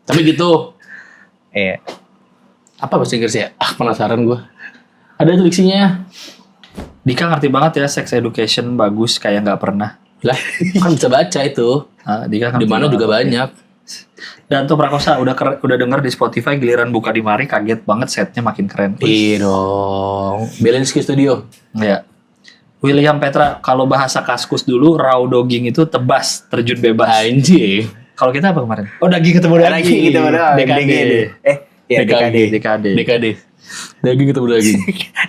Tapi gitu. Iya. Apa bahasa Inggris ya? Penasaran gue. Ada tuh diksinya. Dika ngerti banget ya sex education bagus kayak nggak pernah. Lah, kan bisa baca itu. Dika Di mana juga banyak. Dan tuh Prakosa udah denger di Spotify giliran buka di Mari kaget banget setnya makin keren. Iya dong. Belinsky Studio. Ya. William Petra kalau bahasa Kaskus dulu raw dogging itu tebas terjun bebas. Anjing. Kalau kita apa kemarin? Oh daging ketemu daging. Daging ketemu daging. DKD. Ya, DKD. Daging ketemu daging.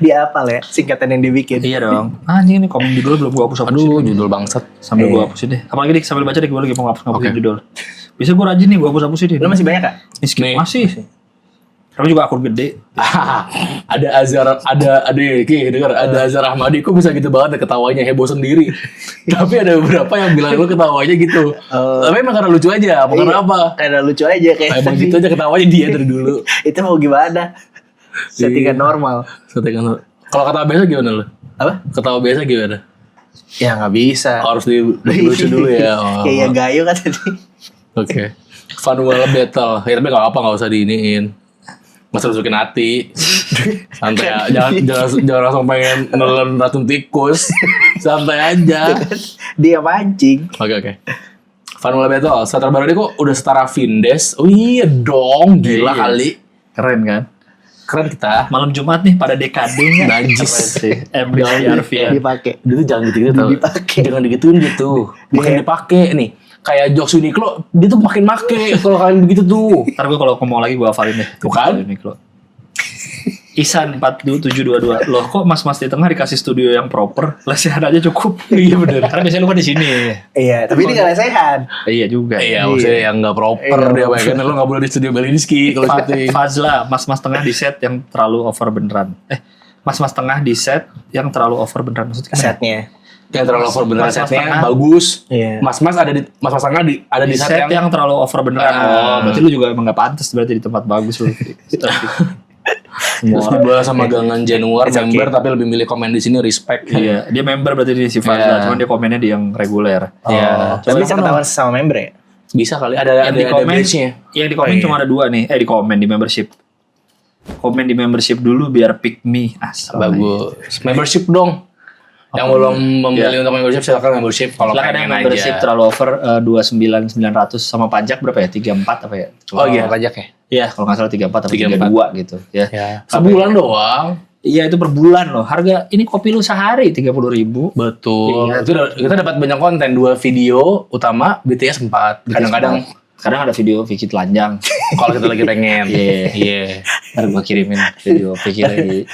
Dia apal ya singkatan yang dibikin. Iya dong. Anjing ini komen judul belum gua hapus. Aduh, judul bangsat. Sambil gua hapusin deh. Apalagi dik sambil baca deh gua lagi mau ngapusin Oke. judul. Bisa gua rajin nih gua hapusin deh. Lu masih banyak, Kak? Skip Nih. masih. Kamu juga akun gede. ada Azhar Ahmadi kok bisa gitu banget ketawanya heboh sendiri. Tapi ada beberapa yang bilang lu ketawanya gitu. Tapi emang karena lucu aja, apa karena apa? Karena lucu aja kayak. Emang gitu aja ketawanya dia dari dulu. Itu mau gimana? Settingan normal. Kalau ketawa biasa gimana lu? Apa? Ketawa biasa gimana? Ya nggak bisa. Harus lucu dulu ya. Kayak Gayo kan tadi. Oke. Funwell battle. Ya tapi gak apa, gak usah diiniin. Masa masukin hati. Santai aja. Jangan langsung pengen nelen racun tikus. Santai aja. Dia mancing. Oke. Funwell battle. Saat terbaru ini kok udah setara Vindes. Oh iya dong. Gila kali. Keren kan? Keren kita. Malam Jumat nih pada dekadenya. Najis. MDRV ya. Dipakai. Itu jangan gitu tau. Dipakai. Jangan digituin gitu. Makin dipakai nih. Kayak jokes Uniqlo, dia tuh makin make kalau kalian begitu tuh. Ntar gue kalau ngomong lagi gue hafalin deh. Tuh kan? Uniqlo. Isan 42722. Loh kok mas-mas di tengah dikasih studio yang proper? Lesehan aja cukup. Iya bener. Karena biasanya lu kan di sini. Iya, tapi ini gak lesehan. Iya juga. Iya, maksudnya yang gak proper dia bayangin lo gak boleh di studio Belinsky kalau syuting. Fazla, mas-mas tengah di set yang terlalu over beneran. Mas-mas tengah di set yang terlalu over beneran. Maksudnya gimana? Setnya. Yang terlalu over beneran Mas-mas setnya tengah. bagus. Iya. Mas-mas ada di mas-mas tengah ada di Di set yang yang terlalu over beneran. Oh, berarti lu juga emang gak pantas berarti di tempat bagus lu. terus dibahas sama Gangan Januar It's member okay. tapi lebih milih komen di sini respect. Iya, dia member berarti di si Fazla, Iya. cuman dia komennya di yang reguler. Iya. Tapi bisa ketahuan sama member ya? Bisa kali ada Yang di komen, badge-nya. yang di komen Oh, iya. cuma ada 2 nih. Di komen di membership. Komen di membership dulu biar pick me. Asal. Bagus. Membership dong. Yang belum membeli untuk membership silakan membership kalau Silakan yang pengen membership aja. terlalu over 29.900 sama pajak berapa ya? 34 apa ya? Oh iya pajak ya. Iya, kalau nggak salah 34 atau 34. 32 gitu ya. Ya. Sebulan doang. Iya, itu per bulan loh. Harga ini kopi lu sehari 30.000. Betul. Iya. Itu kita dapat banyak konten, 2 video utama, BTS 4. Kadang-kadang Kadang ada video Vicky telanjang. kalau kita lagi pengen. Iya. Iya. Ntar gua kirimin video Vicky lagi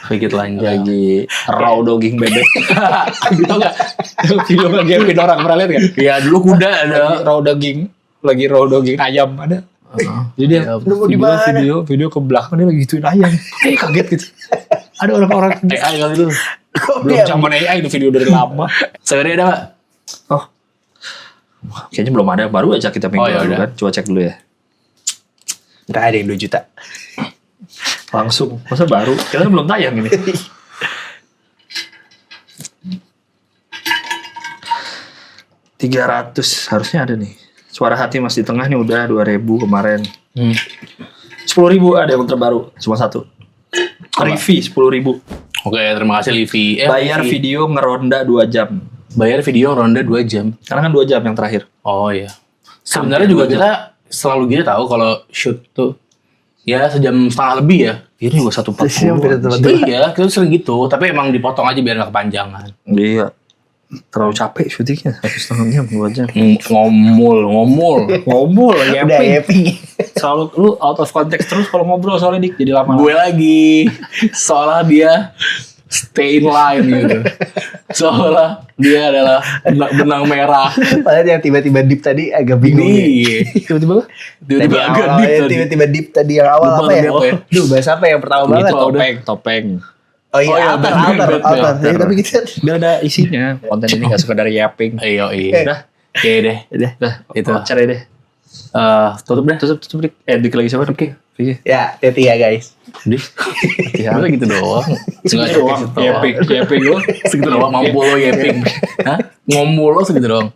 Sedikit lanjut. lagi raw dogging bebek. Gitu enggak? Video nge-gamein orang pernah lihat kan? Iya, dulu kuda ada. Lagi raw dogging ayam ada. Jadi dia video ke belakang dia lagi gituin ayam. Kaget gitu. Ada orang-orang AI kali itu. belum zaman AI itu video dari lama. Sebenarnya ada, Pak. Oh. Kayaknya belum ada, baru aja kita minggu Oh, ya lalu udah. kan. Coba cek dulu ya. Nggak ada yang 2 juta. Langsung. Masa baru? Kita belum tayang ini. $300 harusnya ada nih. Suara hati Mas di tengah nih udah 2.000 kemarin. 10.000 ada yang terbaru, cuma 1. Rivi 10.000. Oke, terima kasih Livi. Bayar Livi. video ngeronda 2 jam. Bayar video ronda 2 jam. Karena kan 2 jam yang terakhir. Oh iya. Sebenarnya juga kita selalu gini tahu kalau shoot tuh ya sejam setengah lebih ya. Ini gua 1.40. Iya, kita sering gitu. Tapi emang dipotong aja biar nggak kepanjangan. Iya. Terlalu capek syutingnya 1,5 jam 2 jam. Ngomul. Ngomong ya. Udah happy. Selalu lu out of context terus kalau ngobrol soalnya dik jadi lama. Gue lagi. Soalnya dia stay in line gitu. Soalnya dia adalah benang merah. Padahal yang tiba-tiba deep tadi agak bingung ya. Iya. Tiba-tiba Tiba-tiba Tadi agak awal, deep ya, tadi. tiba-tiba deep tadi yang awal Lupa apa ya? tadi apa ya? Duh, bahas apa yang pertama Gitu, banget? udah. topeng. Oh iya, Oh iya, altar. bener. Ya, tapi kita Biar ada isinya. Konten ini gak sekedar yapping. Iya. Udah. Oke deh. Udah. Itu. Acara deh. Tutup deh. Tutup dik. Dik lagi siapa dik? Vicky. ya, hati ya guys. Masa gitu doang. Enggak doang. Yapping lu. Segitu doang mampu lo yapping. Hah? Ngomul lo segitu doang.